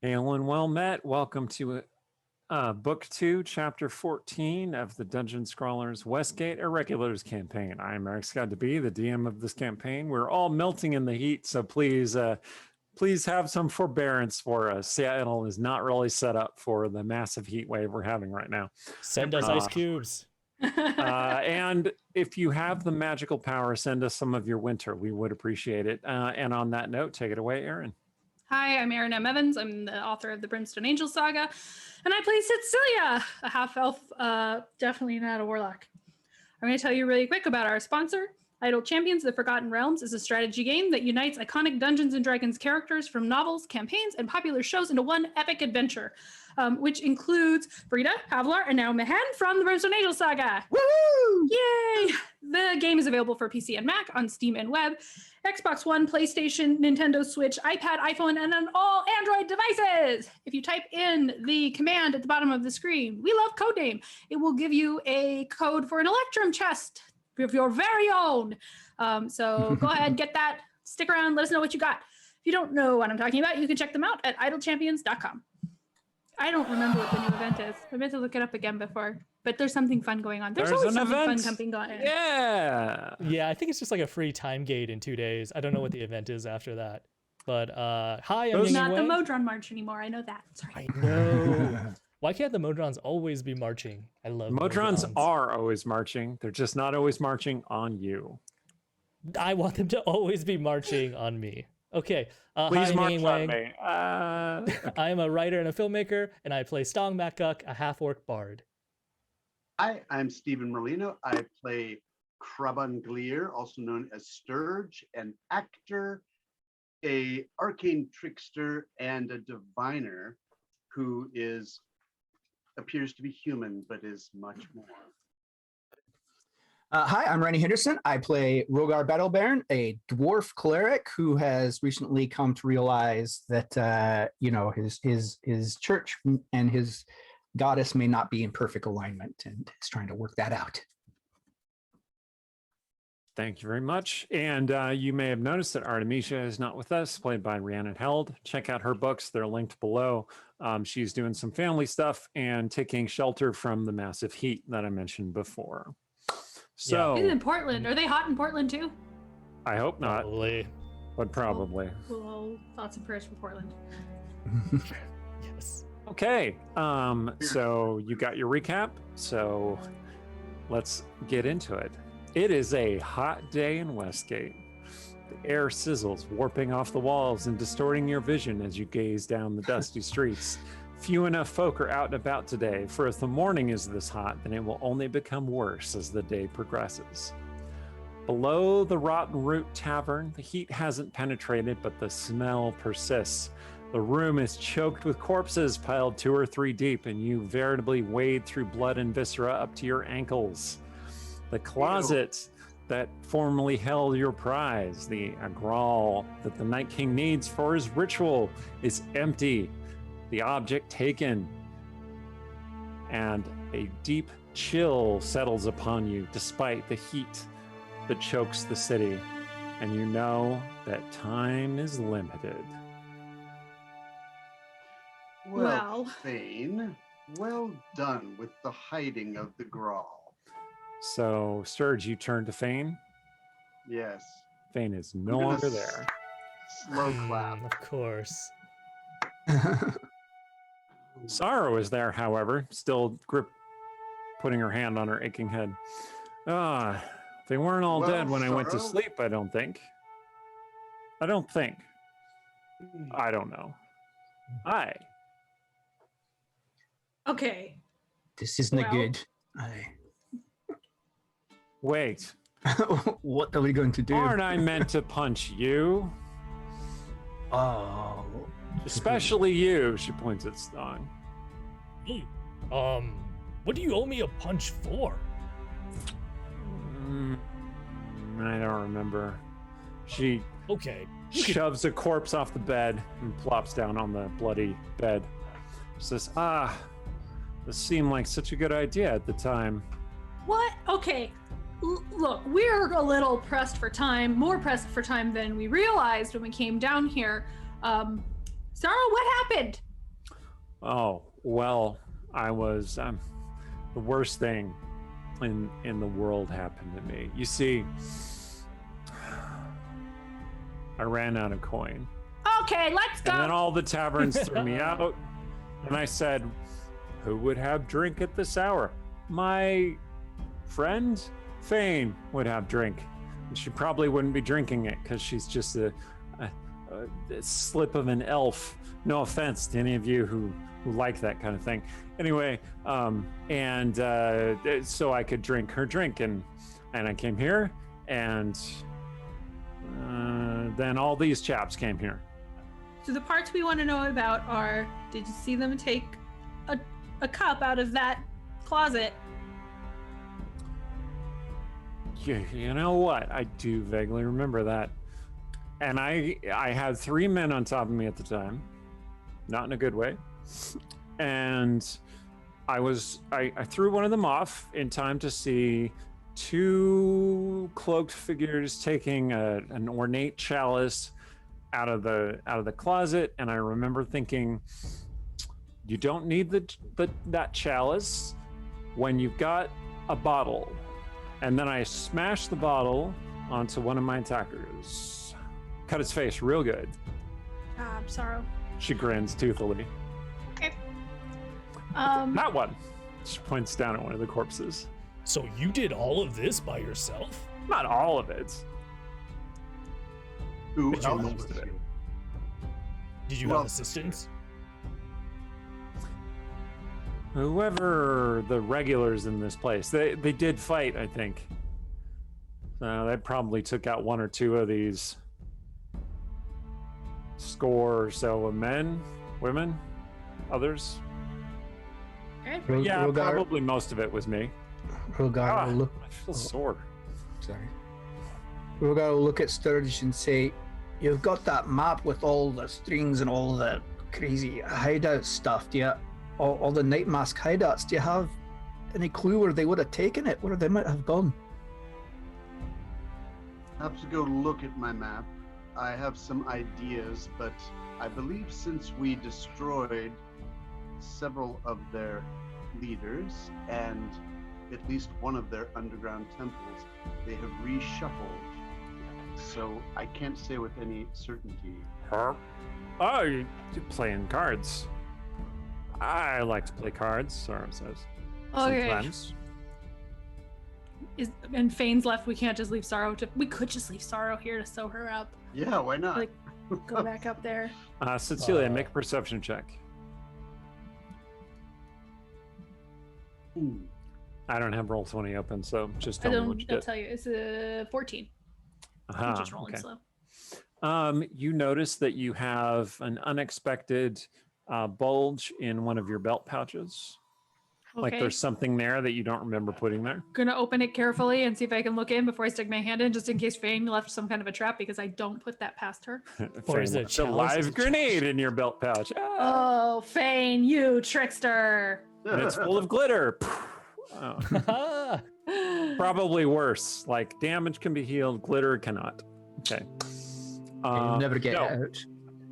Hail and well met. Welcome to Book 2, Chapter 14 of the Dungeon Scrawlers Westgate Irregulars campaign. I am Eric Scott to be the DM of this campaign. We're all melting in the heat, so please have some forbearance for us. Seattle is not really set up for the massive heat wave we're having right now. Send us ice cubes. And if you have the magical power, send us some of your winter. We would appreciate it. And on that note, take it away, Erin. Hi, I'm Erin M. Evans. I'm the author of the Brimstone Angel Saga, and I play Cecilia, a half-elf, definitely not a warlock. I'm going to tell you really quick about our sponsor. Idyll Champions: The Forgotten Realms is a strategy game that unites iconic Dungeons & Dragons characters from novels, campaigns, and popular shows into one epic adventure, which includes Frida, Havlar, and now Mehen from the Brimstone Angel Saga. Woo! Yay! The game is available for PC and Mac on Steam and web, Xbox One, PlayStation, Nintendo Switch, iPad, iPhone, and on all Android devices. If you type in the command at the bottom of the screen, "We love Codename," it will give you a code for an Electrum chest of your very own. So go ahead, get that. Stick around. Let us know what you got. If you don't know what I'm talking about, you can check them out at idlechampions.com. I don't remember what the new event is. I meant to look it up again before, but there's something fun going on. There's always something fun coming on. Yeah, I think it's just like a free time gate in 2 days. I don't know what the event is after that. But hi, I'm It's Yingwei. not the Modron March anymore. I know that. Sorry. I know. Why can't the Modrons always be marching? I love Modrons are always marching. They're just not always marching on you. I want them to always be marching on me. Okay. Please hi, march I'm on Yingwei. me. I am a writer and a filmmaker, and I play Stong Makguk, a half-orc bard. Hi, I'm Stephen Merlino. I play Krabban Gleer, also known as Sturge, an actor, a arcane trickster, and a diviner who appears to be human, but is much more. Hi, I'm Rennie Henderson. I play Rogar Battlebaron, a dwarf cleric who has recently come to realize that his church and his goddess may not be in perfect alignment, and is trying to work that out. Thank you very much. And you may have noticed that Artemisia is not with us, played by Rhiannon Held. Check out her books. They're linked below. She's doing some family stuff and taking shelter from the massive heat that I mentioned before. So, He's in Portland. Are they hot in Portland too? I hope not, Probably. but probably. Well, thoughts and prayers for Portland. Yes. Okay, so you got your recap, so let's get into it. It is a hot day in Westgate. The air sizzles, warping off the walls and distorting your vision as you gaze down the dusty streets. Few enough folk are out and about today, for if the morning is this hot, then it will only become worse as the day progresses. Below the Rotten Root Tavern, the heat hasn't penetrated, but the smell persists. The room is choked with corpses piled 2 or 3 deep, and you veritably wade through blood and viscera up to your ankles. The closet that formerly held your prize, the agral that the Night King needs for his ritual, is empty. The object taken, and a deep chill settles upon you despite the heat that chokes the city, and you know that time is limited. Well, Thane, well done with the hiding of the Grawl. So, Sturge, you turn to Fane. Yes. Fane is no longer there. Slow clap. Of course. Sorrow is there, however, still putting her hand on her aching head. They weren't all dead when I went to Sorrow? sleep, I don't think. I don't know. Hi. Okay. This isn't Well. good. Wait. What are we going to do? Aren't I meant to punch you? Oh. Especially you, she points at Stong. Hey, what do you owe me a punch for? I don't remember. She Okay. shoves a corpse off the bed and plops down on the bloody bed. She says, this seemed like such a good idea at the time. What? Okay. Look, we're a little pressed for time, more pressed for time than we realized when we came down here. Sarah, what happened? Oh, well, I was the worst thing in the world happened to me. You see, I ran out of coin. Okay, let's go. And then all the taverns threw me out. And I said, who would have drink at this hour? My friend Fane would have drink. And she probably wouldn't be drinking it because she's just a slip of an elf. No offense to any of you who like that kind of thing. Anyway, so I could drink her drink. And I came here, and then all these chaps came here. So the parts we want to know about are: did you see them take a cup out of that closet? You know what? I do vaguely remember that. And I had 3 men on top of me at the time, not in a good way. And I threw one of them off in time to see 2 cloaked figures taking an ornate chalice out of the closet. And I remember thinking, you don't need that chalice when you've got a bottle. And then I smashed the bottle onto one of my attackers. Cut its face real good. I'm sorry. She grins toothily. Okay. That one. She points down at one of the corpses. So you did all of this by yourself? Not all of it. Who But you else most was of it. you? Did you Who have else was assistance? Whoever the regulars in this place, they did fight, I think. So they probably took out 1 or 2 of these score or so of men, women, others. Okay. Yeah, Rogar, probably most of it was me. Rogar will look. I feel sore. Sorry. Rogar will look at Sturge and say, "You've got that map with all the strings and all the crazy hideout stuff. Do you, all the night mask hideouts? Do you have any clue where they would have taken it? Where they might have gone?" I have to go look at my map. I have some ideas, but I believe since we destroyed several of their leaders and at least one of their underground temples, they have reshuffled. So I can't say with any certainty. Oh, you're playing cards. I like to play cards, Sorrow says. Okay. Sometimes. And Fane's left. We can't just leave Sorrow. We could just leave Sorrow here to sew her up. Yeah, why not? Like, go back up there. Cecilia, make a perception check. Ooh. I don't have roll 20 open, so just I tell me don't. what you I'll did. tell you. It's a 14. I'm just rolling okay. slow. You notice that you have an unexpected bulge in one of your belt pouches. Okay. Like there's something there that you don't remember putting there. Gonna open it carefully and see if I can look in before I stick my hand in, just in case Fane left some kind of a trap, because I don't put that past her. Or is Fane it left a chalice? live grenade in your belt pouch. Ah, Oh, Fane, you trickster! and it's full of glitter. Oh, probably worse. Like damage can be healed, glitter cannot. Okay. You'll never get so it out.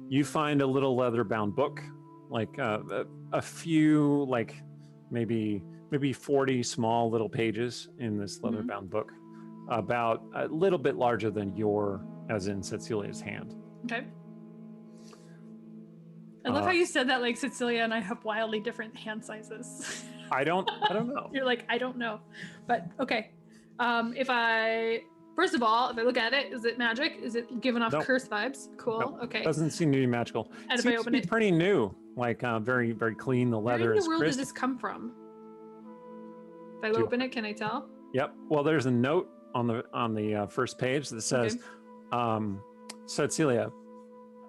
You find a little leather-bound book, like a few, like maybe 40 small little pages in this leather-bound book, about a little bit larger than your, as in Cecilia's hand. Okay. I love how you said that, like Cecilia and I have wildly different hand sizes. I don't know. You're like, I don't know, but okay. First of all, if I look at it, is it magic? Is it giving off Nope. curse vibes? Cool. Nope. Okay. Doesn't seem to be magical. And if Seems I to open be it, pretty new, like very, very clean. The leather where in is the world crisp. did this come from? If I Do you- open it, can I tell? Yep. Well, there's a note on the first page that says, Cecilia,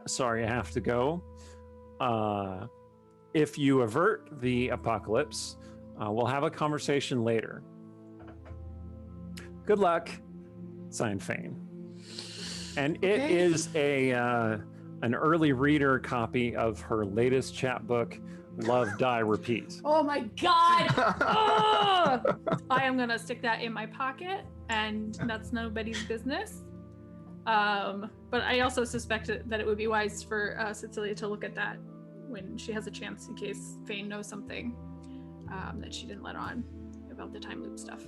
sorry, I have to go. If you avert the apocalypse, we'll have a conversation later. Good luck, signed Fane. And it Okay. is an early reader copy of her latest chat book, Love, Die, Repeat. Oh my god! Oh! I am gonna stick that in my pocket, and that's nobody's business. But I also suspect that it would be wise for Cecilia to look at that when she has a chance, in case Fane knows something that she didn't let on about the time loop stuff,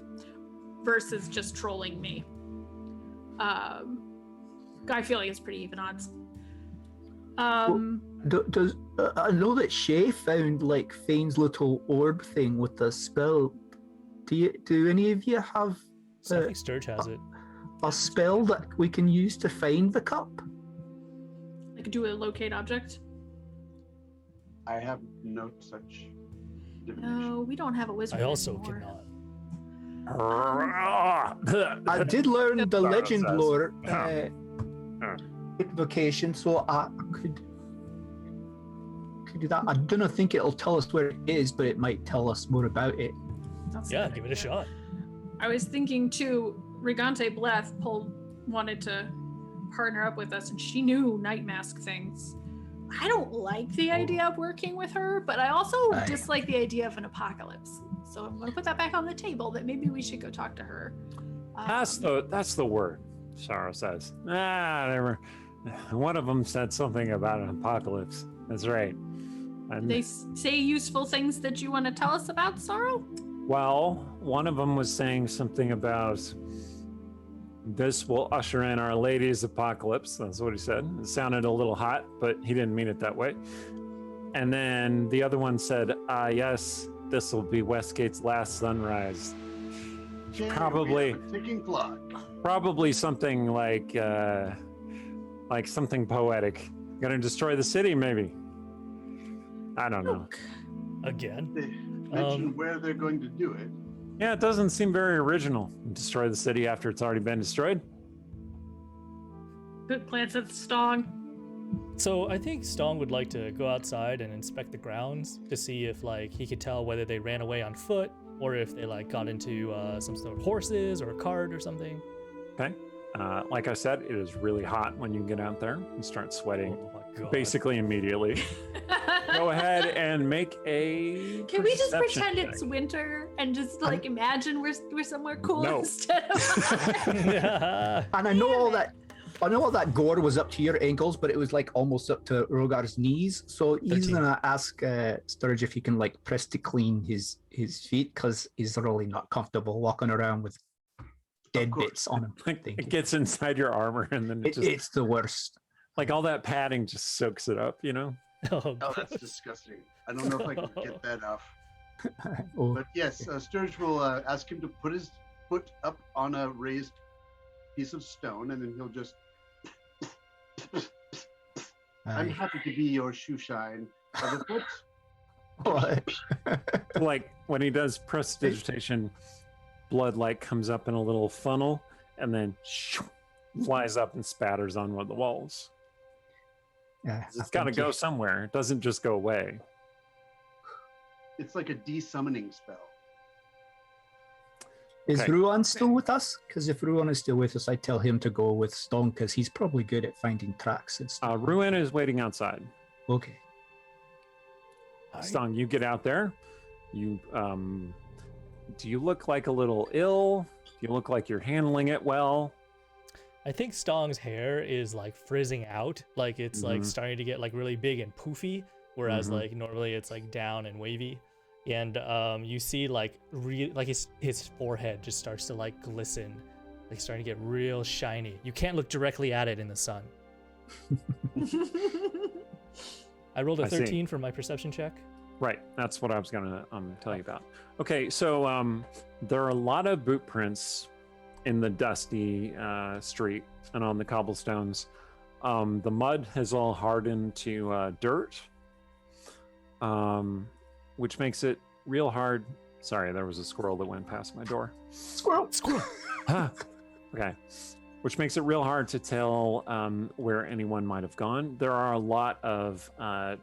versus just trolling me. I feel like it's pretty even odds. Does I know that Shay found like Fane's little orb thing with the spell. Do any of you have So I think Sturge has it. a spell that we can use to find the cup? I could do a locate object. I have no such divination. No, we don't have a wizard. I also anymore. cannot. I did learn the Sorry, legend says. lore Oh. invocation, so I could do that. I don't think it'll tell us where it is, but it might tell us more about it. That's Yeah, good give it a idea. shot. I was thinking too, Rigante Bleth wanted to partner up with us, and she knew Night Mask things. I don't like the idea of working with her, but I also Aye. dislike the idea of an apocalypse. So I'm going to put that back on the table, that maybe we should go talk to her. That's the word. Sarah says. Never. One of them said something about an apocalypse. That's right. And They say useful things that you want to tell us about, Sorrow? well, one of them was saying something about this will usher in Our Lady's apocalypse. That's what he said. It sounded a little hot, but he didn't mean it that way. And then the other one said, yes, this will be Westgate's last sunrise. Okay, Probably- we have a ticking clock. Probably something like something poetic. Gonna destroy the city, maybe. I don't know. Again. They mention where they're going to do it. Yeah, it doesn't seem very original. Destroy the city after it's already been destroyed. Good plans at the Stong. So I think Stong would like to go outside and inspect the grounds to see if like he could tell whether they ran away on foot or if they like got into some sort of horses or a cart or something. Okay. Like I said, it is really hot when you get out there. You start sweating Oh my god. basically immediately. Go ahead and make a. Can we just perception pretend check. it's winter and just like imagine we're somewhere cool No. instead of And I know all that gore was up to your ankles, but it was like almost up to Rogar's knees. So he's 13. gonna ask Sturge if he can like press to clean his feet because he's really not comfortable walking around with dead course. bits on him. Like, Thank it you. gets inside your armor and then it just It's the worst. like all that padding just soaks it up, you know? Oh, Oh, that's disgusting. I don't know if I can get that off. Oh, But yes, Sturge will ask him to put his foot up on a raised piece of stone, and then he'll just. I'm aye. happy to be your shoe shine. Other foot. What? Like when he does prestidigitation, blood like comes up in a little funnel and then flies up and spatters on one of the walls. Yeah, It's got to go somewhere. It doesn't just go away. It's like a de-summoning spell. Is Okay. Ruan still with us? Because if Ruan is still with us, I tell him to go with Stone because he's probably good at finding tracks and stuff. Ruin is waiting outside. Okay. Stong, you get out there. You do you look like a little ill? Do you look like you're handling it well? I think Stong's hair is like frizzing out, like it's like Mhm. starting to get like really big and poofy, whereas Mhm. like normally it's like down and wavy. And you see like like his forehead just starts to like glisten, like starting to get real shiny. You can't look directly at it in the sun. I rolled a I see. 13 for my perception check. Right, that's what I was gonna tell you about. Okay, so there are a lot of boot prints in the dusty street and on the cobblestones. The mud has all hardened to dirt, which makes it real hard. Sorry, there was a squirrel that went past my door. Squirrel. Squirrel. Okay, which makes it real hard to tell where anyone might have gone. There are a lot of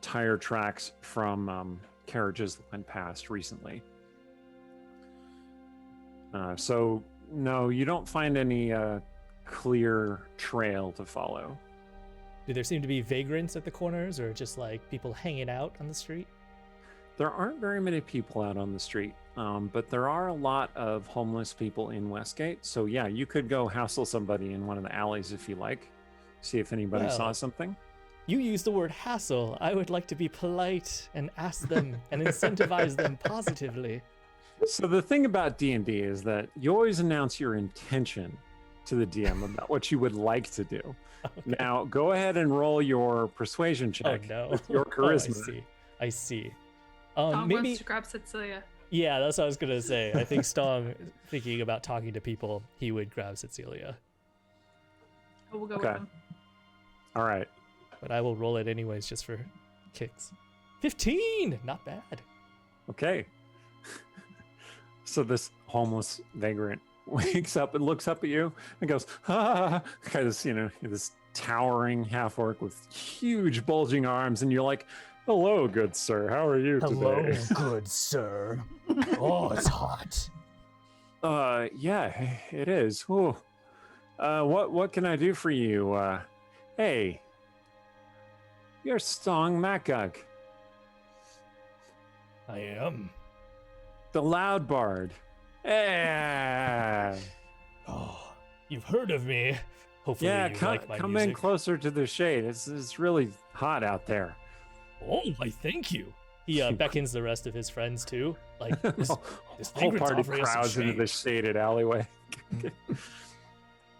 tire tracks from carriages that went past recently. So no, you don't find any clear trail to follow. Do there seem to be vagrants at the corners or just like people hanging out on the street? There aren't very many people out on the street, but there are a lot of homeless people in Westgate. So yeah, you could go hassle somebody in one of the alleys if you like. See if anybody Well, saw something. You use the word hassle. I would like to be polite and ask them and incentivize them positively. So the thing about D&D is that you always announce your intention to the DM about what you would like to do. Okay. Now, go ahead and roll your persuasion check. Oh no. With your charisma. I see. Tom Maybe. wants to grab Cecilia. Yeah, that's what I was gonna say. I think Stong, thinking about talking to people, he would grab Cecilia. Oh, we'll go Okay. with him. All right. But I will roll it anyways, just for kicks. 15, not bad. Okay. So this homeless vagrant wakes up and looks up at you and goes, ah, because, this towering half-orc with huge bulging arms. And you're like, hello, good sir. How are you today? good sir. Oh, it's hot. Yeah, it is. Ooh. What can I do for you? Hey, you're Stong Makgug, I am. the loud bard. Yeah. Oh, you've heard of me. Hopefully Yeah, you come, like my come music. in closer to the shade. It's really hot out there. Oh, I thank you. He beckons the rest of his friends too. Like this Whole vagrant's party offering us some crowds into shade. the shaded alleyway.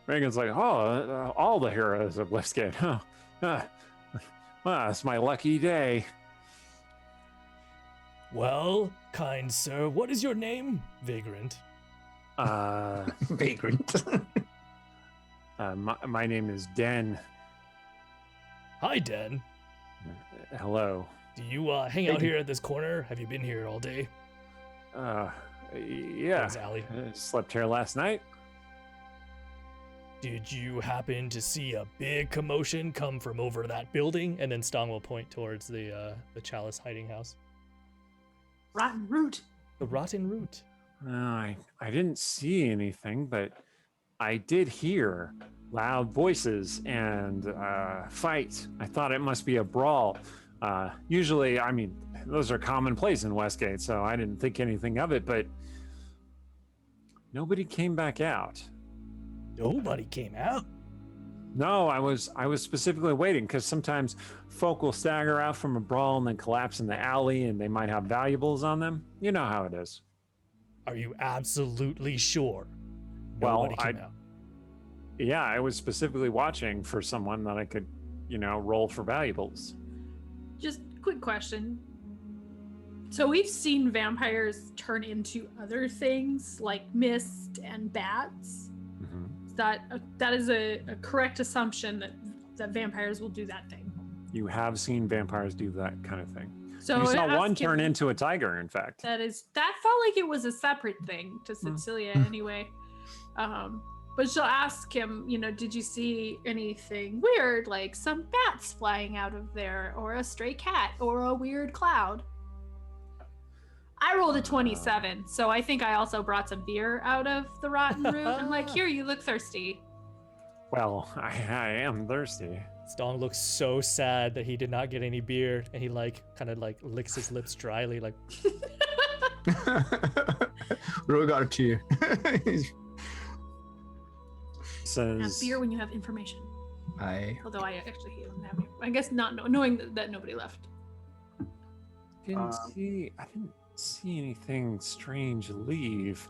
Reagan's like, all the heroes of Westgate. Oh, well, it's my lucky day. Well, kind sir, what is your name? Vagrant. Vagrant. My name is Den. Hi, Den. Hello. Do you hang out here at this corner? Have you been here all day? Yeah. Thanks, Allie. Slept here last night. Did you happen to see a big commotion come from over that building? And then Stong will point towards the Chalice hiding house. Rotten root. The rotten root. I didn't see anything, but I did hear loud voices and fight. I thought it must be a brawl. Usually, I mean, those are commonplace in Westgate, so I didn't think anything of it, but nobody came back out. Nobody came out. No, I was specifically waiting because sometimes folk will stagger out from a brawl and then collapse in the alley, and they might have valuables on them. You know how it is. Are you absolutely sure? Well, Nobody came out. Yeah, I was specifically watching for someone that I could, roll for valuables. Just quick question. So we've seen vampires turn into other things like mist and bats. That is a correct assumption that vampires will do that thing. You have seen vampires do that kind of thing. So You saw ask one him- turn into a tiger, in fact. That felt like it was a separate thing to Cecilia anyway. But she'll ask him, did you see anything weird, like some bats flying out of there, or a stray cat, or a weird cloud? I rolled a 27, so I think I also brought some beer out of the rotten root. I'm like, here, you look thirsty. Well, I am thirsty. Stong looks so sad that he did not get any beer, and he kind of licks his lips dryly, like. Rogar too. Have Says, beer when you have information. Although I actually hate them having. I guess not knowing that nobody left. I didn't see anything strange leave,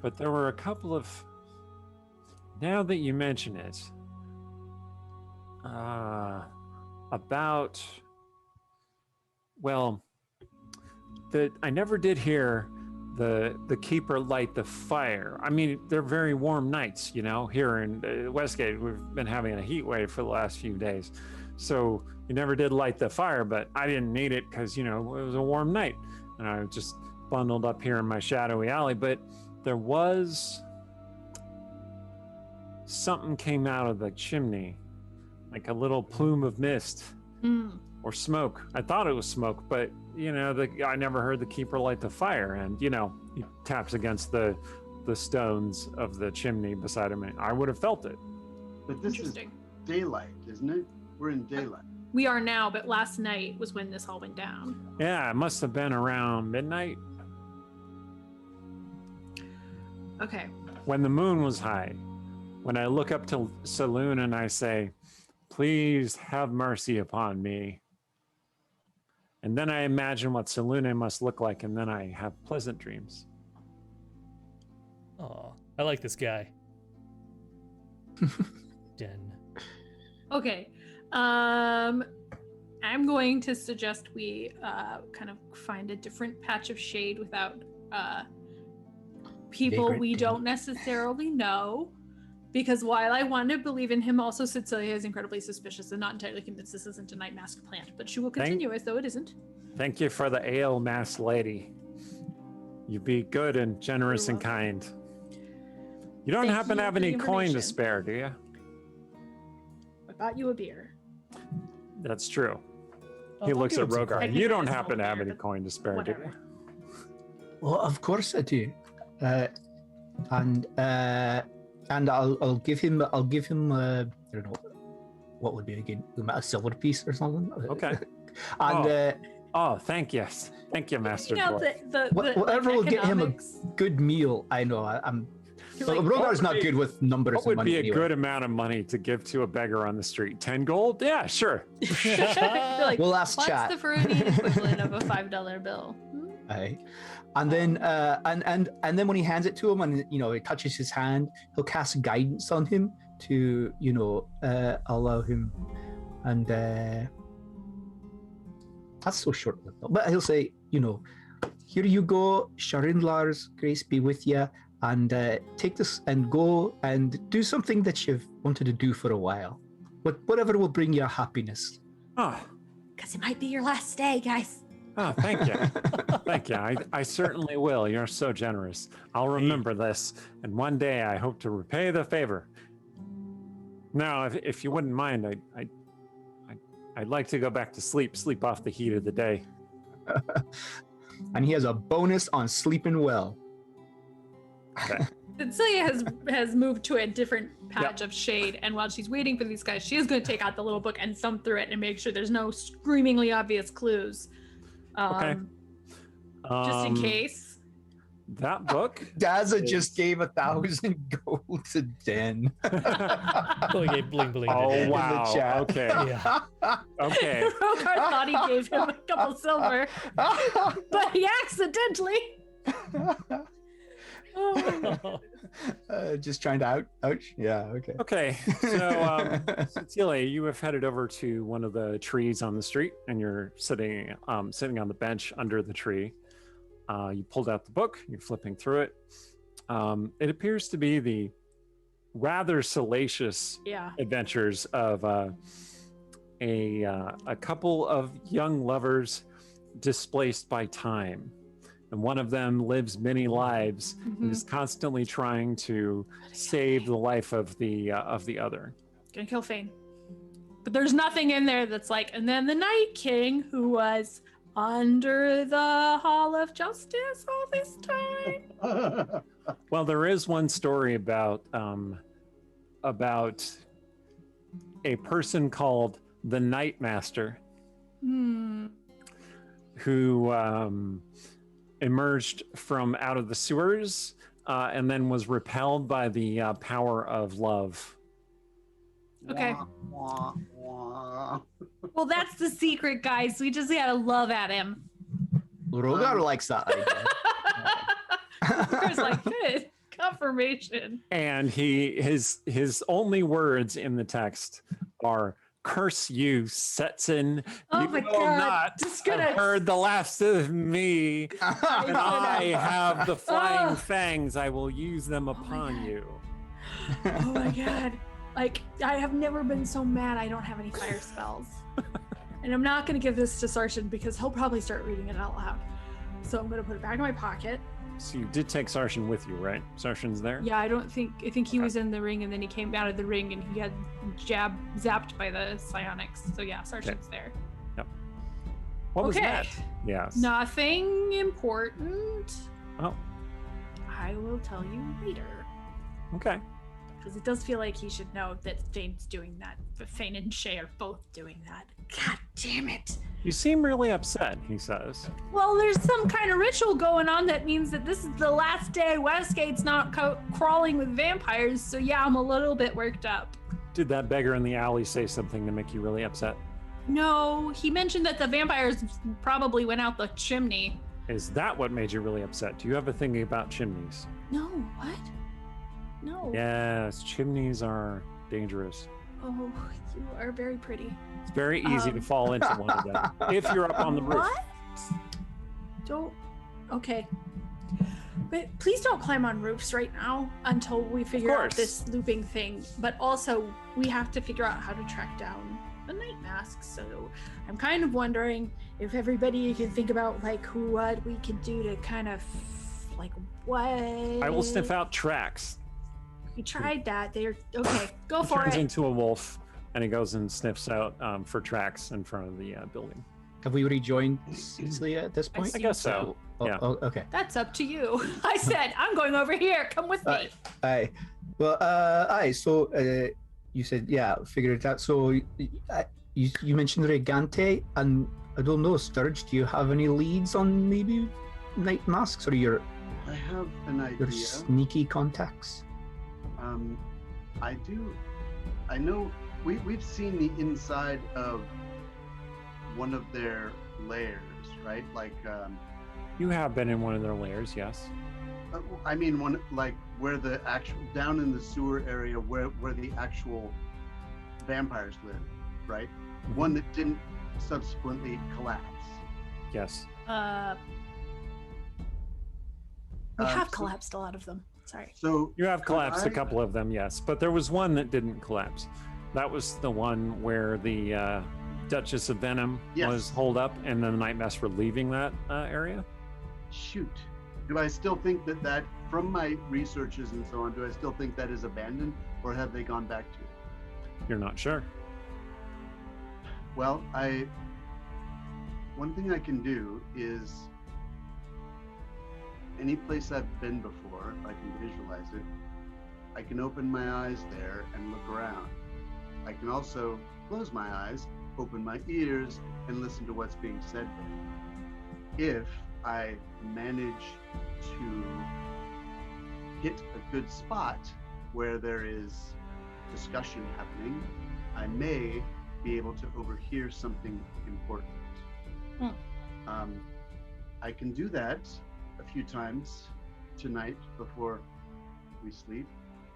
but there were a couple of. Now that you mention it, I never did hear the keeper light the fire. I mean, they're very warm nights, here in Westgate. We've been having a heat wave for the last few days, so you never did light the fire. But I didn't need it because it was a warm night, and I was just bundled up here in my shadowy alley. But there was something came out of the chimney, like a little plume of mist or smoke. I thought it was smoke, but I never heard the keeper light the fire. And he taps against the stones of the chimney beside him. I would have felt it. But this is Interesting. daylight, isn't it? We're in daylight. We are now, but last night was when this all went down. Yeah, it must have been around midnight Okay. when the moon was high. When I look up to Saloon and I say, Please have mercy upon me. And then I imagine what Selune must look like, and then I have pleasant dreams. Oh, I like this guy. Den. Okay. I'm going to suggest we kind of find a different patch of shade without people Vagrant we Den. don't necessarily know. Because while I want to believe in him, also Cecilia is incredibly suspicious and not entirely convinced this isn't a night mask plant. But she will continue as though it isn't. Thank you for the ale, masked lady. You be good and generous You're and kind. You don't Thank happen to you have for the any coin to information. spare, do you? I bought you a beer. That's true. Oh, He I'll looks give at him some Rogar. coin. You I don't think happen to it's have all any fair, coin to spare, do you? whatever. Well, of course I do. And I'll give him I don't know what would be a good a silver piece or something. Okay. And Oh, thank you. Thank you, Master You know, Dwarf. whatever will get him a economics. good meal. I know. I'm. You're Well, like, Rogar's what not would good with numbers. What and would money be a anyway. good amount of money to give to a beggar on the street? 10 gold? Yeah, sure. You're like, We'll ask what's chat. the Ferunian equivalent of a $5 bill? Hmm? Aye. And then and then when he hands it to him and he touches his hand, he'll cast guidance on him to allow him, and that's so short lived. But he'll say, here you go, Sharindlar's grace be with you, and take this and go and do something that you've wanted to do for a while. Whatever will bring you happiness. Oh, Because it might be your last day, guys. thank you. Thank you. I certainly will. You're so generous. I'll remember this, and one day I hope to repay the favor. Now, if you wouldn't mind, I'd like to go back to sleep off the heat of the day. And he has a bonus on sleeping well. Cecilia has moved to a different patch of shade, and while she's waiting for these guys, she is going to take out the little book and thumb through it and make sure there's no screamingly obvious clues. Okay. Just in case. That book. Daza just gave 1,000 gold to Den. Oh, he gave bling bling. Oh to wow. chat. Okay. Yeah. Okay. Rogar thought he gave him a couple silver, but he accidentally. Oh, Just trying to ouch. Yeah, okay. Okay. So, Cecilia, you have headed over to one of the trees on the street, and you're sitting on the bench under the tree. You pulled out the book. You're flipping through it. It appears to be the rather salacious yeah. adventures of a couple of young lovers displaced by time, and one of them lives many lives and is constantly trying to save the life of the other. Gonna kill Fane. But there's nothing in there that's like, and then the Night King, who was under the Hall of Justice all this time. Well, there is one story about a person called the Night Master who emerged from out of the sewers and then was repelled by the power of love. Okay. Wah, wah. Well, that's the secret, guys. We just gotta love at him. Rogar likes that idea. Rogar's like, good confirmation. And his only words in the text are, "Curse you, Setson! Oh You my will God, not just have gonna- heard the last of me. And I have the flying Ugh. fangs. I will use them my upon God. you." Oh my God. Like, I have never been so mad I don't have any fire spells. And I'm not gonna give this to Sarshan because he'll probably start reading it out loud. So I'm gonna put it back in my pocket. So you did take Sarshan with you, right? Sarshan's there? Yeah, I think he was in the ring and then he came out of the ring and he had zapped by the psionics. So yeah, Sarshan's there. What was Okay. that? Yes. Nothing important. Oh, I will tell you later. okay. Because it does feel like he should know that Fane's doing that. But Fane and Shay are both doing that. God damn it. You seem really upset, he says. Well, there's some kind of ritual going on that means that this is the last day Westgate's not crawling with vampires. So yeah, I'm a little bit worked up. Did that beggar in the alley say something to make you really upset? No, he mentioned that the vampires probably went out the chimney. Is that what made you really upset? Do you have a thing about chimneys? No, what? No. Yes, chimneys are dangerous. Oh, you are very pretty. It's very easy to fall into one of them if you're up on the roof. What? Don't. Okay. But please don't climb on roofs right now until we figure out this looping thing. But also, we have to figure out how to track down the night masks. So I'm kind of wondering if everybody can think about like what we could do to kind of like what. I will sniff out tracks. We tried that. They're okay. Go He for turns it. into a wolf, and he goes and sniffs out for tracks in front of the building. Have we rejoined Cecilia at this point? I guess so. Oh, Yeah. oh, okay. That's up to you. I said I'm going over here. Come with me. Aye. Well, aye. So you said, yeah, figure it out. So you mentioned Regante, and I don't know, Sturge. Do you have any leads on maybe night masks or your I have an idea. sneaky contacts? I do. I know we've seen the inside of one of their lairs, right? Like, You have been in one of their lairs, yes. I mean, one like where the actual down in the sewer area where the actual vampires live, right? Mm-hmm. One that didn't subsequently collapse. Yes. We have so- collapsed a lot of them. Sorry. So You have could collapsed a I- couple of them, yes. But there was one that didn't collapse. That was the one where the Duchess of Venom Yes. was holed up, and then the Night Mask were leaving that area. Shoot. Do I still think that from my researches and so on, do I still think that is abandoned, or have they gone back to it? You're not sure. Well, one thing I can do is any place I've been before, if I can visualize it, I can open my eyes there and look around. I can also close my eyes, open my ears, and listen to what's being said there. If I manage to hit a good spot where there is discussion happening, I may be able to overhear something important. I can do that a few times tonight before we sleep.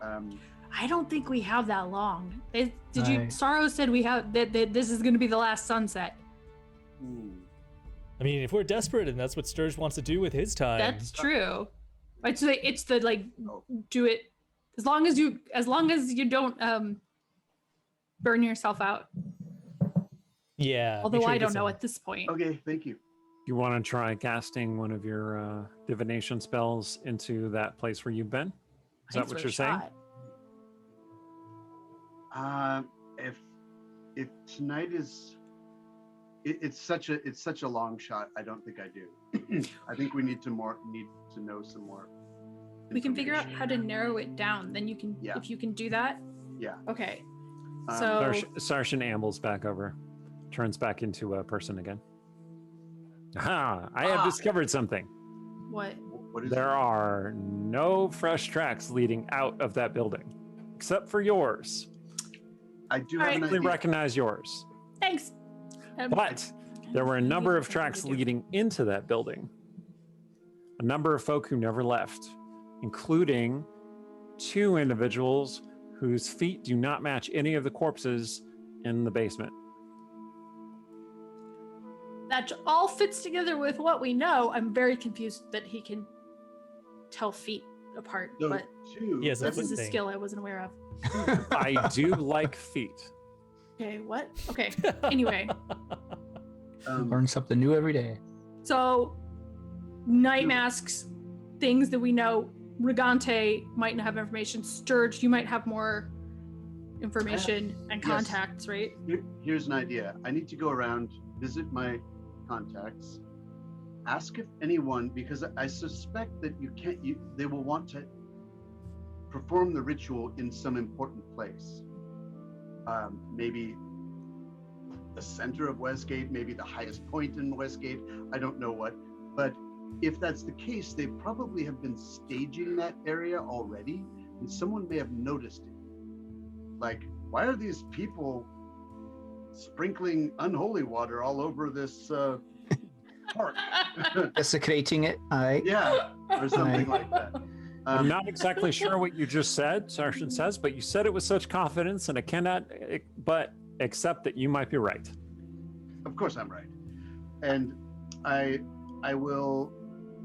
I don't think we have that long. Did you? Aye. Sorrow said we have that this is going to be the last sunset. I mean, if we're desperate and that's what Sturge wants to do with his time. That's true. It's the like do it as long as you don't burn yourself out. Yeah. make Although sure I you get don't know some- at this point. Okay, thank you. You want to try casting one of your divination spells into that place where you've been? Is that Thanks what for you're a saying? shot. If tonight is, it's such a long shot. I don't think I do. I think we need to know some more. We can figure out information. how to narrow it down. Then you can, Yeah. if you can do that. Yeah. Okay. Um, So Sarshan ambles back over, turns back into a person again. Aha! I have discovered something. what? What is There it? are no fresh tracks leading out of that building, except for yours. I do All have an right. I idea. recognize yours. Thanks. But there were a number of tracks leading into that building. A number of folk who never left, including 2 individuals whose feet do not match any of the corpses in the basement. That all fits together with what we know. I'm very confused that he can tell feet apart, So but two. Yes, this that's is a the thing. skill I wasn't aware of. I do like feet. Okay, what? Okay. Anyway, Learn something new every day. so night masks, things that we know. Regante might not have information. Sturge, you might have more information and yes. contacts, right? Here's an idea. I need to go around, visit my contacts, ask if anyone, because I suspect that they will want to perform the ritual in some important place. Maybe the center of Westgate, maybe the highest point in Westgate. I don't know what, but if that's the case, they probably have been staging that area already, and someone may have noticed it. Like why are these people sprinkling unholy water all over this park? Desecrating it. Aye. Yeah, or something Right. like that. I'm not exactly sure what you just said, Sergeant says, but you said it with such confidence, and I cannot but accept that you might be right. Of course I'm right. And I will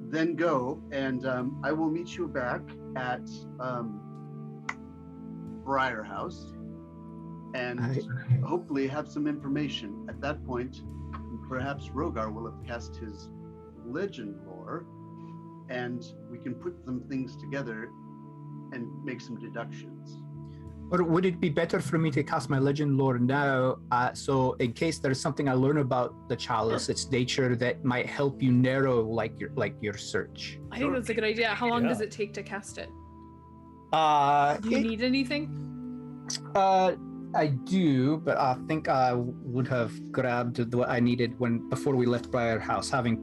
then go and I will meet you back at Briar House and Aye. hopefully have some information. At that point, perhaps Rogar will have cast his legend lore and we can put some things together and make some deductions. Or would it be better for me to cast my legend lore now, so in case there's something I learn about the chalice, its nature that might help you narrow your search? I think that's a good idea. How long Yeah. does it take to cast it? Uh, Do you need anything? I do, but I think I would have grabbed what I needed before we left Briar House, having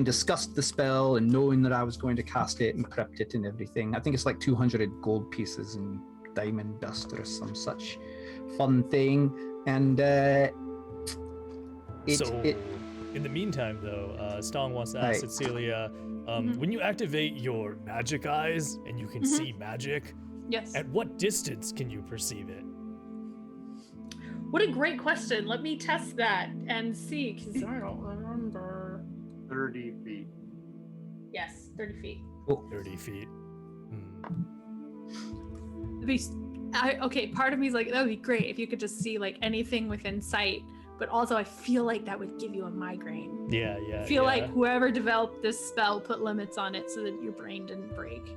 discussed the spell and knowing that I was going to cast it and prepped it and everything. I think it's like 200 gold pieces and diamond dust or some such fun thing. And in the meantime, though, Stong wants to ask Right. Cecilia, Mhm. when you activate your magic eyes and you can Mhm. see magic, Yes. at what distance can you perceive it? What a great question. Let me test that and see, because I don't remember. 30 feet. Yes, 30 feet. 30 feet. Okay, part of me is like, that would be great if you could just see like anything within sight, but also I feel like that would give you a migraine. Yeah. I feel like whoever developed this spell put limits on it so that your brain didn't break.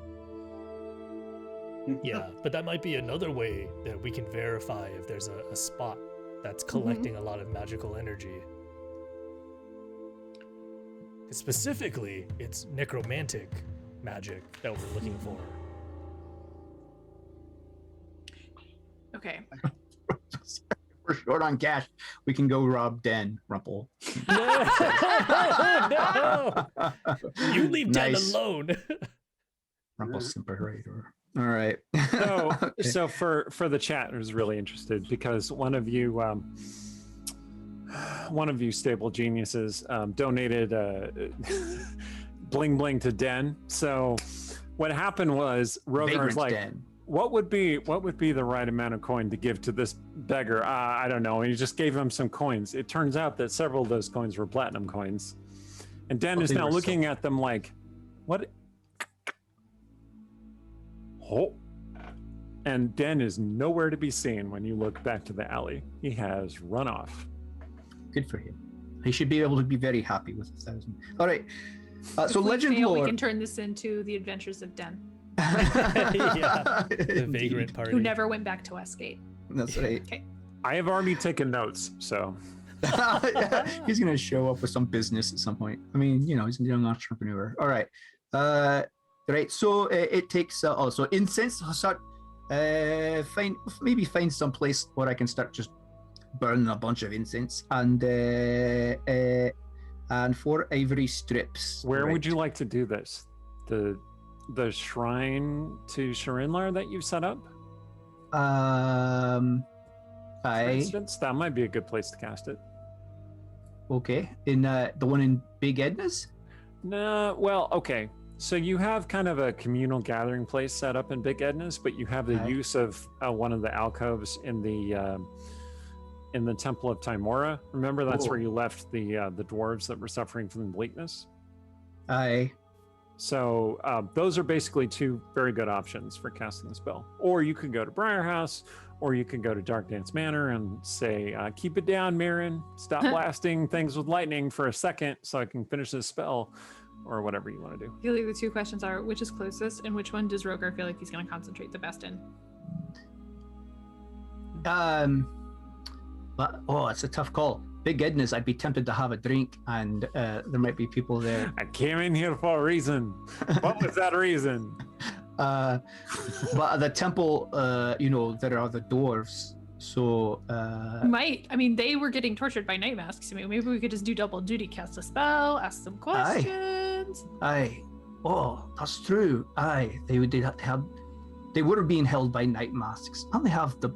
Yeah, but that might be another way that we can verify if there's a spot that's collecting a lot of magical energy. Specifically, it's necromantic magic that we're looking for. Okay. we're short on cash. We can go rob Den, Rumple. No! You leave Dan Nice. alone. Rumple Simperator. All right. So, Okay. so for the chat who's really interested, because one of you stable geniuses donated bling bling to Den. So what happened was Rogar's Vagrant like, Den. what would be the right amount of coin to give to this beggar? I don't know. And he just gave him some coins. It turns out that several of those coins were platinum coins, and Den But is they now were looking at them like, what? Oh. And Den is nowhere to be seen when you look back to the alley. He has run off. Good for him. He should be able to be very happy with 1,000. All right. So If we legend fail, lore. we can turn this into the Adventures of Den, Yeah, the Indeed. vagrant party. who never went back to Westgate. That's right. Okay. I have already taken notes, so Yeah, he's gonna show up with some business at some point. I mean, he's a young entrepreneur. All right. Right. So it takes also incense. I'll start. Find some place where I can start just burning a bunch of incense and 4 ivory strips. where would Right. you like to do this? The shrine to Sharinlar that you've set up, for I instance? That might be a good place to cast it. okay in the one in Big Edna's. No, well, okay. So you have kind of a communal gathering place set up in Big Edna's, but you have the Right. use of one of the alcoves in the Temple of Timora. Remember, that's where Oh. you left the dwarves that were suffering from bleakness. Aye. So those are basically two very good options for casting the spell. Or you could go to Briar House, or you can go to Dark Dance Manor and say, keep it down, Mirren. Stop blasting things with lightning for a second so I can finish this spell, or whatever you want to do. I feel like the two questions are, which is closest and which one does Rogar feel like he's going to concentrate the best in? But it's a tough call. Big Edna's, I'd be tempted to have a drink, and there might be people there. I came in here for a reason. What was that reason? But at the temple, there are the dwarves. So They were getting tortured by night masks. I mean, maybe we could just do double duty, cast a spell, ask some questions. aye. Oh, that's true. Aye, they would have to have. they were being held by night masks. And they have the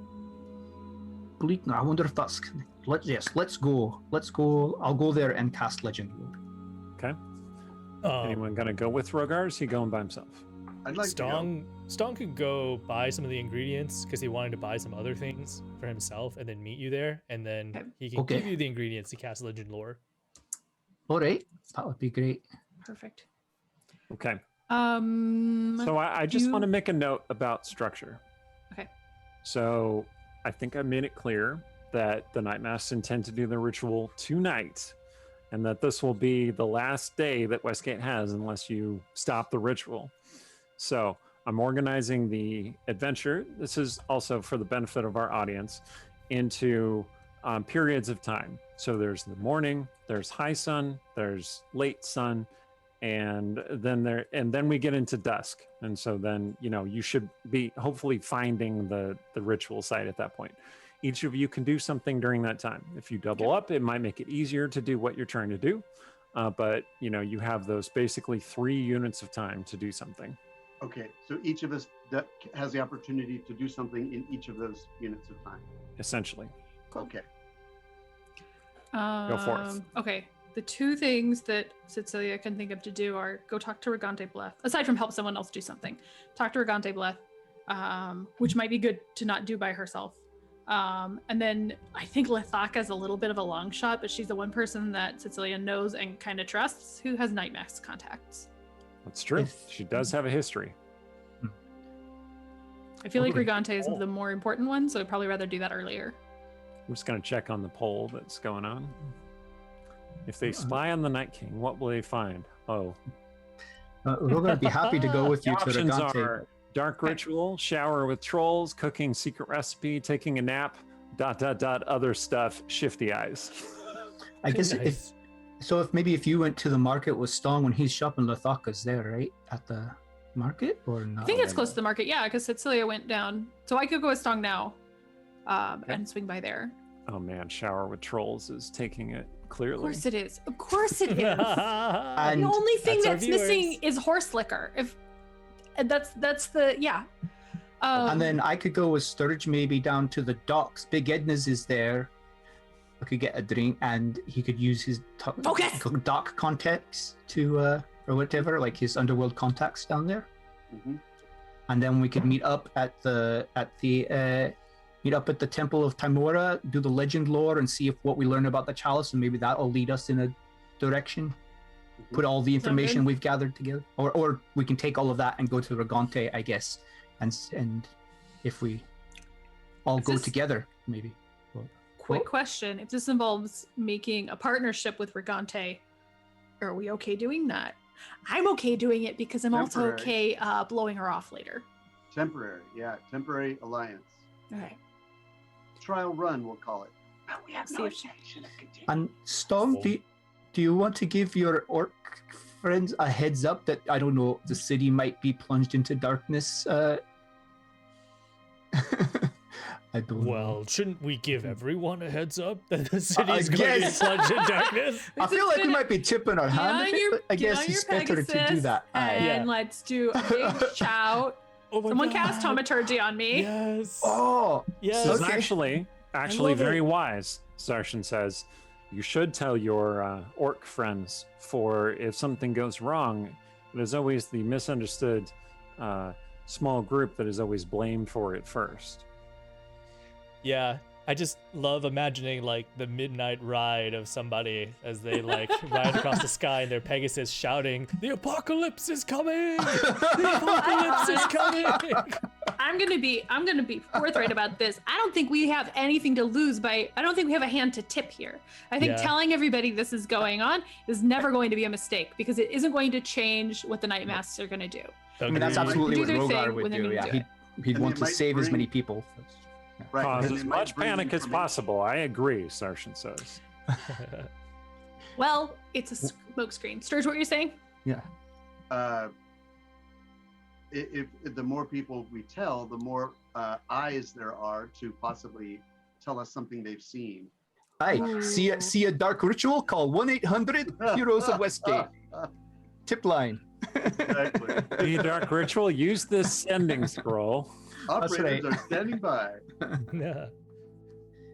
bleak. I wonder if that's. Let's go. I'll go there and cast Legend Lore. Okay. Anyone gonna go with Rogar? Or is he going by himself? I'd like Stong could go buy some of the ingredients because he wanted to buy some other things for himself and then meet you there, and then he can give you the ingredients to cast Legend Lore. All right, that would be great. Perfect. Okay. So I just want to make a note about structure. Okay. So I think I made it clear that the Night Masks intend to do the ritual tonight, and that this will be the last day that Westgate has unless you stop the ritual. So I'm organizing the adventure. This is also for the benefit of our audience into periods of time. So there's the morning, there's high sun, there's late sun, and then we get into dusk. And so then, you should be hopefully finding the ritual site at that point. Each of you can do something during that time. If you double up, it might make it easier to do what you're trying to do. But you have those basically 3 units of time to do something. Okay, so each of us has the opportunity to do something in each of those units of time. Essentially. Okay. Go forth. Okay. The 2 things that Cecilia can think of to do are go talk to Regante Bleth, aside from help someone else do something. Talk to Regante Bleth, which might be good to not do by herself. And then I think Lethaka's a little bit of a long shot, but she's the one person that Cecilia knows and kind of trusts who has Night Mask contacts. That's true. She does have a history. I feel like Regante is the more important one, so I'd probably rather do that earlier. I'm just going to check on the poll that's going on. If they spy on the Night King, what will they find? Oh. We're going to be happy to go with you The to options Regante. are dark ritual, shower with trolls, cooking secret recipe, taking a nap, ... other stuff, shifty eyes. I guess Nice. if you went to the market with Stong when he's shopping, Lethaka's there, right? At the market or not? I think it's close to the market, yeah, because Cecilia went down. So I could go with Stong now and swing by there. Oh man, shower with trolls is taking it clearly. Of course it is. Of course it is. And The only thing that's our that's missing viewers. is horse liquor. If that's the yeah. and then I could go with Sturge maybe down to the docks. Big Edna's is there. I could get a drink and he could use his dock contacts to or whatever, like his underworld contacts down there. Mm-hmm. And then we could meet up at the Temple of Timora, do the legend lore, and see if what we learn about the chalice, and maybe that'll lead us in a direction. Mm-hmm. Put all the information good. we've gathered together, or we can take all of that and go to Regante, I guess, and if we all go this- together, maybe. Quick question: if this involves making a partnership with Regante, are we okay doing that? I'm okay doing it because I'm also Temporary. okay blowing her off later. Temporary alliance. All right. Trial run, we'll call it. But we have See if she- And Storm, do you want to give your orc friends a heads up that, I don't know, the city might be plunged into darkness? I don't know. Well, shouldn't we give everyone a heads up that the city's going guess. to plunge in darkness? I feel like we might be tipping our hand a bit, but I Get guess on your it's better to do Pegasus that. Aye. And Yeah. let's do a big shout. Oh my Someone God. cast Thaumaturgy on me. Yes. Oh, Yes. This is Okay. actually love very it. wise. Sarshan says, you should tell your orc friends, for if something goes wrong, it is always the misunderstood small group that is always blamed for it first. Yeah, I just love imagining like the midnight ride of somebody as they like ride across the sky in their Pegasus shouting, "The apocalypse is coming! The apocalypse is coming!" I'm gonna be forthright about this. I don't think we have anything to lose I don't think we have a hand to tip here. I think Yeah. telling everybody this is going on is never going to be a mistake because it isn't going to change what the Night Masks are gonna do. I mean, that's Agreed. absolutely Do what their Rogar thing would when they're do. gonna Yeah, do it. he'd And want they to might save as bring- many people. Right. Cause and as they might much bring panic as information. possible. I agree, Sarshan says. Well, it's a smokescreen. Sturge, what you're saying? Yeah. If the more people we tell, the more eyes there are to possibly tell us something they've seen. Aye, Ooh. see a dark ritual? Call 1-800 Heroes of Westgate. Tip line. Exactly. The dark ritual. Use this sending scroll. Operators right. are standing by. Yeah.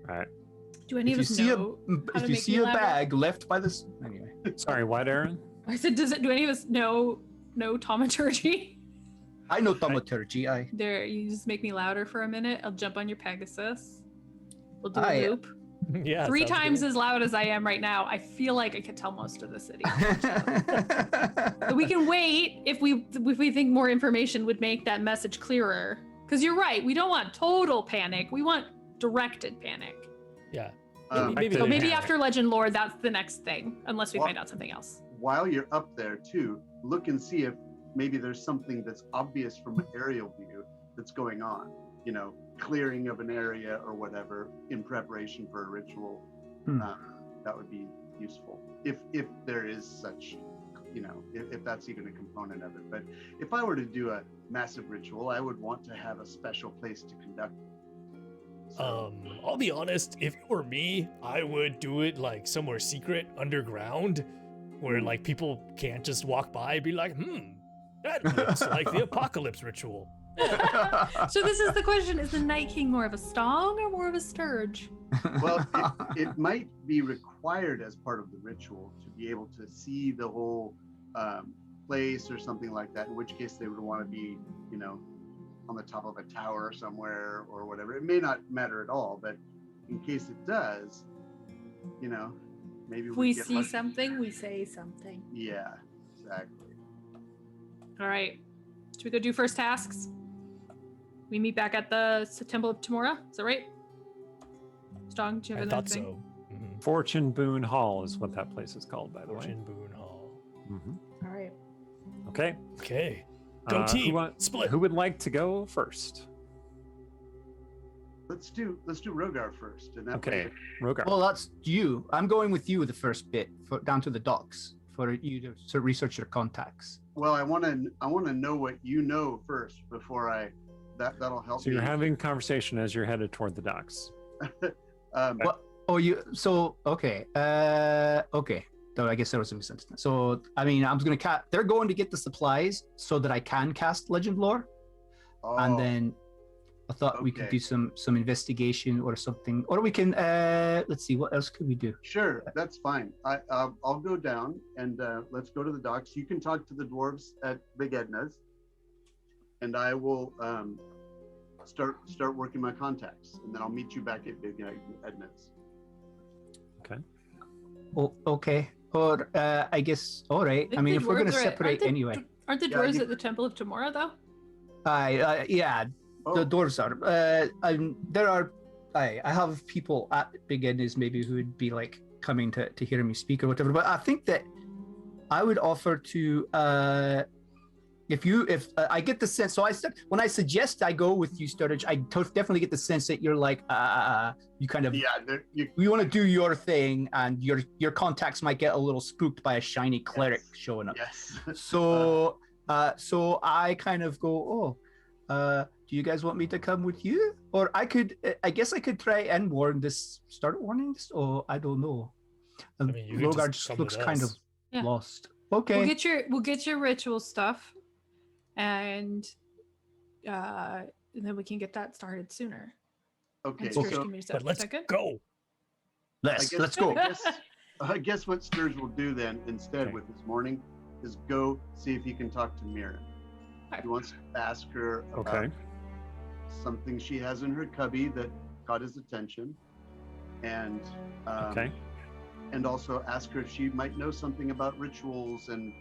All right. Do any If of you us see know? how to if you make see me a louder? bag left by this, anyway. Sorry, what, Aaron? I said, do any of us know taumaturgy? I know thaumaturgy. There, you just make me louder for a minute. I'll jump on your Pegasus. We'll do a Aye. loop. Yeah. 3 sounds times good. as loud as I am right now. I feel like I could tell most of the city. But we can wait if we think more information would make that message clearer. Because you're right, we don't want total panic. We want directed panic. Yeah. Maybe- So Yeah. maybe after Legend Lore, that's the next thing, unless we Well- find out something else. While you're up there too, look and see if maybe there's something that's obvious from an aerial view that's going on. You know, clearing of an area or whatever in preparation for a ritual. That would be useful if there is such, you know, if that's even a component of it. But if I were to do a massive ritual, I would want to have a special place to conduct it. So, I'll be honest, if it were me, I would do it like somewhere secret underground where like people can't just walk by and be like, that looks like the apocalypse ritual. So this is the question: is the Night King more of a Stong or more of a Sturge? well, it might be required as part of the ritual to be able to see the whole place or something like that, in which case they would want to be, you know, on the top of a tower somewhere or whatever. It may not matter at all, but in case it does, you know, maybe If we get see lucky. something, we say something. Yeah, exactly. All right. Should we go do first tasks? We meet back at the Temple of Tamora. Is that right? Strong, do you I have thought another thing? so. Mhm. Fortune Boon Hall is what that place is called, by the way. Fortune Boon Hall. Mhm. All right. Okay. Okay. Go Who team. Split. Who would like to go first? Let's do Rogar first, and that Okay, way- Rogar. Well, that's you. I'm going with you the first bit down to the docks for you to sort of research your contacts. Well, I want to know what you know first before that'll help So you're me. having conversation as you're headed toward the docks. What? Oh, okay. Okay. So I guess there was a misunderstanding. So I mean, I'm gonna cast. They're going to get the supplies so that I can cast Legend Lore, and Oh, then I thought we could okay. do some investigation or something, or we can. Let's see, what else could we do? sure, that's fine. I'll go down and let's go to the docks. You can talk to the dwarves at Big Edna's, and I will start working my contacts, and then I'll meet you back at Big Edna's. Oh, okay. Or I guess. All right. I think mean, the if we're dwarves gonna are at- separate aren't the- anyway. Aren't the Yeah, dwarves you- at the Temple of Tamora, though? Yeah. Oh, The dwarves are. There are. I have people at Big Edna's maybe who would be like coming to hear me speak or whatever. But I think that I would offer to if I get the sense. So when I suggest I go with you, Sturridge, I definitely get the sense that you're like you kind of yeah, you want to do your thing, and your contacts might get a little spooked by a shiny cleric Yes. showing up. yes. So I kind of go, do you guys want me to come with you? Or I guess I could try and start warning this, or I don't know. I mean, you could Rogar just just come looks with kind of us. Yeah. lost. Okay. We'll get your ritual stuff, and then we can get that started sooner. Okay, And Sturge so can meet us up. But let's Is that good? go. let's guess- go. I guess what Sturge will do then instead Okay. with this morning is go see if he can talk to Mirren. He wants to ask her about Okay. something she has in her cubby that caught his attention, and Okay. and also ask her if she might know something about rituals and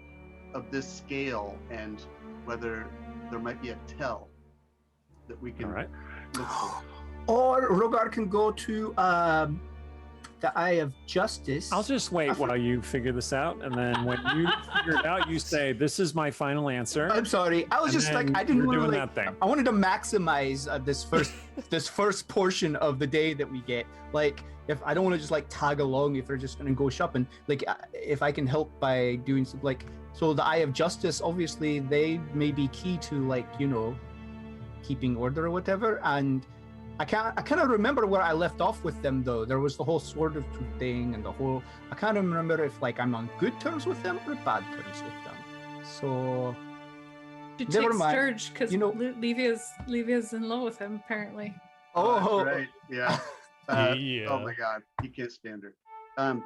of this scale, and whether there might be a tell that we can All right. look for. Or Rogar can go to the Eye of Justice. I'll just wait while you figure this out, and then when you figure it out, you say, "This is my final answer." I'm sorry. I was and just like, then I didn't you're want to doing like, that thing. I wanted to maximize this first portion of the day that we get. Like, if I don't want to just like tag along, if we're just gonna go shopping, like if I can help by doing some like, so the Eye of Justice, obviously they may be key to like, you know, keeping order or whatever. And I kind of remember where I left off with them though. There was the whole Sword of Truth thing and the whole. I can't remember if like I'm on good terms with them or bad terms with them. So Should Never take mind. Sturge because You know- Levia's in love with him apparently. That's right. Yeah. Yeah. Oh my God, he can't stand her.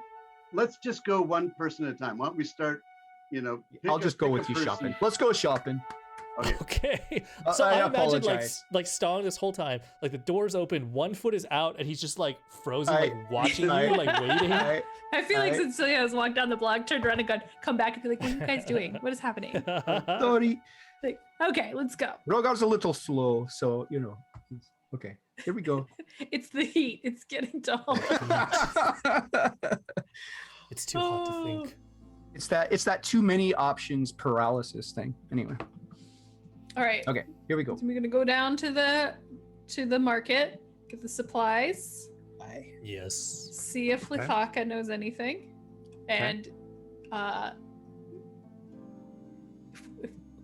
Let's just go one person at a time. Why don't we start? I'll just go pick with a you person. shopping. Let's go shopping. Okay. Okay. So I I imagine apologize. like Stong this whole time, like the door's open, one foot is out, and he's just like frozen, like watching I- you, like waiting. I feel like I- Cecilia has walked down the block, turned around and gone, come back and be like, what are you guys doing? What is happening? Sorry. Like, okay, let's go. Rogar's a little slow, so okay. Here we go. It's the heat. It's getting dull. It's too hot to think. It's that too many options paralysis thing. Anyway, All right. okay, here we go. So we're gonna go down to the market, get the supplies, Yes. see if Okay. Lithaka knows anything, and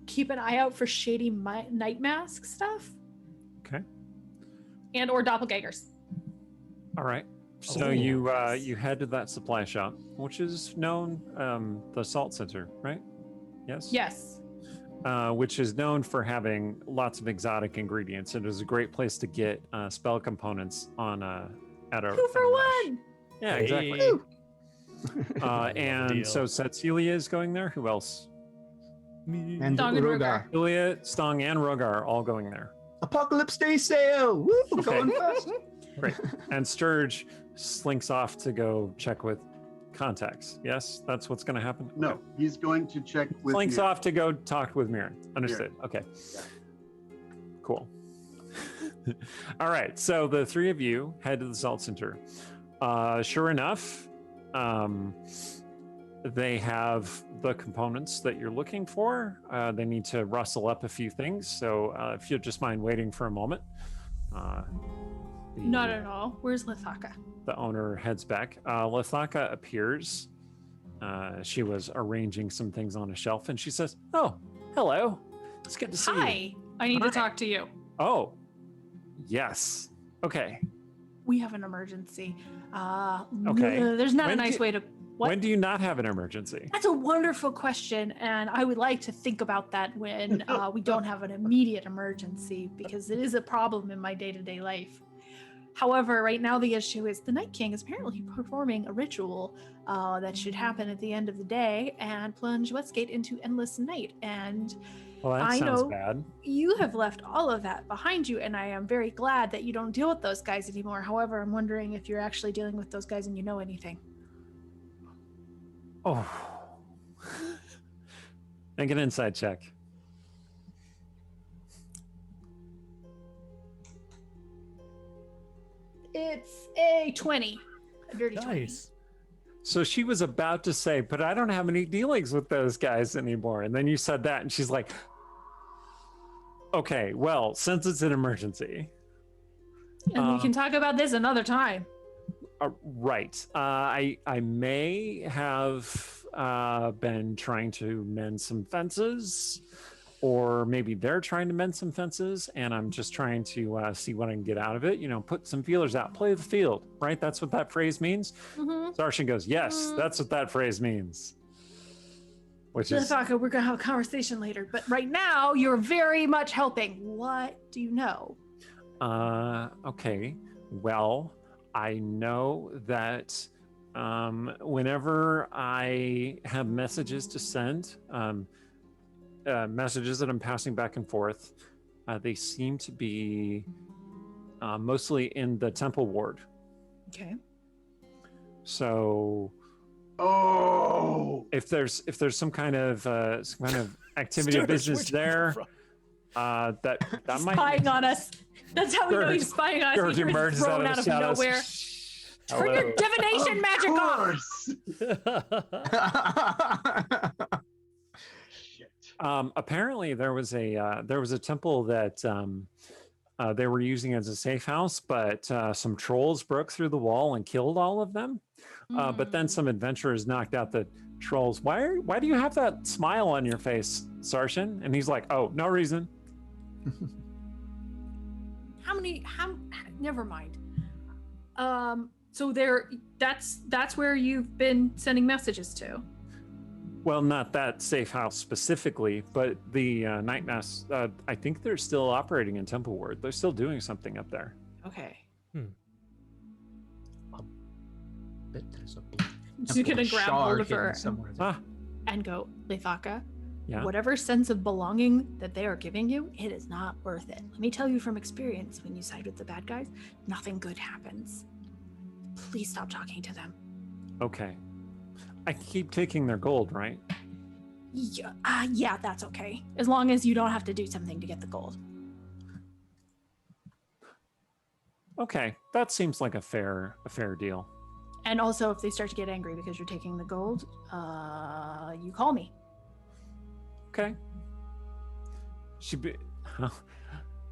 keep an eye out for shady night mask stuff Okay. and or doppelgangers. All right. So Oh. you head to that supply shop, which is known, the Salt Center, right? Yes. Yes. Which is known for having lots of exotic ingredients. It is a great place to get spell components on at a 2 for at a rush. 1. Yeah, exactly. Hey. And Deal. so Cecilia is going there. Who else? And Stong and Rogar. Cecilia, Stong, and Rogar are all going there. Apocalypse Day sale. Woo, Okay. going fast. Great. And Sturge slinks off to go check with contacts. Yes, that's what's going to happen. No, he's going to check with Slinks me. off to go talk with Mirren. Understood. Okay. Yeah. Cool. All right. So the three of you head to the Salt Center. Sure enough, they have the components that you're looking for. They need to rustle up a few things. So if you'll just mind waiting for a moment. Not at all. Where's Lithaka? The owner heads back. Lithaka appears. She was arranging some things on a shelf, and she says, "Oh, hello. It's good to see you." Hi. I need to Hi. talk to you. Oh, yes. Okay. We have an emergency. Okay. There's not When a nice do- way to. What? When do you not have an emergency? That's a wonderful question, and I would like to think about that when we don't have an immediate emergency, because it is a problem in my day-to-day life. However, right now the issue is the Night King is apparently performing a ritual that should happen at the end of the day and plunge Westgate into endless night. And Well, that I sounds know- bad. you have left all of that behind you, and I am very glad that you don't deal with those guys anymore. However, I'm wondering if you're actually dealing with those guys and you know anything. Oh. Make an inside check. It's a 20. A dirty 20. Nice. So she was about to say, but I don't have any dealings with those guys anymore. And then you said that, and she's like, okay, well, since it's an emergency. And we can talk about this another time. Right. I may have been trying to mend some fences, or maybe they're trying to mend some fences, and I'm just trying to see what I can get out of it. You know, put some feelers out, play the field, right? That's what that phrase means. Mm-hmm. Sarshan goes, yes, that's what that phrase means. Which is, Lithaka, we're going to have a conversation later, but right now you're very much helping. What do you know? okay. Well, I know that whenever I have messages to send, messages that I'm passing back and forth, they seem to be mostly in the temple ward. Okay. So Oh, if there's some kind of activity of Sturge, business where'd you there, come that might Spying on us. That's how we know he's Sturge- spying on us. Sturge He was emerges thrown out out of the shadows. nowhere. Turn your Hello. divination magic of off. course. Shit. Apparently there was a temple that they were using as a safe house, but some trolls broke through the wall and killed all of them. But then some adventurers knocked out the trolls. Why do you have that smile on your face, Sarshan? And he's like, oh, no reason. Never mind. So that's where you've been sending messages to. Well, not that safe house specifically, but the night mass. I think they're still operating in Templeward. They're still doing something up there. Okay. Bet there's a She's gonna grab hold of hidden her somewhere. Ah, and go, Lithaka, yeah. whatever sense of belonging that they are giving you, it is not worth it. Let me tell you from experience, when you side with the bad guys, nothing good happens. Please stop talking to them. Okay. I keep taking their gold, right? Yeah, that's okay. As long as you don't have to do something to get the gold. Okay, that seems like a fair deal. And also, if they start to get angry because you're taking the gold, you call me. Okay.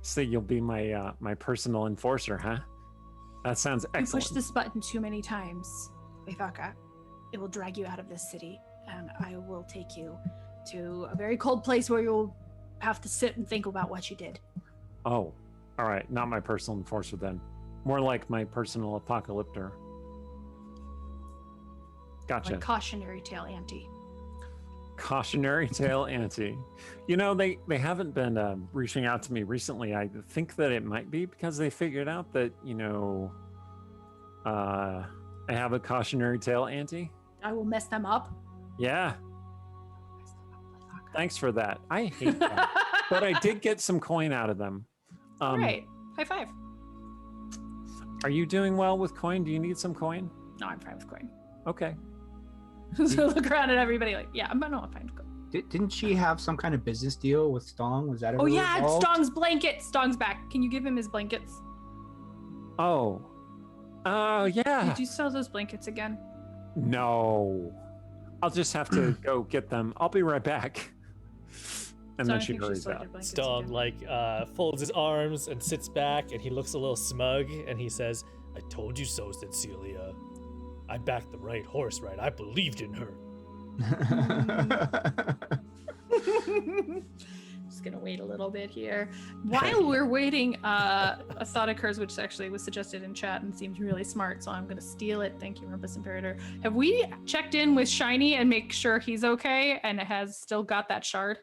So you'll be my my personal enforcer, huh? That sounds You excellent. push this button too many times, Lithaka, it will drag you out of this city, and I will take you to a very cold place where you'll have to sit and think about what you did. Oh, all right. Not my personal enforcer then. More like my personal apocalyptor. Gotcha. Like cautionary tale ante. Cautionary tale auntie. You know, they haven't been reaching out to me recently. I think that it might be because they figured out that, you know, I have a cautionary tale auntie. I will mess them up. Yeah. Thanks for that. I hate that. But I did get some coin out of them. All right. High five. Are you doing well with coin? Do you need some coin? No, I'm fine with coin. Okay. So look around at everybody like, yeah, I'm fine with coin. Didn't she have some kind of business deal with Stong? Was that ever Oh yeah, it's resolved? Stong's blanket. Stong's back. Can you give him his blankets? Oh. Yeah. Did you sell those blankets again? No. I'll just have to go get them. I'll be right back. And then she hurries out. Stong folds his arms and sits back, and he looks a little smug, and he says, "I told you so, Cecilia. I backed the right horse, right? I believed in her." Just gonna wait a little bit here. While we're waiting, a thought occurs, which actually was suggested in chat and seems really smart, so I'm gonna steal it. Thank you, Rumpus Imperator. Have we checked in with Shiny and make sure he's okay and has still got that shard?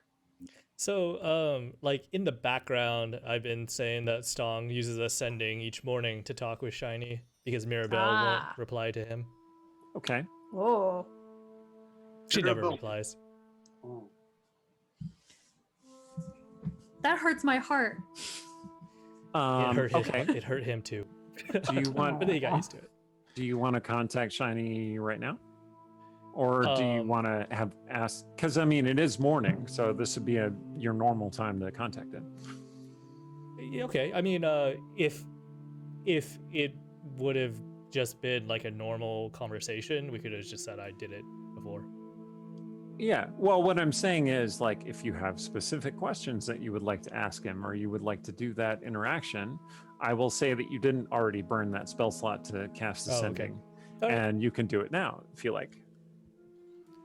So, like in the background, I've been saying that Stong uses ascending each morning to talk with Shiny because Mirabelle won't reply to him. Okay. Whoa. She never Mirabelle. replies. Oh. That hurts my heart. Okay. It hurt him too. Do you want? But then he got used to it. Do you want to contact Shiny right now, or do you want to have asked? Because I mean, it is morning, so this would be your normal time to contact him. Yeah, okay. I mean, if it would have just been like a normal conversation, we could have just said I did it before. Yeah. Well, what I'm saying is, like, if you have specific questions that you would like to ask him, or you would like to do that interaction, I will say that you didn't already burn that spell slot to cast Ascending, and you can do it now if you like.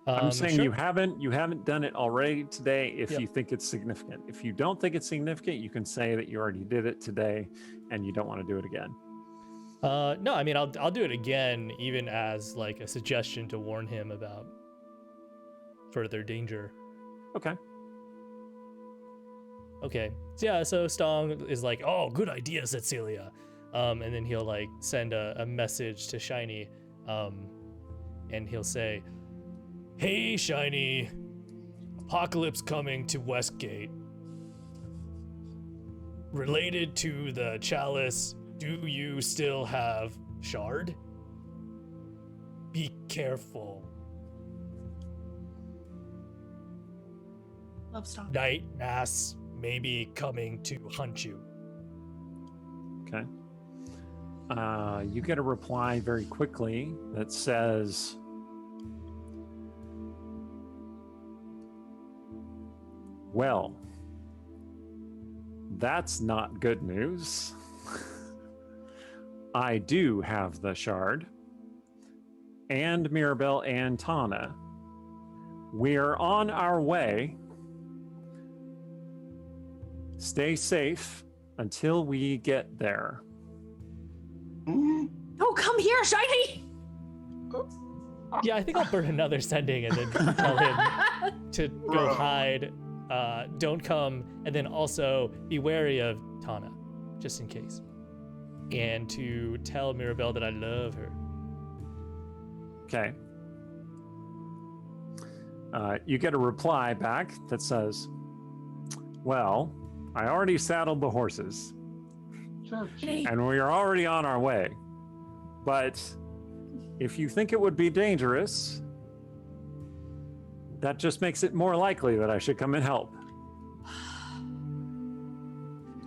I'm saying sure. you haven't done it already today if you think it's significant. If you don't think it's significant, you can say that you already did it today and you don't want to do it again. No, I mean I'll do it again, even as like a suggestion to warn him about further danger. Okay. Okay. So yeah, so Stong is like, "Oh, good idea, Cecilia," and then he'll like send a message to Shiny, and he'll say, "Hey, Shiny, apocalypse coming to Westgate. Related to the chalice, do you still have shard? Be careful. Love Stong. Night Mass may be coming to hunt you." Okay. You get a reply very quickly that says, "Well, that's not good news. I do have the shard, and Mirabelle and Tana. We're on our way. Stay safe until we get there." Oh, come here, Shiny! Yeah, I think I'll burn another sending and then tell him to go hide. Don't come, and then also be wary of Tana, just in case. And to tell Mirabelle that I love her. Okay. You get a reply back that says, well, I already saddled the horses, and we are already on our way. But if you think it would be dangerous, that just makes it more likely that I should come and help.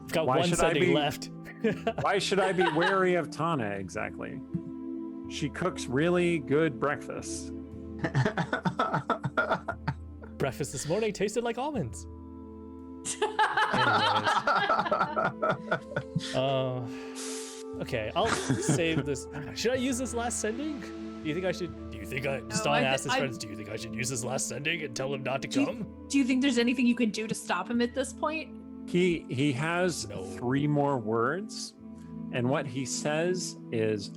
I've got Why one should I sending be- left. Why should I be wary of Tana exactly? She cooks really good breakfast. Breakfast this morning tasted like almonds. Okay, I'll save this. Should I use this last sending? Do you think I should? Do you think I? Stalin asked his friends, "Do you think I should use this last sending and tell him not to come?" Do you think there's anything you can do to stop him at this point? He has No. 3 more words, and what he says is,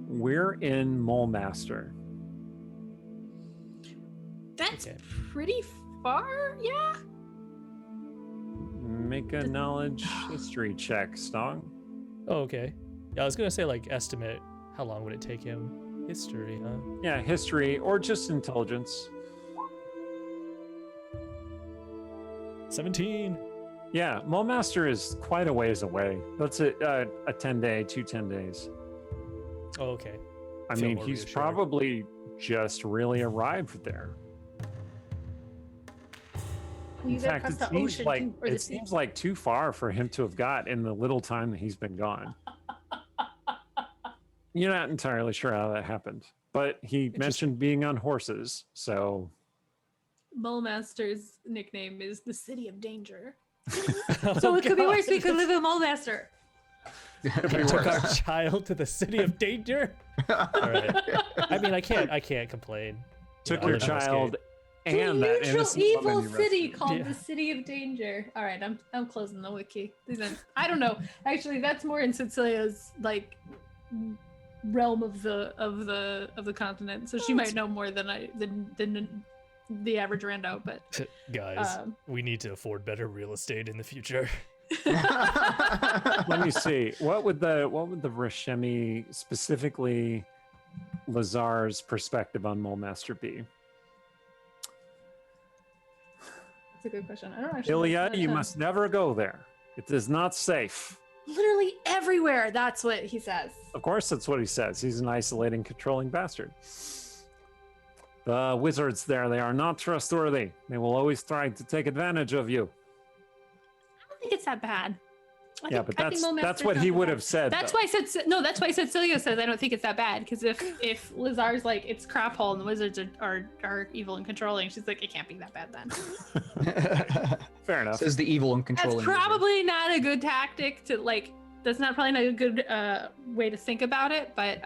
"We're in Mole Master." That's Okay. pretty far, yeah. Make a knowledge history check, Stong. Oh, okay. Yeah, I was gonna say like estimate how long would it take him? History, huh? Yeah, history or just intelligence. 17. Yeah, Mole Master is quite a ways away. That's a 10-day, 10 days. Oh, okay. I Feel mean, more he's reassured. probably just really arrived there. Well, In fact, it seems like too far for him to have got in the little time that he's been gone. You're not entirely sure how that happened, but he mentioned being on horses, so Mole Master's nickname is the City of Danger. Oh, So it could be God. worse. We could live in Mole Master. I took our child to the city of danger. All right. I mean, I can't complain. You took know, I your live in Westgate. child A and that neutral, innocent evil woman you city rescued. called Yeah. the City of Danger. All right, I'm closing the wiki. I don't know. Actually, that's more in Cecilia's like realm of the continent, so she might know more than than the average rando. But Guys, we need to afford better real estate in the future. Let me see. What would the Rashemi, specifically Lazar's perspective on Mole Master be? that's a good question. I don't actually. Ilya, know. you must never go there. It is not safe. Literally everywhere. That's what he says. Of course, that's what he says. He's an isolating, controlling bastard. The wizards there, they are not trustworthy. They will always try to take advantage of you. I don't think it's that bad. Yeah, but I think Mole that's Master's what not he that would bad. have said. That's though. why I said no. That's why I said Celia says I don't think it's that bad because if Lazar's like it's crap hole and the wizards are evil and controlling, she's like it can't be that bad then. Fair enough. Says the evil and controlling. That's wizard. probably not a good tactic to like. That's probably not a good way to think about it. But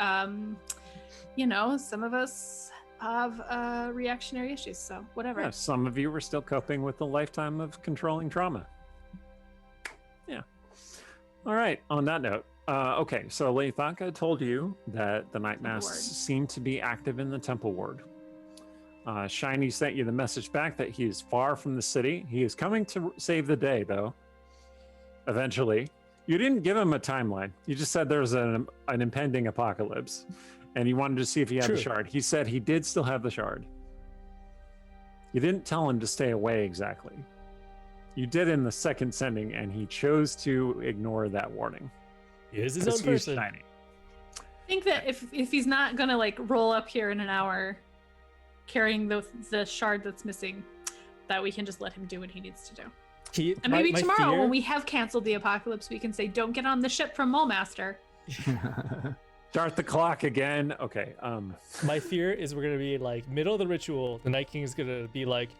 you know, some of us have reactionary issues, so whatever. Yeah, some of you were still coping with a lifetime of controlling trauma. Yeah. All right. On that note, okay. So Leithanka told you that the Night Masks Ward. seem to be active in the Temple Ward. Shiny sent you the message back that he is far from the city. He is coming to save the day, though. Eventually. You didn't give him a timeline. You just said there's an impending apocalypse, and you wanted to see if he had the True. shard. He said he did still have the shard. You didn't tell him to stay away exactly. You did in the second sending, and he chose to ignore that warning. He is his Because own he's person. shiny. I think that if he's not gonna like roll up here in an hour, carrying the shard that's missing, that we can just let him do what he needs to do. And maybe tomorrow, when we have canceled the apocalypse, we can say, "Don't get on the ship from Mole Master." Start the clock again. Okay. My fear is we're gonna be like middle of the ritual. The Night King is gonna be like,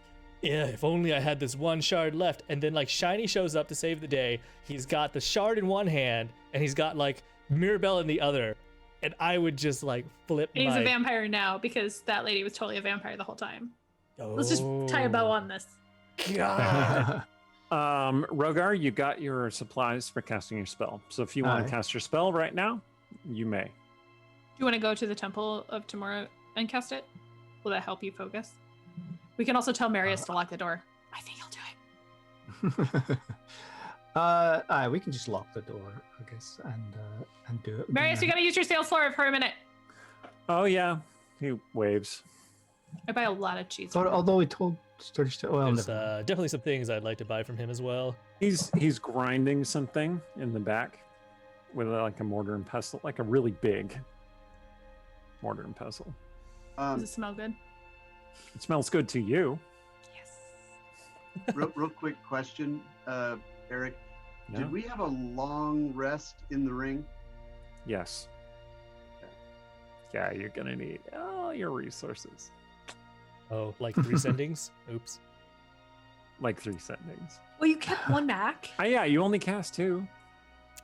"Yeah, if only I had this one shard left." And then like Shiny shows up to save the day. He's got the shard in one hand, and he's got like Mirabelle in the other. And I would just like flip. He's my... a vampire now because that lady was totally a vampire the whole time. Let's just tie a bow on this. God. Rogar, you got your supplies for casting your spell. So if you want Aye. to cast your spell right now, you may. Do you want to go to the Temple of Tomorrow and cast it? Will that help you focus? We can also tell Marius to lock the door. I think he'll do it. We can just lock the door, I guess, and do it. Marius, you gotta use your sales floor for a minute. Oh yeah, he waves. I buy a lot of cheese. Although we told Sturge to, well, There's never. definitely some things I'd like to buy from him as well. He's grinding something in the back with like a mortar and pestle, like a really big mortar and pestle. Does it smell good? It smells good to you. Yes. Real quick question, Eric. Yeah? Did we have a long rest in the ring? Yes. Yeah, you're gonna need all your resources. Oh, like 3 sendings? Oops. Like 3 sendings. Well, you kept one back. Yeah, you only cast 2.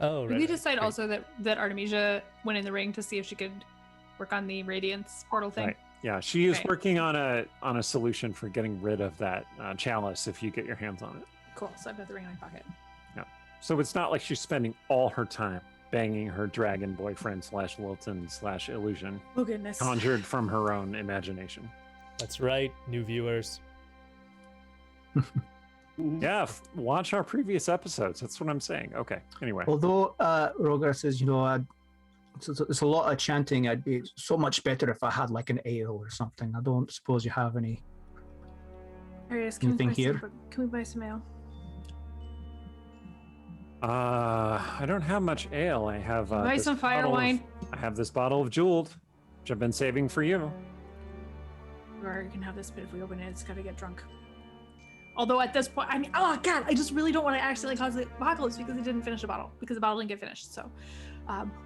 Oh, Did right. we right. decide Right. also that Artemisia went in the ring to see if she could work on the Radiance portal thing? Right. Yeah, she is Okay. working on a solution for getting rid of that chalice if you get your hands on it. Cool. So I've got the ring in my pocket. So it's not like she's spending all her time banging her dragon boyfriend / Wilton / illusion Oh goodness. conjured from her own imagination. That's right, new viewers. Yeah, watch our previous episodes. That's what I'm saying. Okay. Anyway, Although Rogar says, it's a lot of chanting. I'd be so much better if I had like an ale or something. I don't suppose you have any. Marius, Anything here? Can we buy some ale? I don't have much ale. I have buy this some fire bottle of- wine. I have this bottle of Jeweled, which I've been saving for you. Or you can have this, but if we open it, it's gotta get drunk. Although at this point, I mean, oh god, I just really don't want to accidentally cause the apocalypse because it didn't finish the bottle, because the bottle didn't get finished. So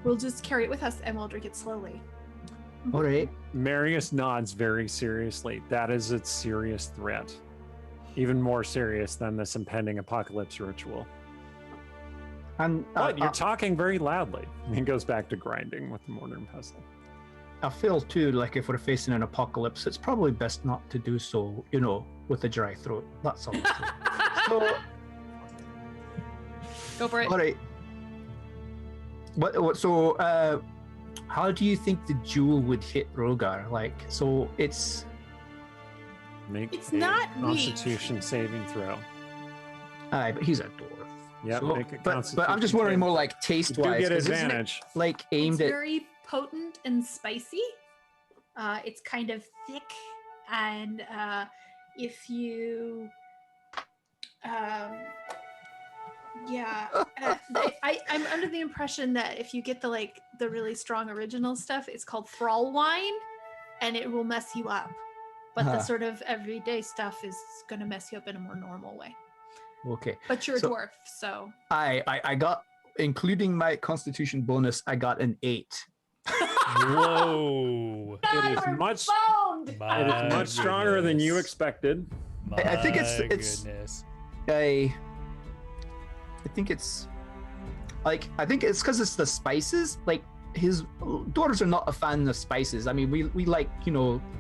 we'll just carry it with us and we'll drink it slowly. All right. Marius nods very seriously. That is a serious threat. Even more serious than this impending apocalypse ritual. And But you're talking very loudly. And he goes back to grinding with the mortar and pestle. I feel too like if we're facing an apocalypse, it's probably best not to do so, with a dry throat. That's all. So, Go for it. all right. So, how do you think the jewel would hit Rogar? Like, so it's Make It's a not weak. Constitution saving throw. aye, but he's a dwarf. Yep, So- make a but I'm Constitution just wondering saving more like You taste do wise. get advantage. Like aimed It's at. very potent and spicy. It's kind of thick, and if you, I'm under the impression that if you get the really strong original stuff, it's called thrall wine, and it will mess you up. But the Uh-huh. sort of everyday stuff is going to mess you up in a more normal way. Okay. But you're a So- dwarf, so I got, including my Constitution bonus, I got an 8. Whoa. It is we're much- boned! It is My much stronger than you goodness. expected. I think it's- My it's- goodness. I think it's because it's the spices. Like his daughters are not a fan of spices. I mean, we like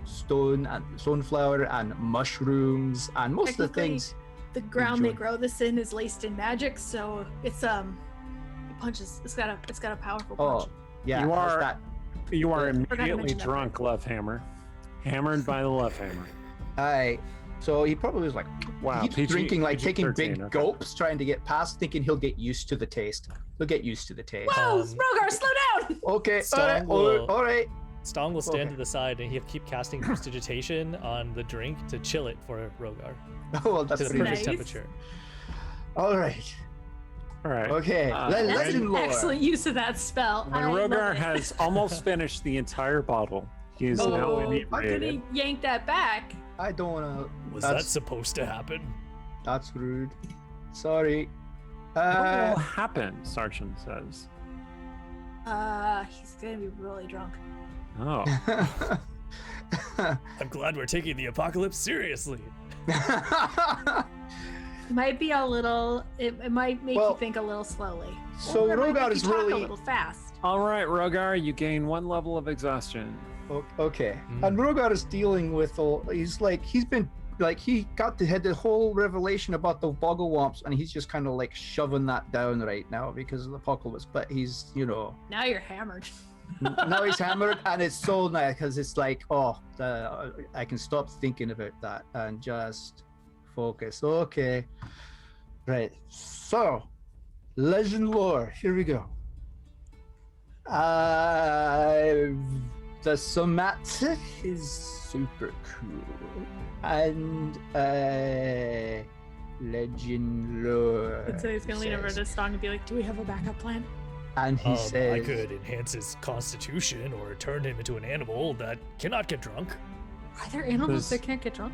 stone flour and mushrooms and most of the Technically, things. The ground they Enjoy. grow this in is laced in magic, so it's it punches. It's got a powerful punch. Oh yeah, You it has are- that. You are I forgot to immediately mention that drunk, Love Hammer. Hammered by the Love Hammer. Aye. So he probably was like Wow. keeps drinking, like taking PG-13, big okay. gulps, trying to get past, thinking he'll get used to the taste. He'll get used to the taste. Whoa, Um, Rogar, slow down! Okay, Stone all right, will- all right. Stong will stand Okay. to the side and he'll keep casting prestidigitation on the drink to chill it for Rogar Oh, well, that's to the pretty perfect Nice. temperature. All right. All right. Okay. That's That's Legend an lore. excellent use of that spell. When I love Rogar it. has almost finished the entire bottle, he is now Oh, how inebriated. could he yank that back? I don't want to. Was that supposed to happen? That's rude. Sorry. What will happen? Sergeant says. He's gonna be really drunk. Oh, I'm glad we're taking the apocalypse seriously. Might be a little. It might make Well, you think a little slowly. so Or it might Rogar make is you talk really- a little fast. all right, Rogar. You gain 1 level of exhaustion. Okay. Mm. And Rogar is dealing with all. He's been he had the whole revelation about the bogglewomps, and he's just kind of like shoving that down right now because of the apocalypse. But he's Now you're hammered. Now he's hammered, and it's so nice because it's like, I can stop thinking about that and just focus. Okay, right. So, legend lore. Here we go. The somatic is super cool, and legend lore. And so he's gonna lean over says- to Stong and be like, "Do we have a backup plan?" And he says, I could enhance his constitution or turn him into an animal that cannot get drunk. Are there animals Does- that can't get drunk?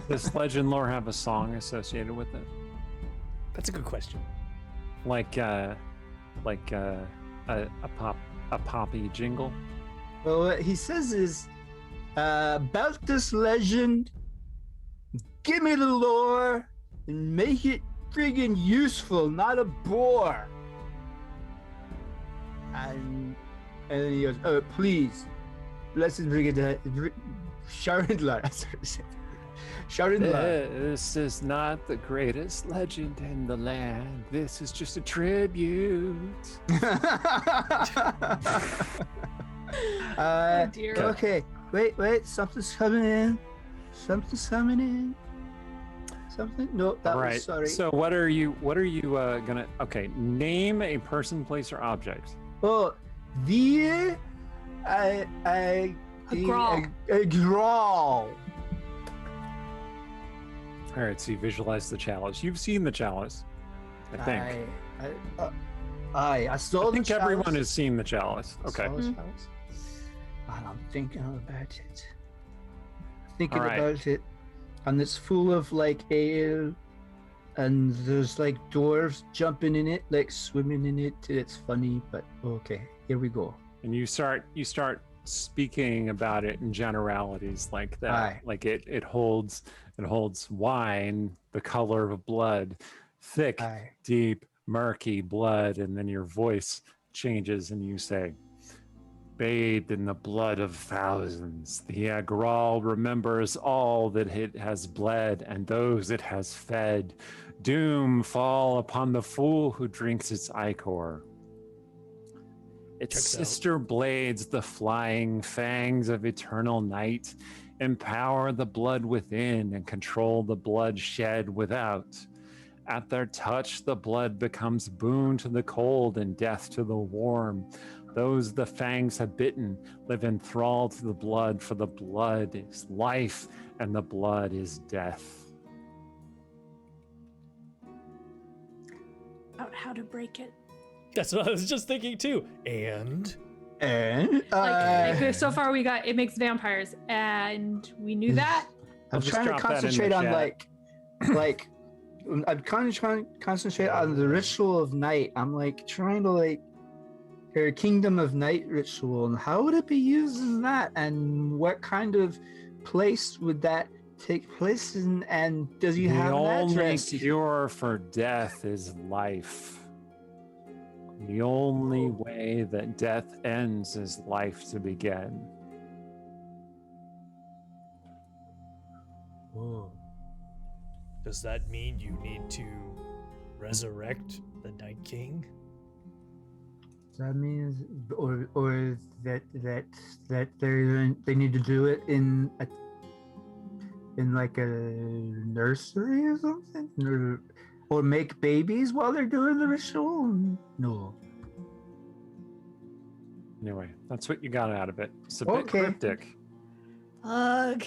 Does legend lore have a song associated with it? That's a good question. Like a poppy jingle? Well, what he says is, about this legend, give me the lore and make it friggin' useful, not a bore. And then he goes, oh, please, let's bring it to Sharinlar. Sharinlar. This is not the greatest legend in the land. This is just a tribute. Oh, dear. Okay, wait, something's coming in. Something's coming in. Something? No, that All was right. sorry. So what are you gonna? Okay, name a person, place, or object. Oh, the A grawl. A grawl. All right. So you visualize the chalice. You've seen the chalice, I think. I saw I think the everyone chalice. has seen the chalice. Okay. Saw the chalice. And I'm thinking about it. Thinking All right. about it, and it's full of like ale, and there's like dwarves jumping in it, like swimming in it. It's funny, but okay, here we go. And you start speaking about it in generalities like that. Aye. Like it holds wine, the color of blood, thick, Aye. deep, murky blood, and then your voice changes and you say, bathed in the blood of thousands, the Agral remembers all that it has bled and those it has fed. Doom fall upon the fool who drinks its ichor. Its Checks out. sister blades, the flying fangs of eternal night, empower the blood within and control the blood shed without. At their touch, the blood becomes boon to the cold and death to the warm. Those the fangs have bitten live enthralled to the blood, for the blood is life and the blood is death. About how to break it. That's what I was just thinking too. And Like so far we got it makes vampires, and we knew that. I'll I'm just trying to drop that in the concentrate on chat. like I'm kind of trying to concentrate on the ritual of night. I'm like trying to like her kingdom of night ritual, and how would it be used in that, and what kind of place would that take place in, and does he The have an only address? cure for death is life. The only way that death ends is life to begin. whoa. Does that mean you need to resurrect the Night King? That means, or that they need to do it in like a nursery or something, or make babies while they're doing the ritual. No. Anyway, that's what you got out of it. It's a bit Okay. cryptic. Ugh.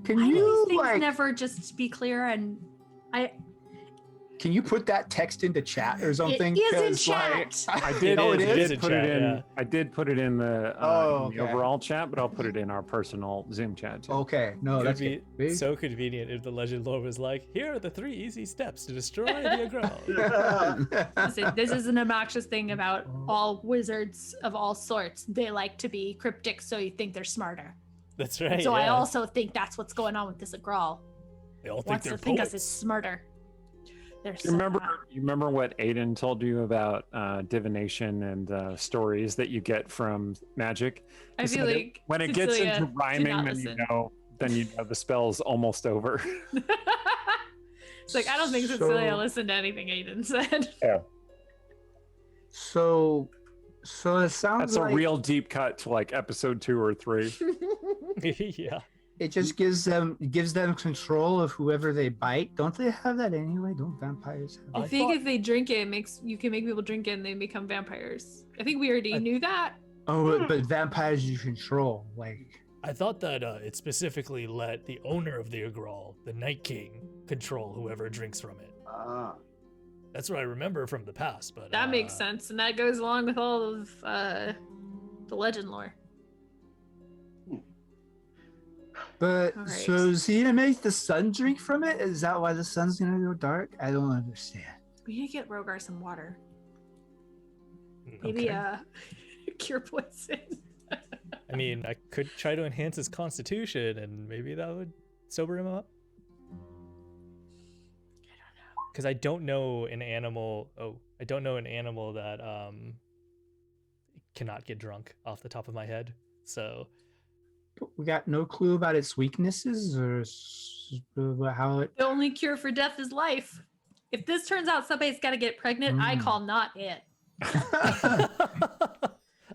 Can Why do you these things like? never just be clear? And Can you put that text into chat or something? is in 'Cause, like, chat. I did. Oh, it is? is. in put it chat, in. yeah. I did put it in the, Oh, in the okay. overall chat, but I'll put it in our personal Zoom chat too. Okay, no, It that's would good. be so convenient if the legend lore was like, here are the 3 easy steps to destroy the Agral. Listen, this is an obnoxious thing about all wizards of all sorts. They like to be cryptic, so you think they're smarter. That's right. So I yeah. also think that's what's going on with this Agral. They all think Wants they're to think us as poets. smarter. They're You remember what Aiden told you about divination and stories that you get from magic? I He feel said like when it gets Cecilia into did rhyming, not then listen. you know the spell's almost over. It's like I don't think So- Cecilia listened to anything Aiden said. So So it sounds That's like a real deep cut to like episode 2 or 3. Yeah. it just gives them control of whoever they bite. Don't they have that anyway? Don't vampires have I that? think if they drink it, you can make people drink it and they become vampires. I think we already knew that. Oh, but vampires you control, like. I thought that it specifically let the owner of the Agral, the Night King, control whoever drinks from it. Ah. That's what I remember from the past, but That makes sense, and that goes along with all of the legend lore. But All right. so is he gonna make the sun drink from it? Is that why the sun's gonna go dark? I don't understand. We need to get Rogar some water. Mm, Maybe Okay. cure poison. I mean, I could try to enhance his constitution, and maybe that would sober him up. Because I don't know an animal. Oh, I don't know an animal that cannot get drunk off the top of my head. So We got no clue about its weaknesses or how it. The only cure for death is life. If this turns out somebody's got to get pregnant, I call not it.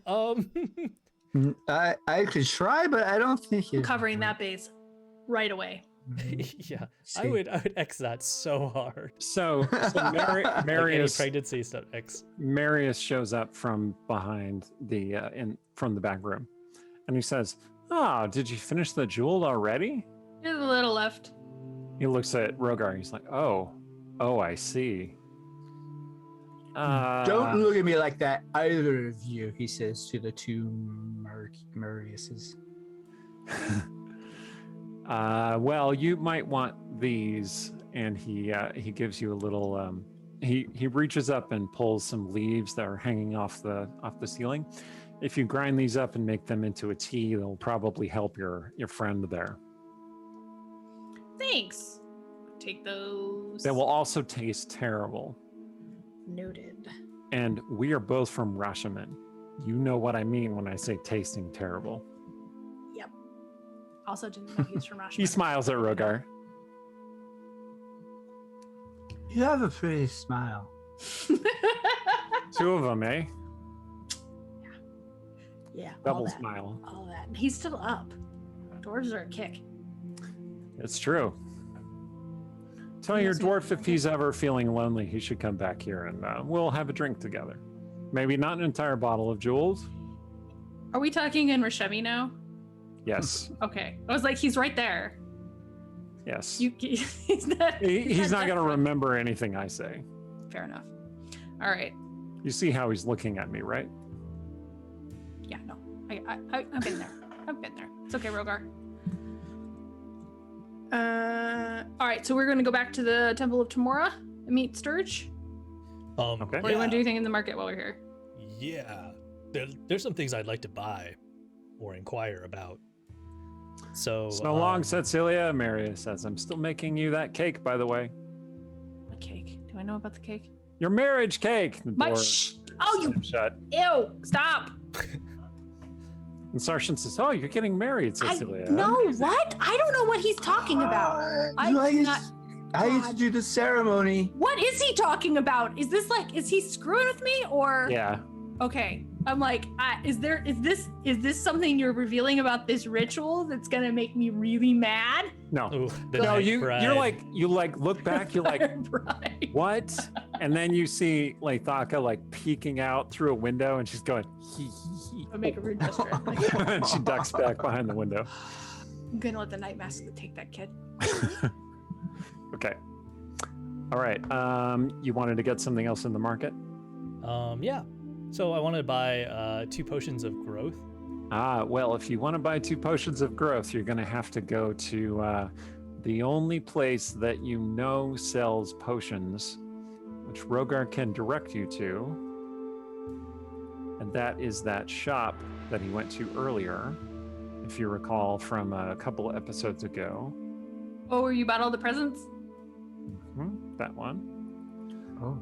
um, I could try, but I don't think I'm it. covering that base right away. yeah, I See. would X that so hard. So Like any Marius pregnancy stuff X. Marius shows up from behind the from the back room, and he says, "Ah, did you finish the jewel already?" There's a little left. He looks at Rogar. He's like, "Oh, I see." Don't look at me like that, either of you, he says to the two Mariuses. Well, you might want these, and he gives you a little. He reaches up and pulls some leaves that are hanging off the ceiling. If you grind these up and make them into a tea, they'll probably help your friend there. Thanks. Take those. They will also taste terrible. Noted. And we are both from Rashomon. You know what I mean when I say tasting terrible. Yep. Also didn't know he was from Rashomon. He smiles at Rogar. You have a pretty smile. 2 of them, eh? Yeah. Double all that, smile. All that. And he's still up. Dwarves are a kick. It's true. Tell your dwarf if he's ever feeling lonely, he should come back here and we'll have a drink together. Maybe not an entire bottle of jewels. Are we talking in Rashemi now? Yes. Okay. I was like, he's right there. Yes. He's not. He's not going to desperate. remember anything I say. Fair enough. All right. You see how he's looking at me, right? Yeah. No. I've been there. I've been there. It's okay, Rogar. All right. So we're gonna go back to the Temple of Tamora and meet Sturge. Okay. Or do you want to do anything in the market while we're here? Yeah, there's some things I'd like to buy or inquire about. So So long, Cecilia. Marius says, I'm still making you that cake, by the way. What cake? Do I know about the cake? Your marriage cake. The My door Oh, you. slammed shut. Ew! Stop. And Sarshan says, oh, you're getting married, Cecilia. No. What? I don't know what he's talking about. I I do get not. to do the ceremony. What is he talking about? Is this like? Is he screwing with me or? Yeah. Okay. I'm like, is this something you're revealing about this ritual that's gonna make me really mad? No. ooh, the No, night you bride. you look back, you're like, Right. what? And then you see like Thaka like peeking out through a window and she's going, hee hee hee. I make a rude gesture. And she ducks back behind the window. I'm gonna let the night master take that kid. Okay. All right. You wanted to get something else in the market? Yeah. So I wanted to buy 2 potions of growth. Well, if you want to buy 2 potions of growth, you're going to have to go to the only place that you know sells potions, which Rogar can direct you to. And that is that shop that he went to earlier, if you recall from a couple of episodes ago. Oh, where you bought all the presents? That one. Oh.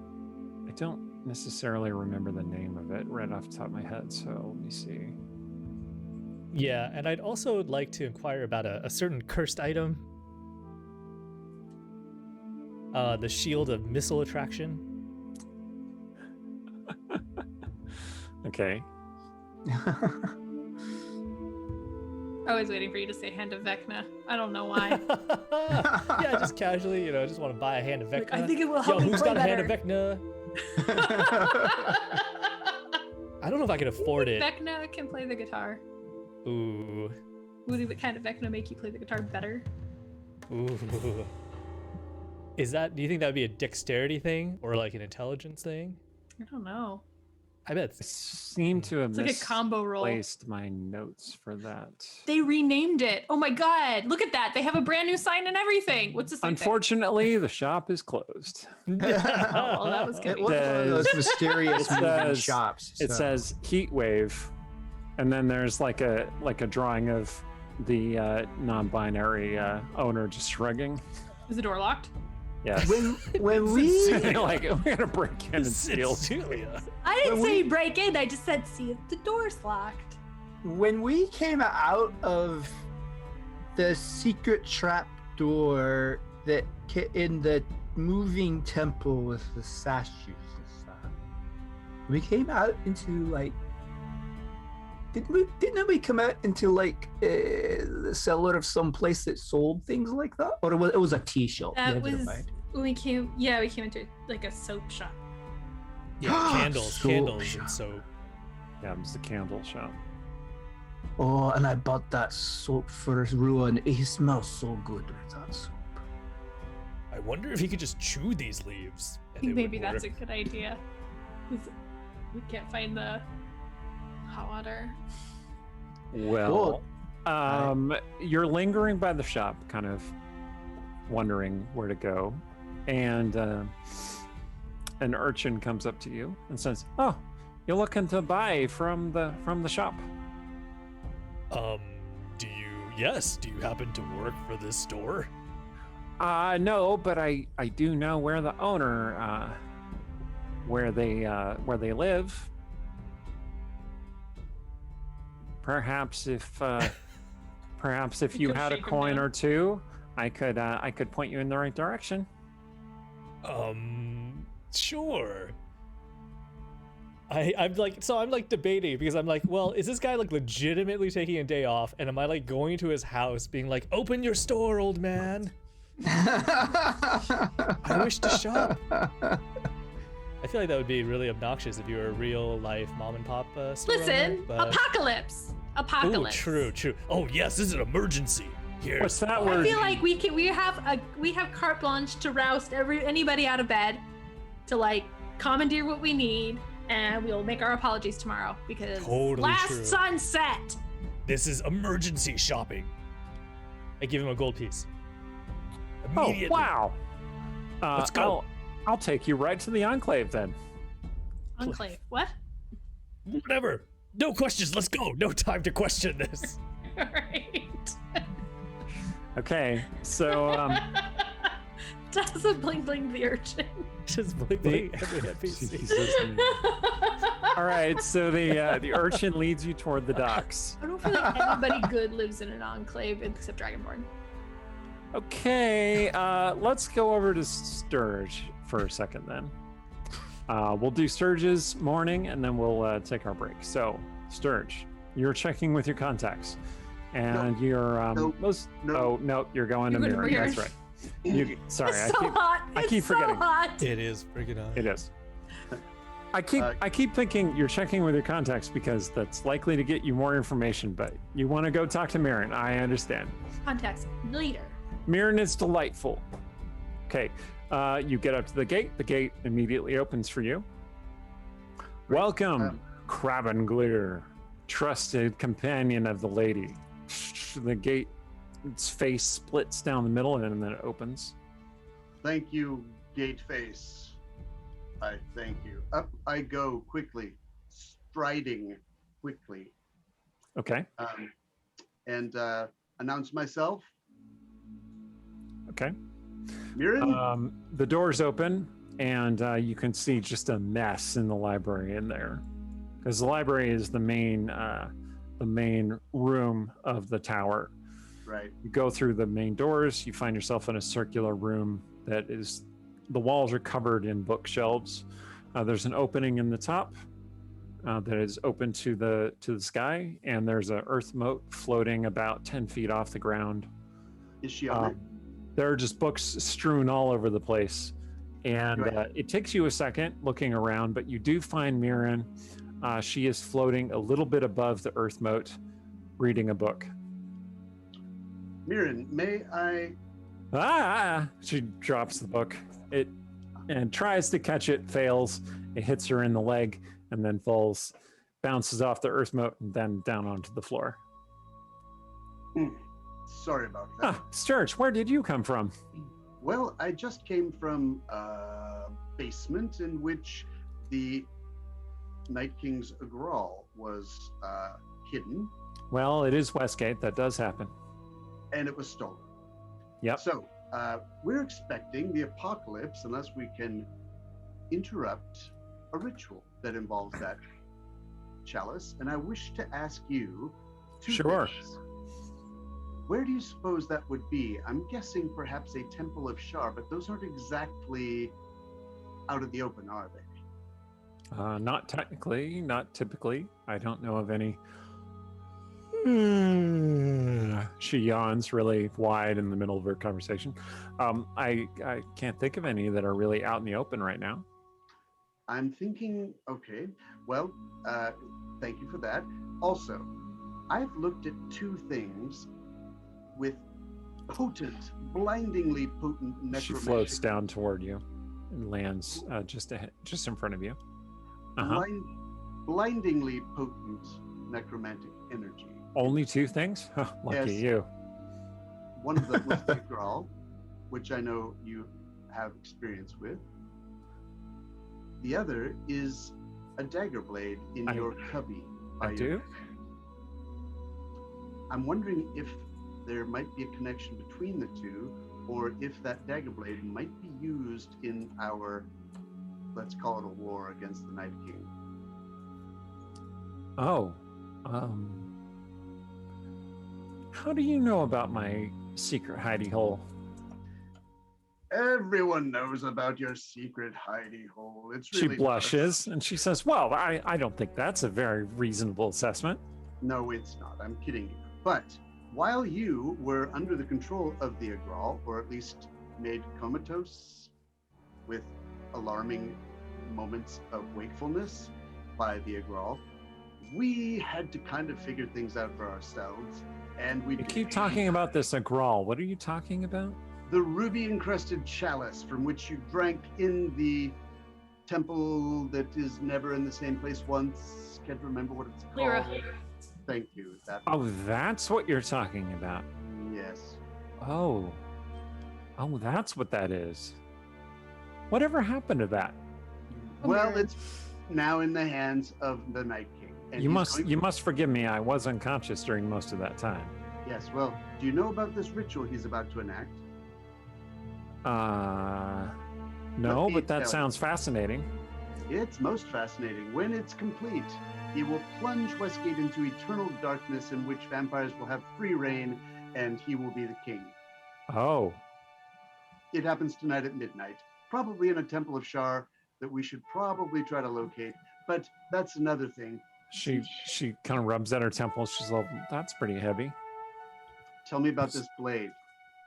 I don't necessarily remember the name of it right off the top of my head, so let me see. Yeah, and I'd also like to inquire about a certain cursed item. The Shield of Missile Attraction. Okay. I was waiting for you to say Hand of Vecna. I don't know why. Yeah, just casually, just want to buy a hand of Vecna. Like, I think it will help me who's play got a hand of better. Vecna? I don't know if I can afford it. Vecna can play the guitar. Ooh. Would the kind of Vecna make you play the guitar better? Ooh. Do you think that would be a dexterity thing or like an intelligence thing? I don't know. I bet. I seem to have It's like a combo roll. misplaced my notes for that. They renamed it. Oh my god! Look at that. They have a brand new sign and everything. What's the sign? Unfortunately, the shop is closed. Oh, well, that was It good. was one of those mysterious It moving says- shops. It so. says heat wave, and then there's like a drawing of the non-binary owner just shrugging. Is the door locked? Yes. when we Like we're gonna break in and steal. Celia. I didn't When say we- break in. I just said see if the door's locked. when we came out of the secret trap door that in the moving temple with the statues and stuff, we came out into like didn't we come out into like the cellar of some place that sold things like that, or it was a tea shop? That never was mind. when we came. Yeah, we came into like a soap shop. Yeah, candles, Soap candles, shop. and soap. Yeah, it was the candle shop. Oh, and I bought that soap for Ruin. He smells so good with that soap. I wonder if he could just chew these leaves. I think maybe that's a good idea. 'Cause we can't find the hot water. Well, you're lingering by the shop, kind of wondering where to go, and an urchin comes up to you and says, "Oh, you're looking to buy from the shop." Do you happen to work for this store? No, but I do know where the owner where they live. Perhaps if you had a Shake 'em coin down. or two, I could point you in the right direction. Sure. I'm like debating because I'm like, well, is this guy like legitimately taking a day off, and am I like going to his house being like, open your store, old man? I wish to shop. I feel like that would be really obnoxious if you were a real life mom and pop store Listen, owner, but... apocalypse. Oh, Apocalypse. true. Oh, yes, this is an emergency. Here. What's that I word? feel like we have carte blanche to roust anybody out of bed, to like commandeer what we need, and we'll make our apologies tomorrow because Totally last true. sunset. This is emergency shopping. I give him a gold piece. Oh Immediately. wow! Let's go. I'll take you right to the enclave then. Enclave. What? Whatever. No questions. Let's go. No time to question this. All right. Okay, so Does a bling bling the urchin. Just blink, blink every NPC. Jesus. All right, so the urchin leads you toward the docks. I don't feel like anybody good lives in an enclave except Dragonborn. Okay, let's go over to Sturge for a second then. We'll do Sturge's morning and then we'll take our break. So, Sturge, you're checking with your contacts, and you're No. you're going to You're going to Mirror. Mirror. That's right. Sorry, It's so hot. I It's keep so forgetting. hot. It is freaking on. It is. I keep thinking you're checking with your contacts because that's likely to get you more information, but you want to go talk to Mirren. I understand. Contacts later. Mirren is delightful. Okay, you get up to the gate. The gate immediately opens for you. Welcome, Crabangleer, trusted companion of the lady. The gate, its face splits down the middle and then it opens. Thank you, Gateface. I thank you. Up I go quickly, striding quickly, Okay, and announce myself. okay. Mirren? The doors open and you can see just a mess in the library in there, because the library is the main room of the tower. Right. You go through the main doors, you find yourself in a circular room that is, the walls are covered in bookshelves. There's an opening in the top that is open to the sky, and there's a earth moat floating about 10 feet off the ground. Is she on it? There are just books strewn all over the place, and Right. it takes you a second looking around, but you do find Mirren. She is floating a little bit above the earth moat, reading a book. Mirren, may I? She drops the book. It and tries to catch it, fails. It hits her in the leg and then falls, bounces off the earth moat and then down onto the floor. Sorry about that. Sturge, where did you come from? Well, I just came from a basement in which the Night King's Grawl was hidden, Well, it is Westgate. That does happen. and it was stolen. Yep. So we're expecting the apocalypse unless we can interrupt a ritual that involves that chalice. And I wish to ask you two Sure. things. Where do you suppose that would be? I'm guessing perhaps a Temple of Shar, but those aren't exactly out of the open, are they? Not technically, not typically. I don't know of any. She yawns really wide in the middle of her conversation. I can't think of any that are really out in the open right now. I'm thinking, okay, well, thank you for that. Also, I've looked at two things with potent, blindingly potent She necromantic, floats down toward you and lands just in front of you. blindingly potent necromantic energy. Only two things? Huh, lucky Yes. you. One of them was the Grawl, which I know you have experience with. The other is a dagger blade in your cubby. by I your do. bed. I'm wondering if there might be a connection between the two, or if that dagger blade might be used in our, let's call it a war against the Night King. Oh. How do you know about my secret hidey hole? Everyone knows about your secret hidey hole. It's She really not a- blushes and she says, well, I don't think that's a very reasonable assessment. No, it's not. I'm kidding you. But while you were under the control of the Agral, or at least made comatose with alarming moments of wakefulness by the Agral, we had to kind of figure things out for ourselves. And we You did. keep talking about this Agral. What are you talking about? The ruby-encrusted chalice from which you drank in the temple that is never in the same place once. Can't remember what it's called. Lyra. Thank you. That. Oh, that's what you're talking about. Yes. Oh, that's what that is. Whatever happened to that? Well, it's now in the hands of the Night King. And You he's going- must forgive me. I was unconscious during most of that time. Yes, well, do you know about this ritual he's about to enact? No, Let me but that tell sounds fascinating. It's most fascinating. When it's complete, he will plunge Westgate into eternal darkness in which vampires will have free reign and he will be the king. Oh, It happens tonight at midnight, probably in a Temple of Shar that we should probably try to locate, but that's another thing. she kind of rubs at her temple. She's like, that's pretty heavy. Tell me about this blade.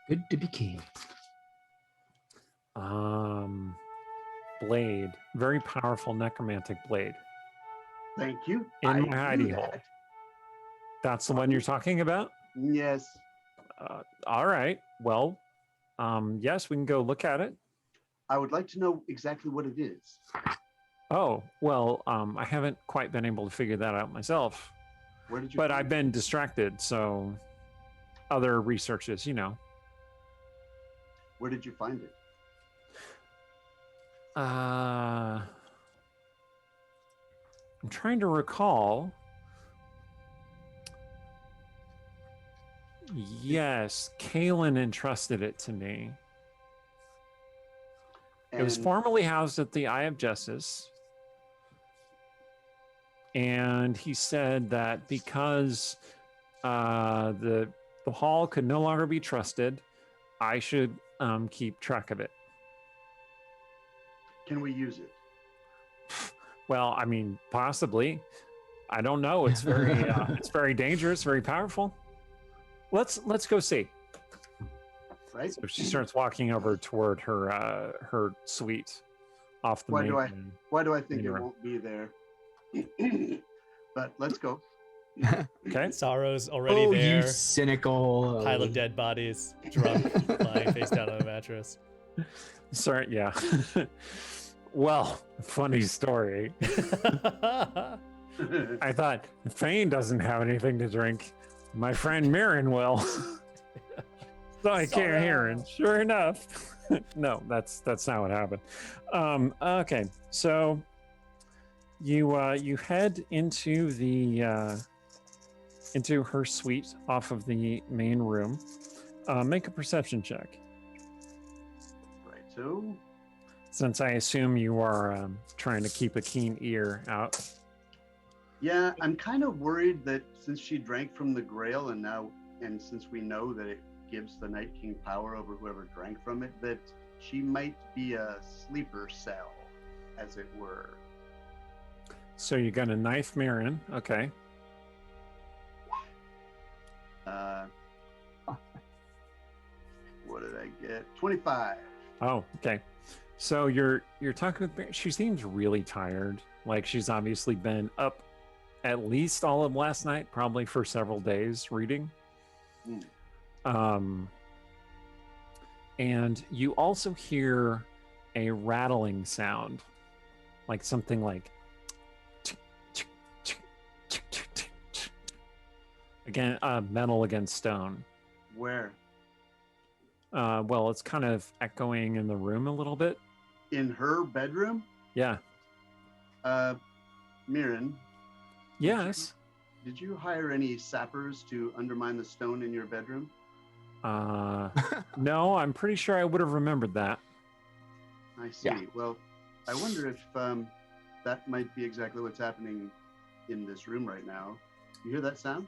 Good to be king. Blade, very powerful necromantic blade. Thank you. In I my knew hidey hole. that. That's the one you're talking about? Yes. All right. Well, yes, we can go look at it. I would like to know exactly what it is. Oh, well, I haven't quite been able to figure that out myself, Where did you but find I've it? been distracted. So other researches, you know. Where did you find it? I'm trying to recall. Yes, Kalen entrusted it to me. It was And- formerly housed at the Eye of Justice. And he said that because the hall could no longer be trusted, I should keep track of it. Can we use it? Well, I mean, possibly. I don't know. It's very it's very dangerous, very powerful. Let's go see. Right? So she starts walking over toward her suite off the Why main do I- room. Why do I think it Anyway. won't be there? But let's go. Okay. Sorrow's already Oh, there. you cynical Pile of dead bodies, drunk, lying face down on the mattress. Sorry, yeah. Well, funny story. I thought Fane doesn't have anything to drink. My friend Mirren will. So I came here, and sure enough, no, that's not what happened. Okay, so you head into the into her suite off of the main room. Make a perception check, Right. So since I assume you are trying to keep a keen ear out. yeah, I'm kind of worried that since she drank from the Grail and since we know that it gives the Night King power over whoever drank from it, that she might be a sleeper cell, as it were. So you're gonna knife Mirren, okay? What did I get? 25. Oh, okay. So you're talking with Mirren. She seems really tired. Like she's obviously been up at least all of last night, probably for several days reading. And you also hear a rattling sound, like something like again, metal against stone. Where? Well, it's kind of echoing in the room a little bit. In her bedroom? Yeah. Mirren, Yes. did you hire any sappers to undermine the stone in your bedroom? No, I'm pretty sure I would have remembered that. I see. Yeah. Well, I wonder if that might be exactly what's happening in this room right now. You hear that sound?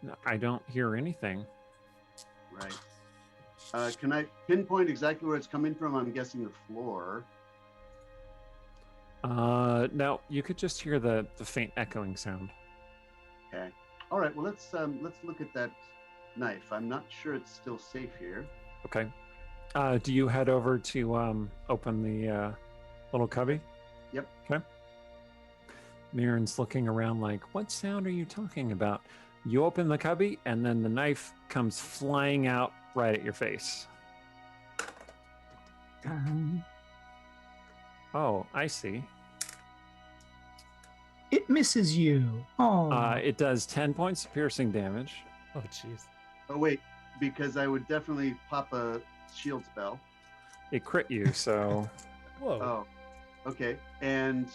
No, I don't hear anything. Right. Can I pinpoint exactly where it's coming from? I'm guessing the floor. No, you could just hear the faint echoing sound. Okay. All right. Well, let's look at that knife. I'm not sure it's still safe here. Okay. Do you head over to open the little cubby? Yep. Okay. Mirren's looking around like, what sound are you talking about? You open the cubby, and then the knife comes flying out right at your face. Oh, I see. It misses you. Oh, It does 10 points of piercing damage. Oh, jeez. Oh wait, because I would definitely pop a shield spell. It crit you, so Whoa. Oh, okay. And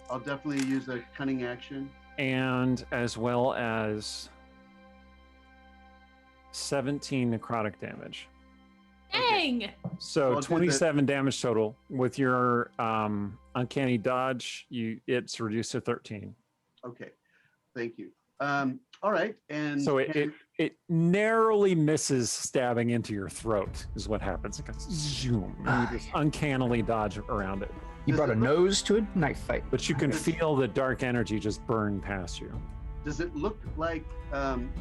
I'll definitely use a cunning action. and as well as 17 necrotic damage. Dang! So I'll do 27 damage total. With your uncanny dodge, it's reduced to 13. Okay. Thank you. All right. And So can- it narrowly misses stabbing into your throat is what happens. It goes zoom, and you just uncannily dodge around it. you does brought a it look- nose to a knife fight. But you can feel the dark energy just burn past you. does it look like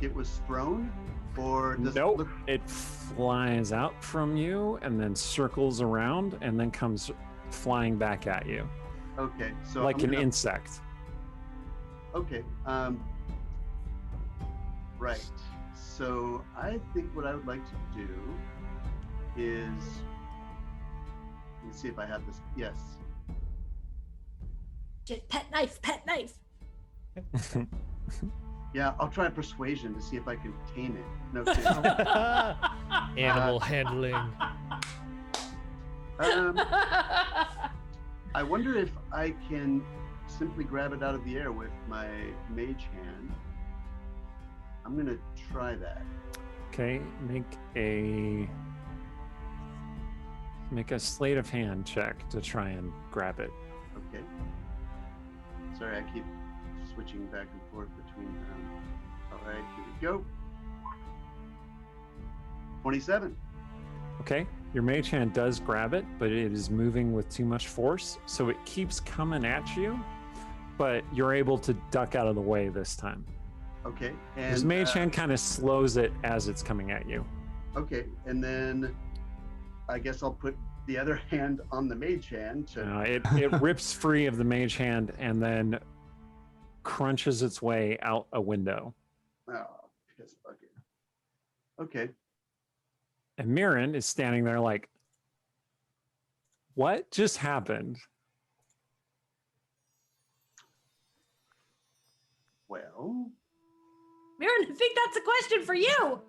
it was thrown, or does it Nope. look? It flies out from you and then circles around and then comes flying back at you Okay. So like I'm an gonna- insect. Okay. Right. So I think what I would like to do is, let's see if I have this. Yes. Pet knife, pet knife. Yeah, I'll try persuasion to see if I can tame it. No kidding. Animal handling. I wonder if I can simply grab it out of the air with my mage hand. I'm gonna try that. Okay, make a sleight of hand check to try and grab it. Okay. Sorry, I keep switching back and forth between them. All right, here we go. 27. Okay, Your mage hand does grab it, but it is moving with too much force, so it keeps coming at you, but you're able to duck out of the way this time. Okay. His And mage hand kind of slows it as it's coming at you. okay, and then I guess I'll put the other hand on the mage hand to. It rips free of the mage hand and then crunches its way out a window. Oh, piss bucket. Okay. And Mirren is standing there like, what just happened? Well, Mirren, I think that's a question for you.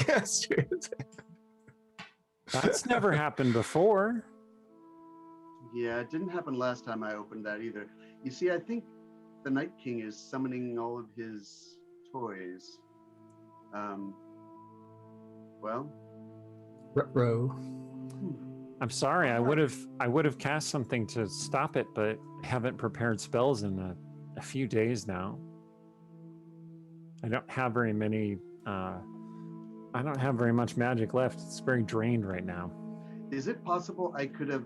Yes. That's never happened before. yeah, it didn't happen last time I opened that either. You see, I think the Night King is summoning all of his toys. Well, Ruh-roh. I'm sorry. I would have cast something to stop it, but haven't prepared spells in a few days now. I don't have very many. I don't have very much magic left. It's very drained right now. is it possible I could have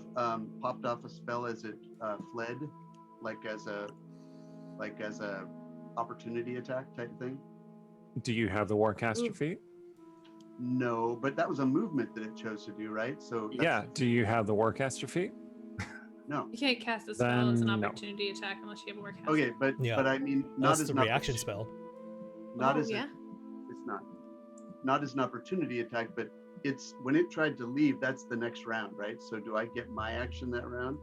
popped off a spell as it fled, like as a opportunity attack type thing? Do you have the Warcaster feat? No, but that was a movement that it chose to do, right? So that's, Yeah. Do you have the Warcaster feat? no. You can't cast a spell as an Then no. opportunity attack unless you have a work. Okay, but Yeah. I mean, not That's as the an reaction spell. Not Oh, as yeah. it's not as an opportunity attack, but it's when it tried to leave. That's the next round, right? So do I get my action that round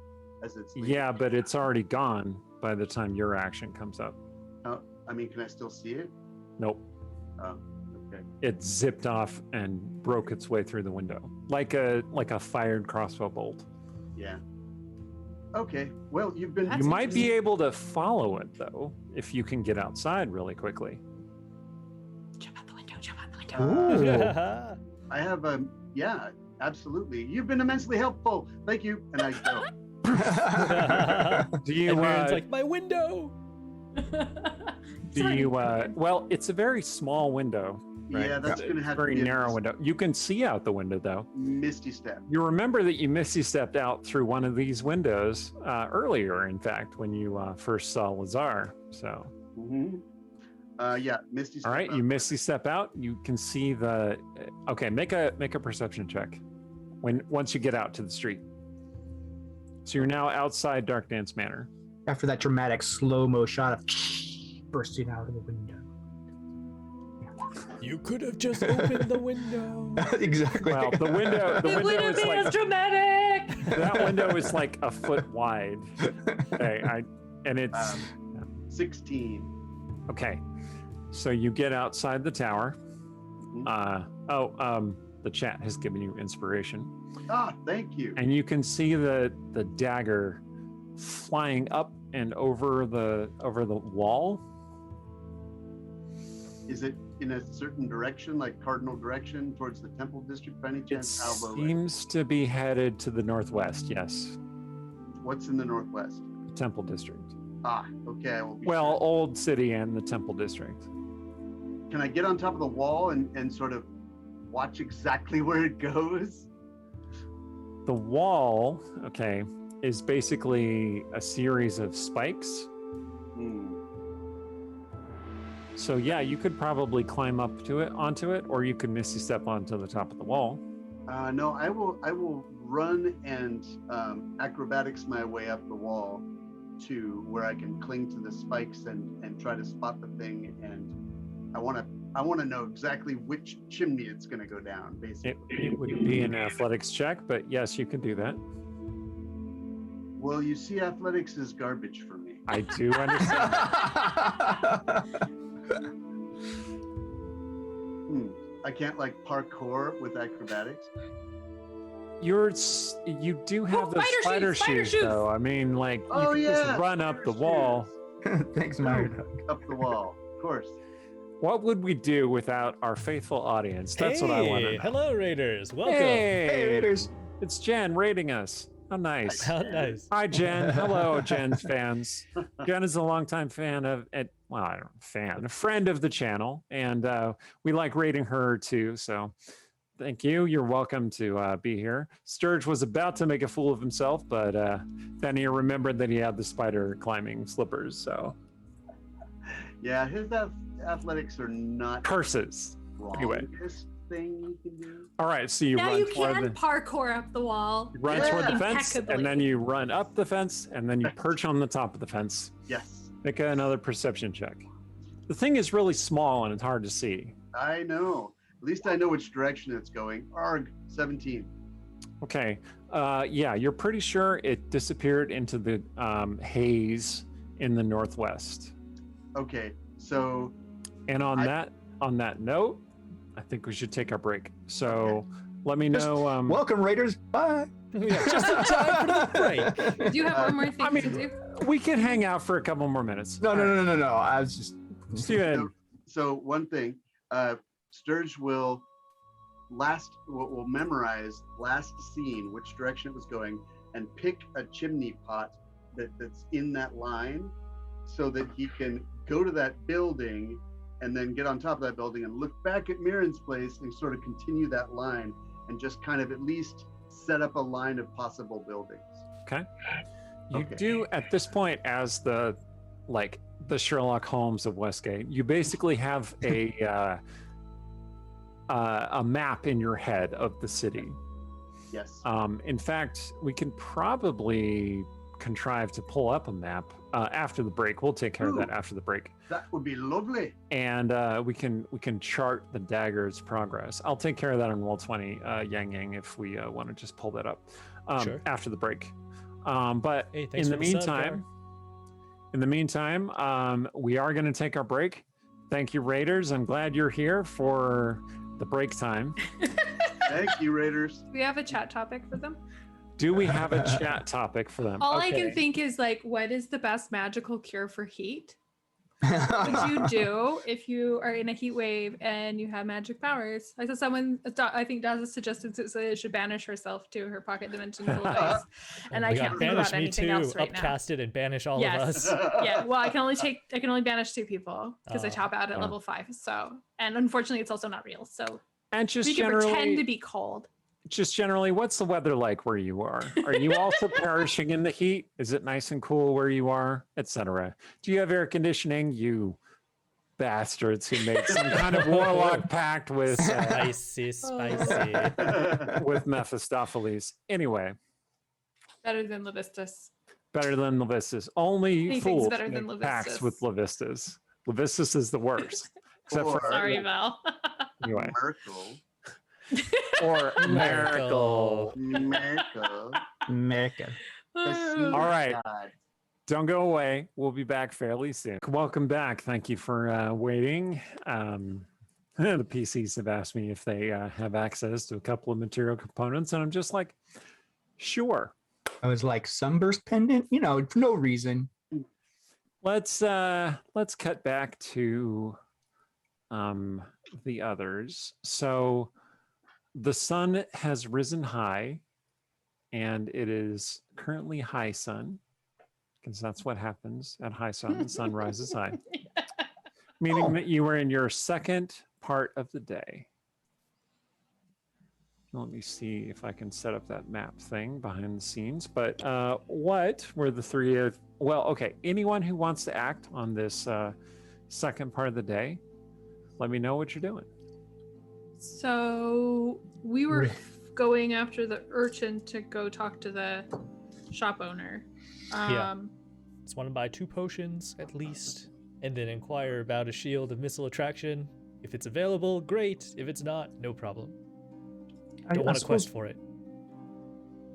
as it's leaving? Yeah, but it's already gone by the time your action comes up. Oh, I mean, can I still see it? Nope. Oh, okay. It zipped off and broke its way through the window like a fired crossbow bolt. Yeah. Okay. Well, you've been. That's You might be interesting. able to follow it though if you can get outside really quickly. Jump out the window. Jump out the window. Ooh. I have a. Yeah, absolutely. You've been immensely helpful. Thank you. And I go. Do you And Mirren's like, my window. do you well, it's a very small window. Right? Yeah, that's gonna have to Very be a narrow window. You can see out the window though. misty step. You remember that you misty stepped out through one of these windows earlier, in fact, when you first saw Lazar. So, Mm-hmm. Yeah, misty step. all right, up. you misty step out. You can see the. Okay, make a perception check once you get out to the street. So you're now outside Dark Dance Manor. After that dramatic slow-mo shot of bursting out of the window. You could have just opened the window. Exactly. Well, the window It is wouldn't be as like dramatic. that window is like a foot wide. Okay, and it's 16. okay. So you get outside the tower. The chat has given you inspiration, Ah, thank you. and you can see the dagger flying up and over the wall. Is it in a certain direction, like cardinal direction towards the temple district by any It chance? How low? seems to be headed to the northwest. Yes, What's in the northwest? the Temple District. Ah, okay. I will be Well, sure. Old City and the Temple District. Can I get on top of the wall and sort of watch exactly where it goes? The wall, okay, is basically a series of spikes. Hmm. So yeah, you could probably climb up to it, onto it, or you could misty step onto the top of the wall. No, I will run and acrobatics my way up the wall to where I can cling to the spikes and try to spot the thing. And I want to know exactly which chimney it's going to go down. Basically, It would be an athletics check, but yes, you could do that. well, you see, athletics is garbage for me. I do understand. I can't like parkour with acrobatics. You do have the spider spider shoes, shoes, though. I mean, like you Oh, could yeah, just run up the spider wall. Thanks, Mario. Up the wall, of course. What would we do without our faithful audience? That's what I want to know. Hello, Raiders. Welcome. Hey, Hey, Raiders. it's Jen rating us. How nice. How nice. Hi, Jen. Hello, Jen's fans. Jen is a longtime fan of, a friend of the channel, and we like rating her too. So Thank you. You're welcome to be here. Sturge was about to make a fool of himself, but then he remembered that he had the spider climbing slippers. So Yeah, his athletics are not curses. Anyway. strongest thing you can do. All right, so you now run you toward can the parkour up the wall. you run toward the fence, Impeccably. and then you run up the fence, and then you perch on the top of the fence. Yes, Make another perception check. The thing is really small and it's hard to see. I know. At least I know which direction it's going. Arg, 17. Okay. Yeah, you're pretty sure it disappeared into the haze in the northwest. Okay, so And on that note, I think we should take our break. So let me know. Welcome, Raiders. Bye. Yeah, just in time for the break. Do you have one more thing I mean, to do? we can hang out for a couple more minutes. No. I was just. Steven, so one thing, Sturge will memorize last scene, which direction it was going, and pick a chimney pot that's in that line, so that he can go to that building and then get on top of that building and look back at Mirren's place and sort of continue that line and just kind of at least set up a line of possible buildings. okay. You Okay. do at this point, as the Sherlock Holmes of Westgate, you basically have a map in your head of the city. Yes. In fact, we can probably contrive to pull up a map after the break. We'll take care of that Ooh. after the break, That would be lovely. and we can chart the dagger's progress. I'll take care of that on Roll20, Yang, if we want to just pull that up Sure. after the break. But Hey, thanks in the for the sub, meantime, we are going to take our break. Thank you, Raiders. I'm glad you're here for the break time. Thank you, Raiders. Do we have a chat topic for them? Do we have a chat topic for them? All I can Okay. think is like, what is the best magical cure for heat? What would you do if you are in a heat wave and you have magic powers? I saw someone, I think Daza suggested Cecilia should banish herself to her pocket dimension full of ice. And Oh I my can't God, think banish about me anything too. else right now. Upcast it and banish all Yes. of us. Yeah, well, I can only banish 2 people because I Oh, top out at oh. level 5. So, and unfortunately, it's also not real. So And just we can pretend to generally, be cold. what's the weather like where you are? Are you also perishing in the heat? Is it nice and cool where you are, etc.? Do you have air conditioning? You bastards who made some kind of warlock pact with Spicy. with Mephistopheles. Anyway, Better than Levistus. better than Levistus. Only Anything's fools better make than pacts Levistus. with Levistus. Levistus is the worst. Except for Sorry, Val. anyway, Merkel. or Miracle. Miracle. America. All right. Don't go away. We'll be back fairly soon. Welcome back. Thank you for waiting. The PCs have asked me if they have access to a couple of material components, and I'm just like, sure. I was like, sunburst pendant, for no reason. Let's cut back to the others. So the sun has risen high, and it is currently high sun, because that's what happens at high sun. The sun rises high, meaning that you are in your second part of the day. Let me see if I can set up that map thing behind the scenes. But what were the three of? Well, okay. Anyone who wants to act on this second part of the day, let me know what you're doing. So we were going after the urchin to go talk to the shop owner. Yeah. Just want to buy 2 potions at least, and then inquire about a shield of missile attraction. If it's available, great. If it's not, no problem. Don't want to quest for it.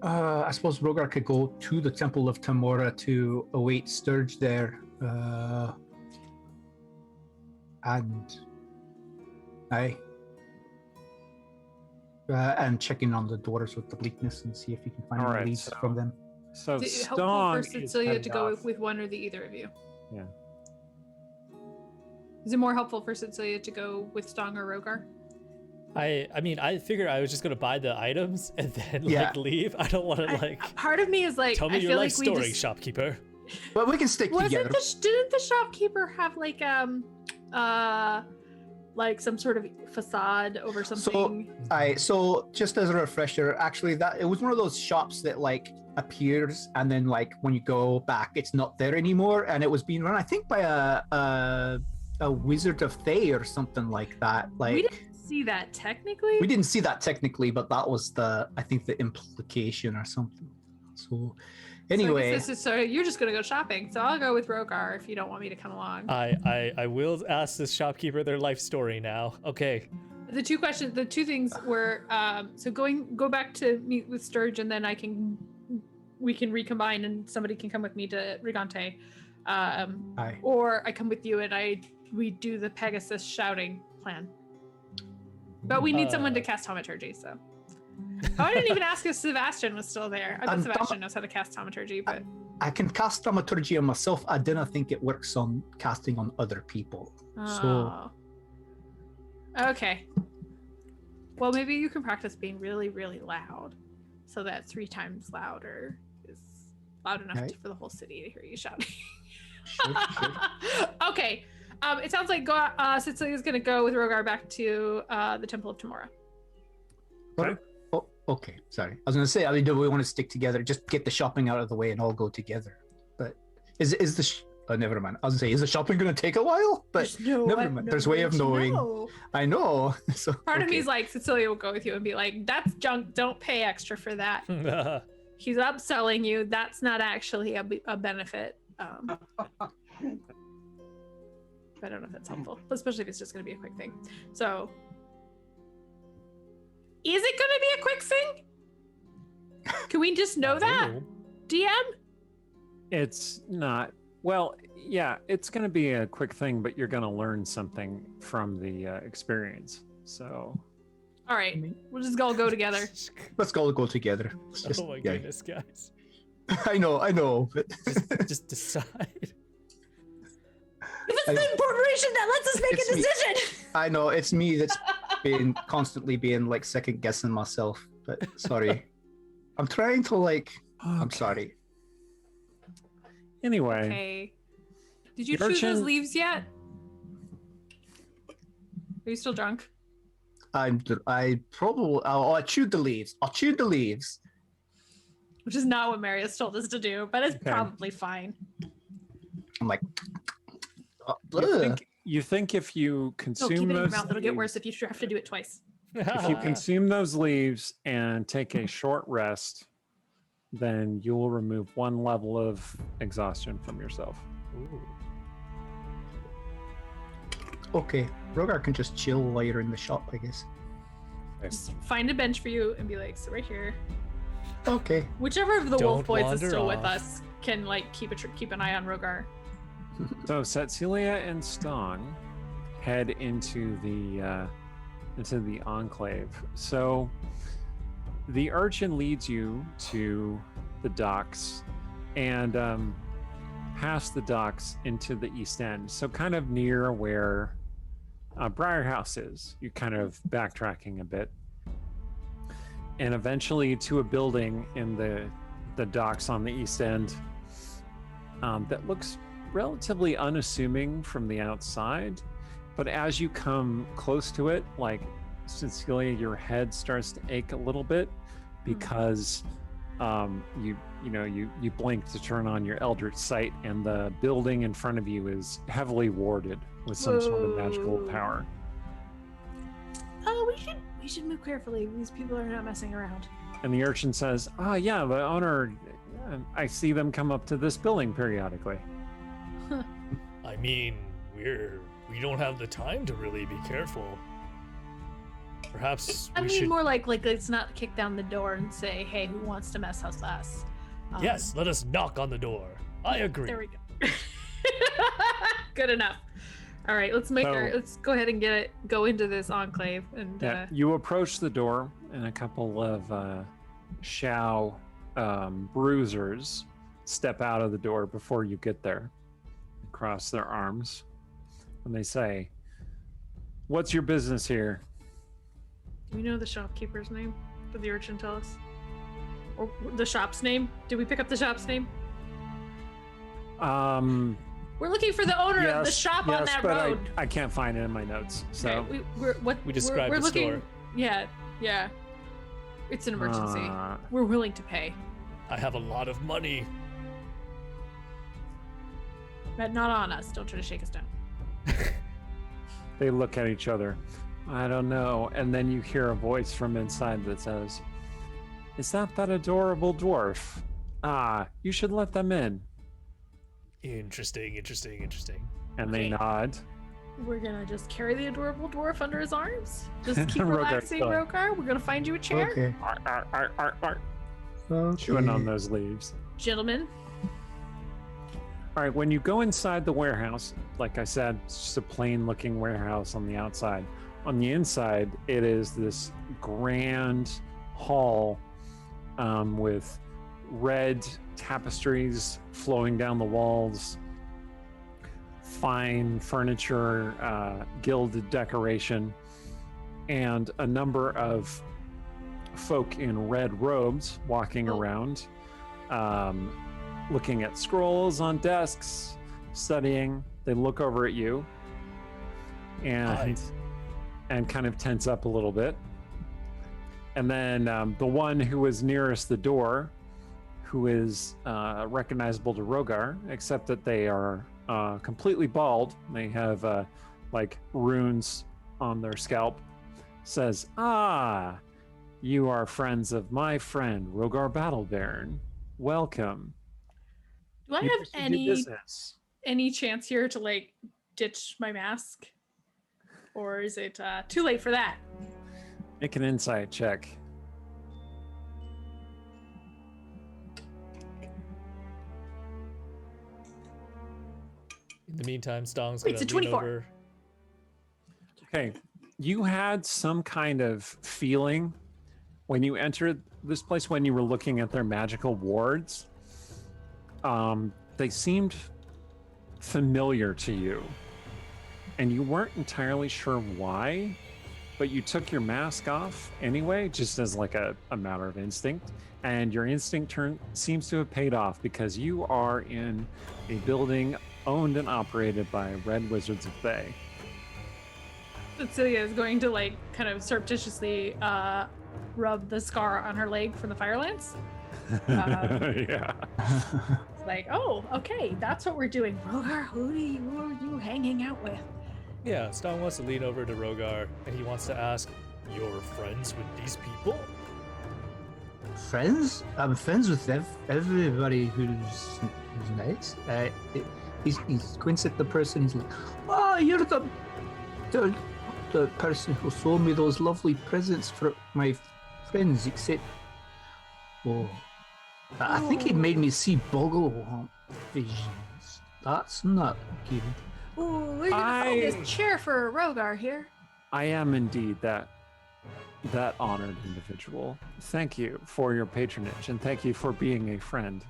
I suppose Rogar could go to the Temple of Tamora to await Sturge there. And checking on the dwarves with the bleakness and see if you can find All any right, leads so- from them. So Is it helpful Stong for is Cecilia heading to go off. with one or the either of you? Yeah. Is it more helpful for Cecilia to go with Stong or Rogar? I mean, I figured I was just gonna buy the items and then Yeah. leave. I don't want to Part of me is like, tell me I your feel life like we story, just shopkeeper. But we can stick together. didn't the shopkeeper have like like some sort of facade over something? So just as a refresher, actually, that it was one of those shops that like appears and then like when you go back, it's not there anymore, and it was being run, I think, by a Wizard of Thay or something like that. Like We didn't see that technically. we didn't see that technically, but that was I think the implication or something. So anyway, So you're just gonna go shopping. So I'll go with Rogar if you don't want me to come along. I will ask this shopkeeper their life story now. Okay. The two things were so go back to meet with Sturge, and then we can recombine, and somebody can come with me to Rigante, Aye. or I come with you and we do the Pegasus shouting plan. But we need someone to cast Thaumaturgy, so. Oh, I didn't even ask if Sebastian was still there. I bet Sebastian knows how to cast Thaumaturgy, but I can cast Thaumaturgy on myself. I didn't think it works on casting on other people. So okay. Well, maybe you can practice being really, really loud, so that 3 times louder is loud enough Right. for the whole city to hear you shouting. sure. Okay. It sounds like Cecilia's gonna go with Rogar back to the Temple of Tamora. Okay. Oh, okay. Sorry. I was going to say, I mean, do we want to stick together? Just get the shopping out of the way and all go together. But is the oh, never mind. I was going to say, is the shopping going to take a while? But never mind. There's a way of knowing. No. I know. So Part of me okay. is like, Cecilia will go with you and be like, that's junk. Don't pay extra for that. He's upselling you. That's not actually a benefit. I don't know if that's helpful, but especially if it's just going to be a quick thing. So, is it going to be a quick thing? Can we just know that, DM? It's not. Well, yeah, it's going to be a quick thing, but you're going to learn something from the experience. So, All right, we'll just all go together. Let's all go together. Let's just, Oh my yeah. goodness, guys. I know. But Just decide. If it's the corporation that lets us make It's a me. decision. I know it's me that's been constantly being like second guessing myself. But sorry, I'm trying to like. I'm Okay. sorry. Anyway, Okay. Did you The choose those urchin- leaves yet? Are you still drunk? I probably. Oh, I chewed the leaves. I'll chew the leaves. Which is not what Marius told us to do, but it's Okay. probably fine. I'm like. you think if you No, consume keep it in your those mouth. It'll get leaves- worse if you have to do it twice. if you consume those leaves and take a short rest, then you will remove 1 level of exhaustion from yourself. Ooh. Okay, Rogar can just chill while you're in the shop, I guess. Just find a bench for you and be like, so right here. Okay. Whichever of the wolf Don't boys is wander still with off. us can like keep an eye on Rogar. So Cecilia and Stong head into the enclave. So the urchin leads you to the docks and past the docks into the east end. So kind of near where Briar House is. You're kind of backtracking a bit. And eventually to a building in the docks on the east end that looks relatively unassuming from the outside, but as you come close to it, like Cecilia, your head starts to ache a little bit because you blink to turn on your Eldritch Sight, and the building in front of you is heavily warded with some sort of magical Whoa. power. Oh, we should move carefully. These people are not messing around. And the urchin says, yeah, the owner, I see them come up to this building periodically. I mean, we don't have the time to really be careful. Perhaps I we mean, should. more like let's not kick down the door and say, "Hey, who wants to mess with us?" Yes, let us knock on the door. I agree. There we go. Good enough. All right, let's let's go ahead and go into this enclave and Yeah, you approach the door, and a couple of Shao bruisers step out of the door before you get there, cross their arms, and they say, "What's your business here?" Do we know the shopkeeper's name? Did the urchin tell us? Or the shop's name? Did we pick up the shop's name? We're looking for the owner of the shop on that but road. I can't find it in my notes. So Okay, We described we're the looking. store. Yeah. It's an emergency. Uh, We're willing to pay, I have a lot of money. but not on us. Don't try to shake us down. they look at each other. I don't know. And then you hear a voice from inside that says, "Is that adorable dwarf? Ah, you should let them in." Interesting. And they Okay. nod. We're gonna just carry the adorable dwarf under his arms. Just keep Rogar's relaxing, going. Rogar. We're gonna find you a chair, Okay. Ar, ar, ar, ar, ar. Okay. Chewing on those leaves. gentlemen. All right, when you go inside the warehouse, like I said, it's just a plain looking warehouse on the outside. On the inside, it is this grand hall with red tapestries flowing down the walls, fine furniture, gilded decoration, and a number of folk in red robes walking around, looking at scrolls on desks, studying. They look over at you and kind of tense up a little bit. And then the one who is nearest the door, who is recognizable to Rogar, except that they are completely bald. They have like runes on their scalp. Says, "Ah, you are friends of my friend Rogar Battlebairn. Welcome. Do I You have wish to do business." any chance here to like ditch my mask, or is it too late for that? Make an insight check. In the meantime, Stong's Wait, gonna it's a lean 24. over. Okay, you had some kind of feeling when you entered this place, when you were looking at their magical wards. They seemed familiar to you, and you weren't entirely sure why, but you took your mask off anyway, just as like a matter of instinct, and your instinct seems to have paid off, because you are in a building owned and operated by Red Wizards of Bay. Cecilia is going to like kind of surreptitiously rub the scar on her leg from the fire lance. Yeah. It's like, oh, okay, that's what we're doing. Rogar, who are you hanging out with? Yeah, Stong wants to lean over to Rogar and he wants to ask, "You're friends with these people?" Friends? I'm friends with everybody who's nice. He's going at the person. He's like, "Oh, you're the person who sold me those lovely presents for my friends." Except, I think he made me see Boggle visions. That's not good. Ooh, we're gonna find this chair for Rogar here. I am indeed that honored individual. Thank you for your patronage, and thank you for being a friend.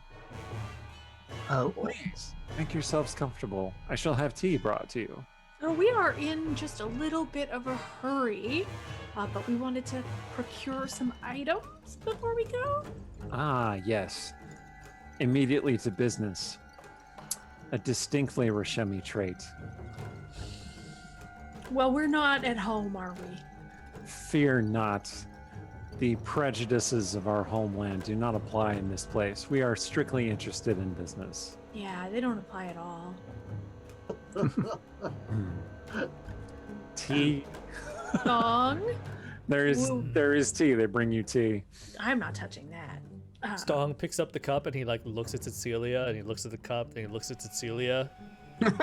Oh, Please make yourselves comfortable. I shall have tea brought to you. So we are in just a little bit of a hurry, but we wanted to procure some items before we go. Ah, yes. Immediately to business. A distinctly Rashemi trait. Well, we're not at home, are we? Fear not. The prejudices of our homeland do not apply in this place. We are strictly interested in business. Yeah, they don't apply at all. Tea. Song? There is tea. They bring you tea. I'm not touching that. Stong picks up the cup and he like looks at Cecilia and he looks at the cup and he looks at Cecilia. We're in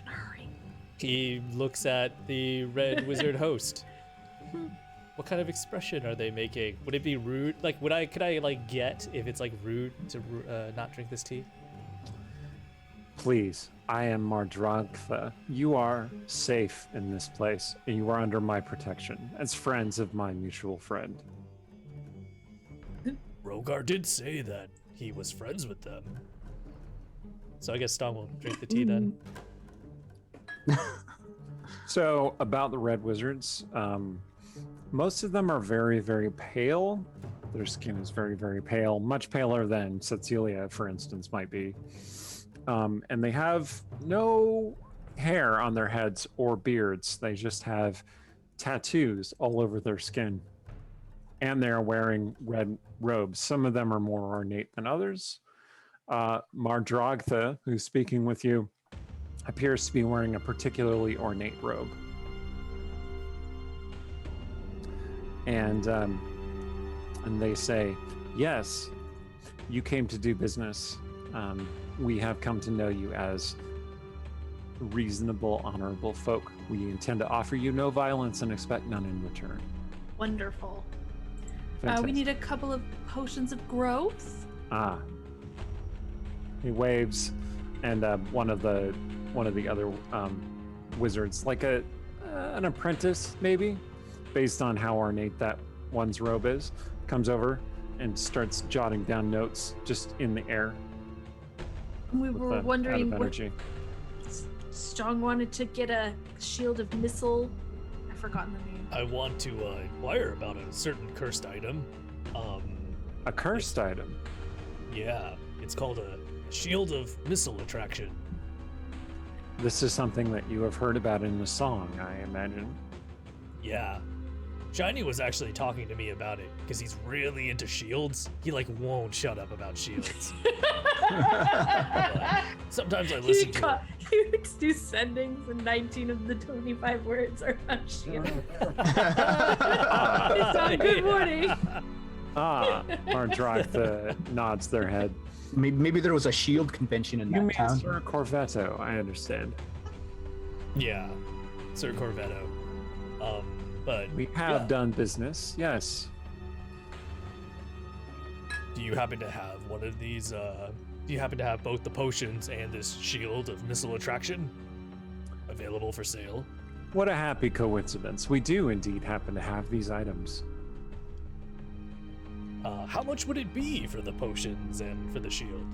a hurry. He looks at the red wizard host. What kind of expression are they making? Would it be rude? Like, could I like get if it's like rude to not drink this tea? Please, I am Mardragtha. You are safe in this place, and you are under my protection as friends of my mutual friend. Rogar did say that he was friends with them. So I guess Stong will drink the tea then. So, about the Red Wizards, most of them are very, very pale. Their skin is very, very pale, much paler than Cecilia, for instance, might be. And they have no hair on their heads or beards. They just have tattoos all over their skin. And they're wearing red robes. Some of them are more ornate than others. Mardragtha, who's speaking with you, appears to be wearing a particularly ornate robe. And they say, yes, you came to do business. We have come to know you as reasonable, honorable folk. We intend to offer you no violence and expect none in return. Wonderful. We Fantastic. need a couple of potions of growth. He waves, and one of the other wizards, like an apprentice maybe, based on how ornate that one's robe is, comes over and starts jotting down notes just in the air. We were wondering out of what energy. Strong wanted to get a shield of missile. I've forgotten the name. I want to inquire about a certain cursed item. A cursed item. Yeah, it's called a shield of missile attraction. This is something that you have heard about in the song, I imagine. Yeah. Shiny was actually talking to me about it because he's really into shields. He like won't shut up about shields. But sometimes I listen to him. He likes to do sendings, and 19 of the 25 words are on shield. It's on good morning. Mardragtha nods their head. Maybe there was a shield convention in You that mean town. Sir Corvetto, I understand. Yeah, Sir Corvetto. But We have yeah. done business, yes. Do you happen to have one of these? Do you happen to have both the potions and this shield of missile attraction available for sale? What a happy coincidence. We do indeed happen to have these items. How much would it be for the potions and for the shield?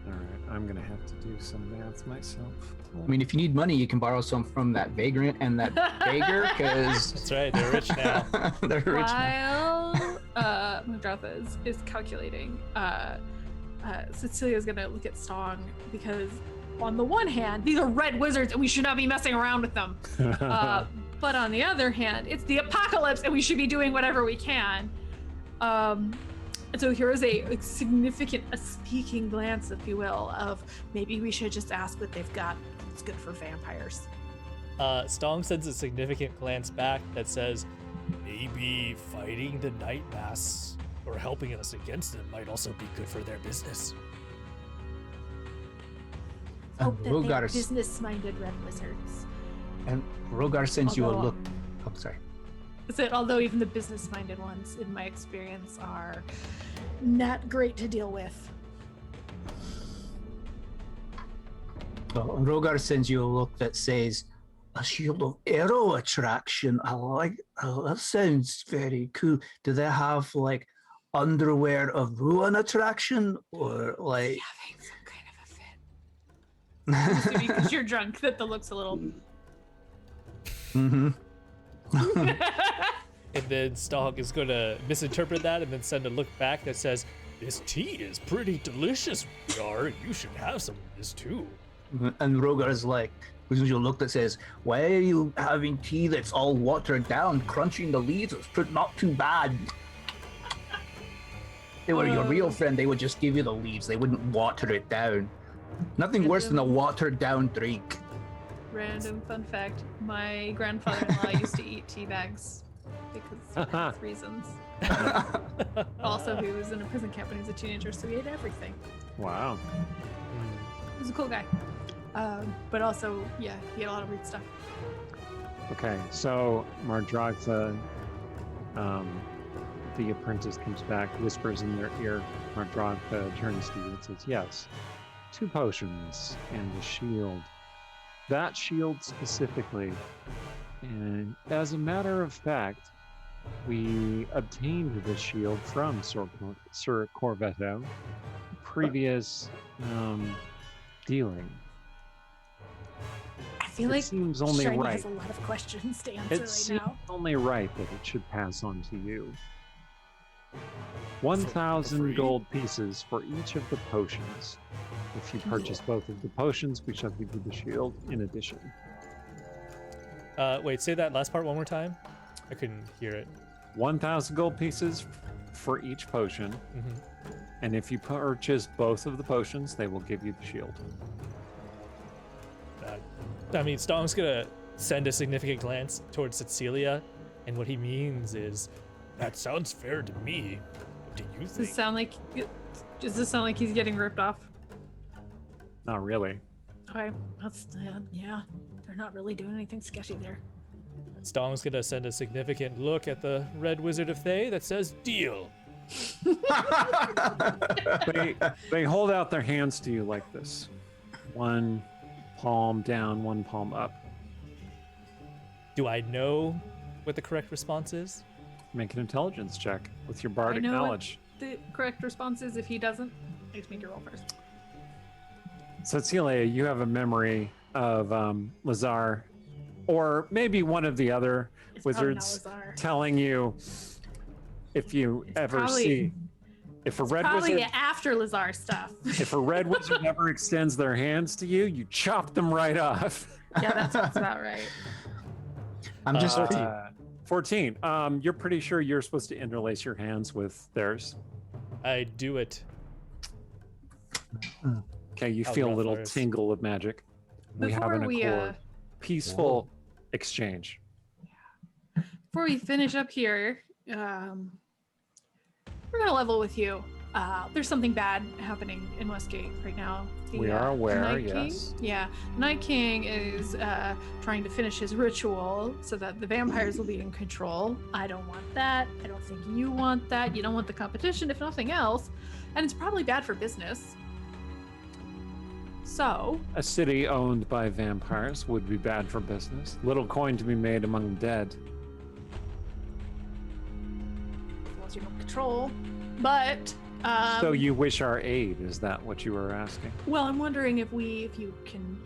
All right, I'm going to have to do some math myself. I mean, if you need money, you can borrow some from that vagrant and that beggar, because That's right, they're rich now. they're rich. Now. While Mudratha is calculating, Cecilia's gonna look at Stong, because on the one hand, these are red wizards and we should not be messing around with them. But on the other hand, it's the apocalypse and we should be doing whatever we can. And so here is a significant, a speaking glance, if you will, of maybe we should just ask what they've got. It's good for vampires. Stong sends a significant glance back that says, maybe fighting the night mass or helping us against them might also be good for their business. And Hope that they're Rogar's- business-minded red wizards. And Rogar sends you a Although- look. Oh, sorry. Is it, although even the business-minded ones, in my experience, are not great to deal with. Well, Rogar sends you a look that says, a shield of arrow attraction. I like, oh, that sounds very cool. Do they have like underwear of ruin attraction, or like? Having some kind of a fit. Because you're drunk, that the look's a little. Mm-hmm. And then Stong is going to misinterpret that and then send a look back that says, this tea is pretty delicious, Rogar. You should have some of this too. And Rogar is like, gives you a look that says, why are you having tea that's all watered down? Crunching the leaves is not too bad. If they were your real friend, they would just give you the leaves. They wouldn't water it down. Nothing worse than a watered down drink. Random fun fact: my grandfather-in-law used to eat tea bags because of health reasons. Also, he was in a prison camp when he was a teenager, so he ate everything. Wow. He was a cool guy. But also, yeah, he ate a lot of weird stuff. Okay, so Mardragtha, the apprentice comes back, whispers in their ear. Mardragtha turns to you and says, yes, 2 potions and a shield. That shield specifically. And as a matter of fact, we obtained the shield from Sir Corvetto. Previous dealing. I feel like seems only Shiny right. has a lot of questions to answer It right seems now. only right that it should pass on to you. For 1,000 free? gold pieces for each of the potions. If you purchase both of the potions, we shall give you the shield in addition. Wait, say that last part one more time. I couldn't hear it. 1,000 gold pieces for each potion, Hmm. and if you purchase both of the potions, they will give you the shield. I mean, Stong's gonna send a significant glance towards Cecilia, and what he means is, that sounds fair to me. What do you Does this think? sound like he's getting ripped off? Not really. Okay, that's yeah. They're not really doing anything sketchy there. Stong's gonna send a significant look at the Red Wizard of Thay that says, deal. They hold out their hands to you like this. One palm down, one palm up. Do I know what the correct response is? Make an intelligence check with your bardic know what- knowledge. The correct response is if he doesn't, I just make your roll first. Cecilia, you have a memory of Lazar, or maybe one of the other It's probably not wizards Lazar. telling you if you ever probably- see if a red Probably wizard after Lazar stuff. if a red wizard ever extends their hands to you, you chop them right off. Yeah, that's about right. I'm just 14. You're pretty sure you're supposed to interlace your hands with theirs. I do it. Okay, you How feel a rough little ours. tingle of magic. We have an accord. Peaceful exchange. Before we finish up here, we're gonna level with you. There's something bad happening in Westgate right now. We are aware, Night yes. King, Night King is trying to finish his ritual so that the vampires will be in control. I don't want that. I don't think you want that. You don't want the competition, if nothing else. And it's probably bad for business. So, A city owned by vampires would be bad for business. Little coin to be made among the dead. once you don't control. But So you wish our aid? Is that what you were asking? well, I'm wondering if you can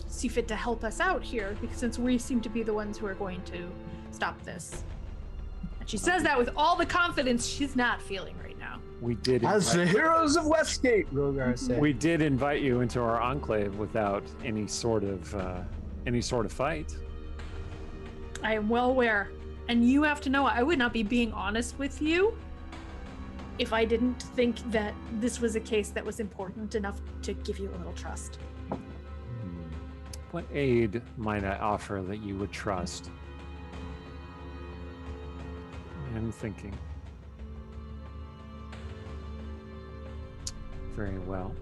see fit to help us out here, because since we seem to be the ones who are going to stop this. And she says that with all the confidence she's not feeling right now. We did. as the heroes of Westgate, Rogar said. We did invite you into our enclave without any sort of fight. I am well aware, and you have to know I would not be being honest with you if I didn't think that this was a case that was important enough to give you a little trust. What aid might I offer that you would trust? I'm thinking. Very well.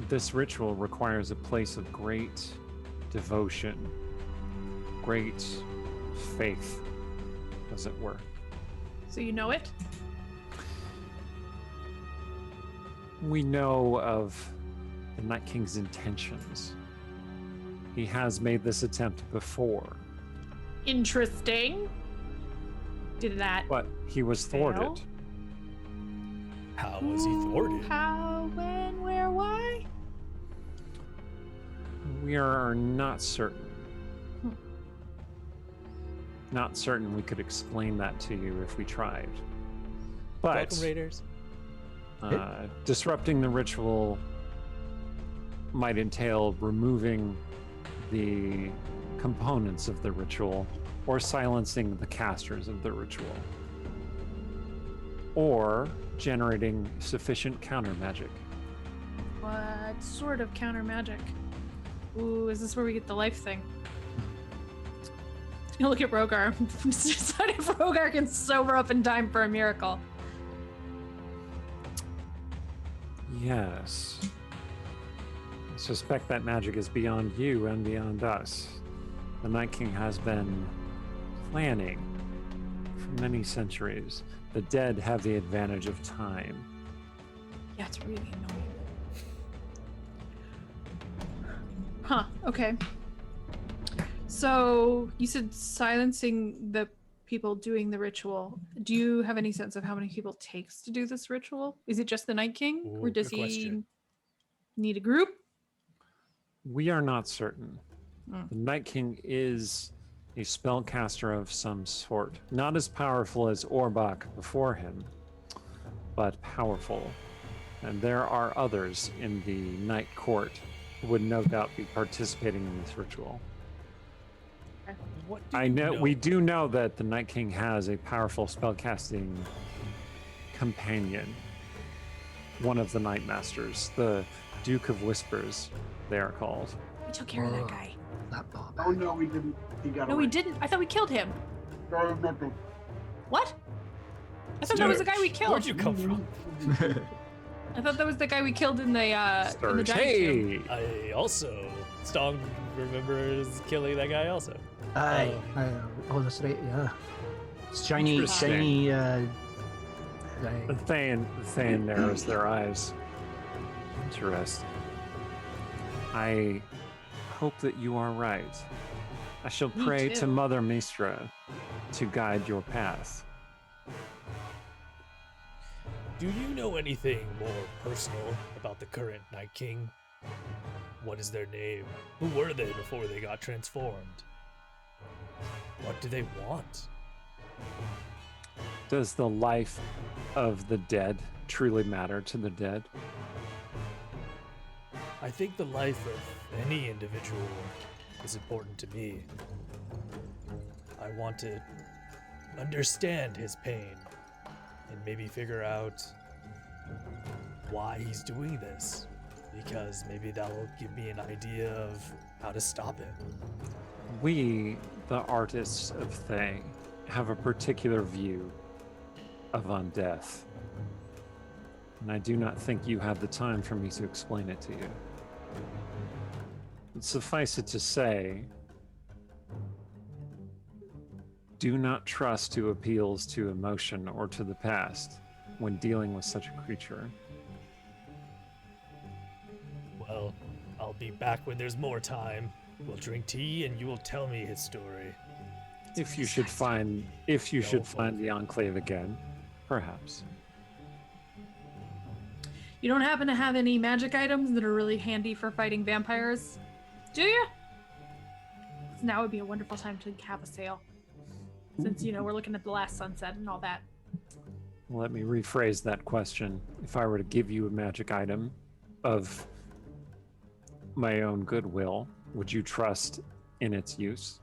This ritual requires a place of great devotion, great faith, as it were. So you know it? We know of the Night King's intentions. He has made this attempt before, Interesting. Did that but he was thwarted. Fail? How was he thwarted? How, when, where, why? We are not certain. Hmm. Not certain we could explain that to you if we tried. But Welcome, Raiders. disrupting the ritual might entail removing the components of the ritual or silencing the casters of the ritual or generating sufficient counter magic. What sort of counter magic? Ooh, is this where we get the life thing? You look at Rogar. Decide if Rogar can sober up in time for a miracle. Yes. I suspect that magic is beyond you and beyond us. The Night King has been planning for many centuries. The dead have the advantage of time. Yeah, it's really annoying. Huh, okay. So you said silencing the people doing the ritual. Do you have any sense of how many people it takes to do this ritual? Is it just the Night King, or Ooh, does good he question. need a group? We are not certain. Hmm. The Night King is a spellcaster of some sort. Not as powerful as Orbach before him, but powerful. And there are others in the Night Court who would no doubt be participating in this ritual. What do I you know we do know that the Night King has a powerful spellcasting companion, one of the Night Masters, the Duke of Whispers, they are called. We took care of that guy. That Bob. Oh no, we didn't. He got No, away. we didn't. I thought we killed him. No, nothing. What? I thought that was the guy we killed. Where'd you come from? I thought that was the guy we killed in the giant tomb. Hey! I also, Stong remembers killing that guy also. Oh, that's right. Yeah. It's shiny, Interesting. shiny. The Thane narrows their eyes. Interesting. I hope that you are right. I shall Me pray too. to Mother Mistra to guide your path. Do you know anything more personal about the current Night King? What is their name? Who were they before they got transformed? What do they want? Does the life of the dead truly matter to the dead? I think the life of any individual is important to me. I want to understand his pain and maybe figure out why he's doing this, because maybe that'll give me an idea of how to stop it. We, the artists of Thay, have a particular view of undeath. And I do not think you have the time for me to explain it to you. But suffice it to say, do not trust to appeals to emotion or to the past when dealing with such a creature. Well, I'll be back when there's more time. We'll drink tea and you will tell me his story. If you should find the Enclave again, perhaps. You don't happen to have any magic items that are really handy for fighting vampires, do you? Now would be a wonderful time to have a sale, since we're looking at the last sunset and all that. Let me rephrase that question. If I were to give you a magic item of my own goodwill, would you trust in its use?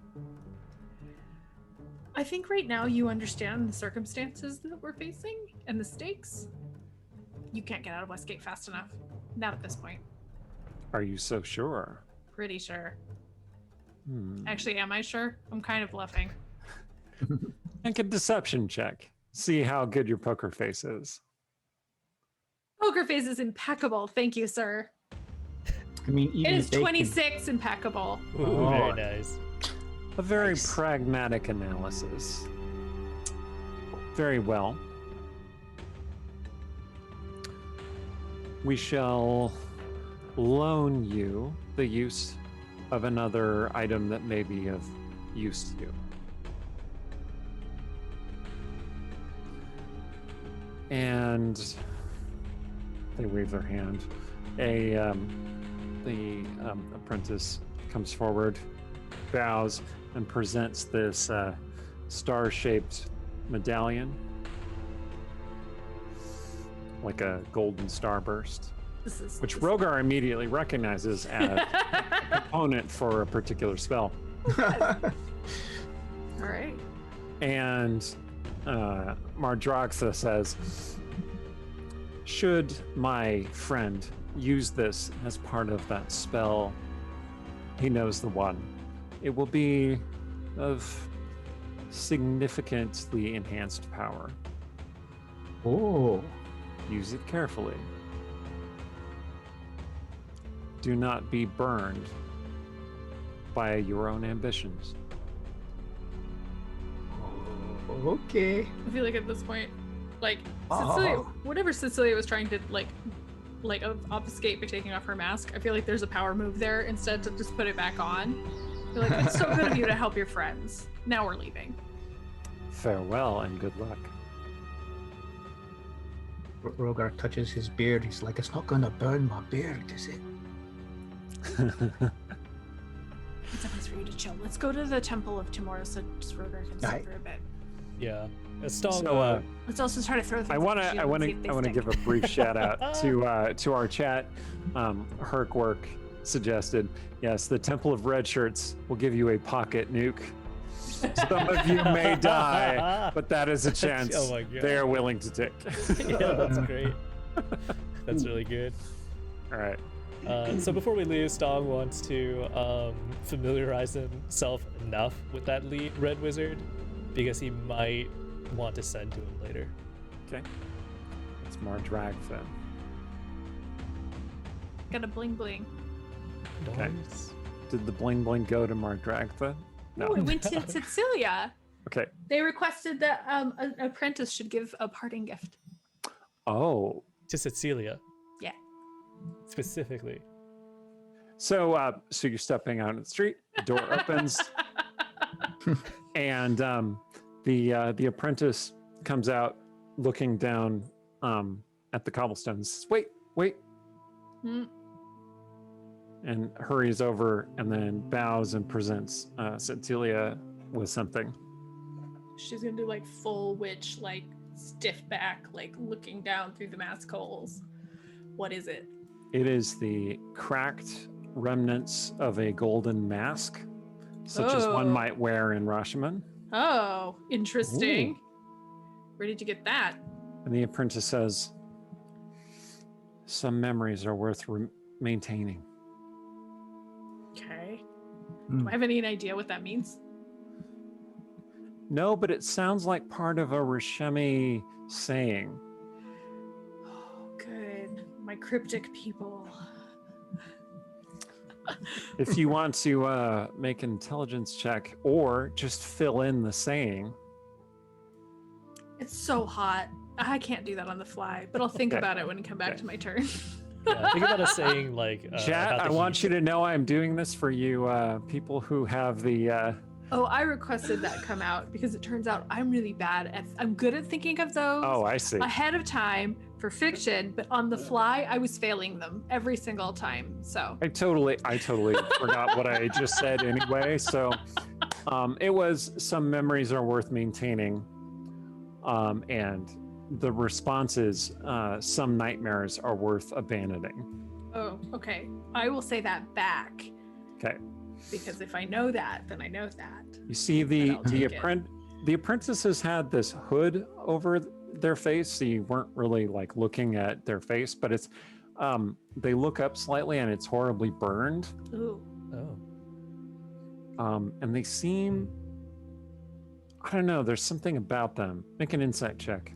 I think right now you understand the circumstances that we're facing and the stakes. You can't get out of Westgate fast enough. Not at this point. Are you so sure? Pretty sure. Hmm. Actually, am I sure? I'm kind of bluffing. Make a deception check. See how good your poker face is. Poker face is impeccable. Thank you, sir. I mean, It even is if they can- 26 impeccable. Ooh, Oh. very nice. A very Nice. pragmatic analysis. Very well. We shall loan you the use of another item that may be of use to you. And they wave their hand. The apprentice comes forward, bows, and presents this star-shaped medallion, like a golden starburst, which Rogar immediately recognizes as a component for a particular spell. All right. And Mardroxa says, should my friend use this as part of that spell, he knows the one. It will be of significantly enhanced power. Oh, Use it carefully. Do not be burned by your own ambitions. okay. I feel like at this point, like Oh. Cecilia, whatever Cecilia was trying to like obfuscate by taking off her mask, I feel like there's a power move there instead to just put it back on. I feel like it's so good of you to help your friends. Now we're leaving. Farewell and good luck. Rogar touches his beard. He's like, it's not gonna burn my beard, is it? It's a place for you to chill. Let's go to the Temple of Tomorrow so Rogar can sit Alright. for a bit. Yeah. Stong, So, Let's also try to throw things I at want the to shield I and want see to if they I want to stick. give a brief shout out to our chat. Herkwork suggested, yes, the Temple of Red Shirts will give you a pocket nuke. Some of you may die, but that is a chance Oh my God. they are willing to take. Yeah, that's great. That's really good. All right. So before we leave, Stong wants to familiarize himself enough with that red wizard because he might want to send to him later. Okay. It's more drag then. Got a bling bling. Okay. Nice. Did the bling bling go to Mardragtha? No, it went to Cecilia. Okay. They requested that an apprentice should give a parting gift. Oh. To Cecilia. Yeah. Specifically. So you're stepping out on the street, the door opens, and the apprentice comes out looking down at the cobblestones. Wait. Hmm. And hurries over and then bows and presents Cecilia with something. She's gonna do like full witch, like stiff back, like looking down through the mask holes. What is it? It is the cracked remnants of a golden mask, such as one Oh. might wear in Rashomon. Oh, interesting. Ooh. Where did you get that? And the apprentice says, some memories are worth maintaining. Okay. Hmm. Do I have any idea what that means? No, but it sounds like part of a Rishemi saying. Oh, good. My cryptic people. If you want to make an intelligence check or just fill in the saying. It's so hot. I can't do that on the fly, but I'll think Okay. about it when I come back Okay. to my turn. Yeah, think about us saying like Chat, about I the want heat. you to know I'm doing this for you people who have the... Oh, I requested that come out because it turns out I'm really bad at. I'm good at thinking of those Oh, I see. ahead of time for fiction, but on the fly, I was failing them every single time. So I totally forgot what I just said anyway. So it was some memories are worth maintaining. And the response is some nightmares are worth abandoning. oh, okay. I will say that back Okay. because if I know that, then I know that. You see And the I'll take it. the apprentices had this hood over their face, so you weren't really like looking at their face, but it's they look up slightly and it's horribly burned. Ooh. Oh. And they seem, I don't know, there's something about them. Make an insight check.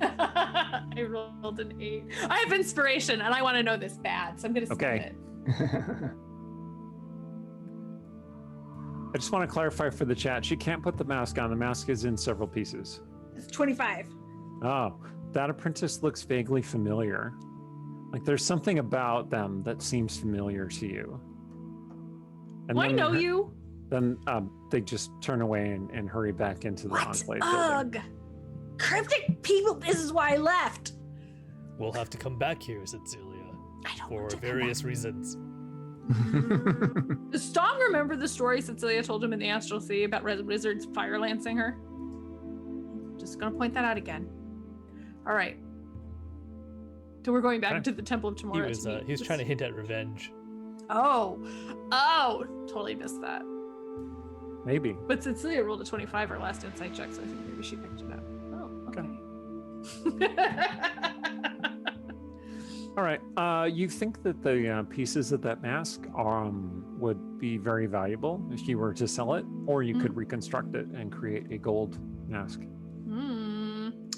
I rolled an 8. I have inspiration and I want to know this bad, so I'm going to skip Okay. it. I just want to clarify for the chat, she can't put the mask on. The mask is in several pieces. It's 25. Oh, that apprentice looks vaguely familiar. Like there's something about them that seems familiar to you. And Do I then know her- you? Then they just turn away and hurry back into the What? enclave building. Ugh. Cryptic people, this is why I left. We'll have to come back here, Cecilia, I don't for want to come various reasons. Does Stong remember the story Cecilia told him in the Astral Sea about wizards fire lancing her? Just gonna point that out again. All right. So we're going back Okay. to the Temple of He Tomorrow. was to meet he was this- trying to hint at revenge. Oh, totally missed that. Maybe. But Cecilia rolled a 25 her last insight check, so I think maybe she picked it up. Oh, okay. All right. You think that the pieces of that mask would be very valuable if you were to sell it, or you could reconstruct it and create a gold mask.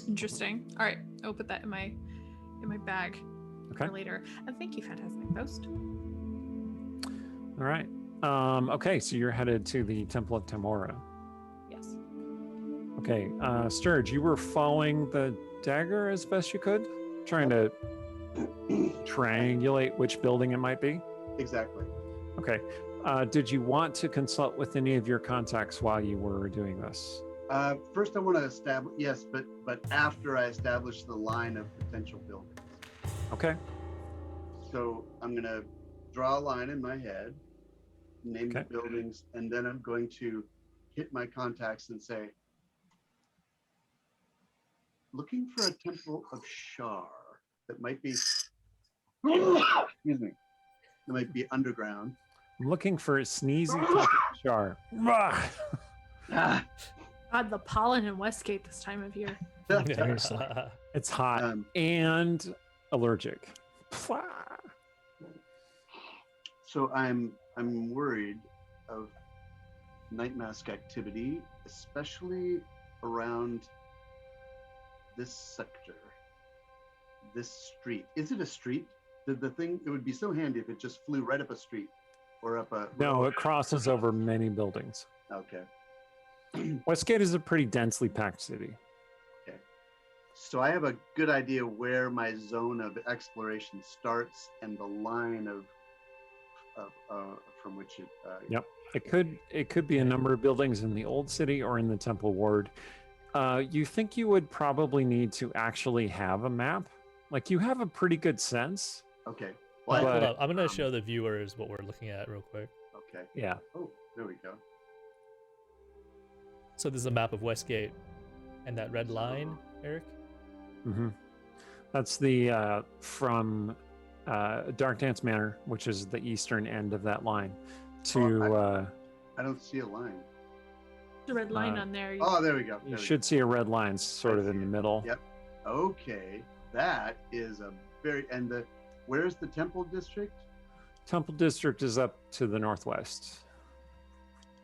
Interesting. All right, I'll put that in my bag Okay. for later. And thank you, Fantastic Post. All right. Okay, so you're headed to the Temple of Tamora. Yes. Okay, Sturge, you were following the dagger as best you could, trying to triangulate which building it might be. Exactly. Okay, Did you want to consult with any of your contacts while you were doing this? First, I want to establish, yes, but after I establish the line of potential buildings. Okay. So I'm going to draw a line in my head, name the buildings, and then I'm going to hit my contacts and say, looking for a temple of Shar that might be, excuse me, that might be underground. I'm looking for a sneezy jar. God, the pollen in Westgate this time of year. Seriously. It's hot and allergic. So I'm worried of night mask activity, especially around this sector, this street. Is it a street? The thing, it would be so handy if it just flew right up a street or up a... No, it crosses over many buildings. Okay. Westgate is a pretty densely packed city. Okay. So I have a good idea where my zone of exploration starts and the line of from which it... Yep. It could be a number of buildings in the old city or in the Temple Ward. You think you would probably need to actually have a map? Like, you have a pretty good sense. Okay. Hold up. I'm going to show the viewers what we're looking at real quick. Okay. Yeah. Oh, there we go. So this is a map of Westgate. And that red line, Eric? Mm-hmm. That's the from Dark Dance Manor, which is the eastern end of that line, to... I don't see a line. The red line on there. Oh, there we go. You should see a red line sort of in the middle. Yep. Okay. That is a very... And where's the Temple District? Temple District is up to the northwest.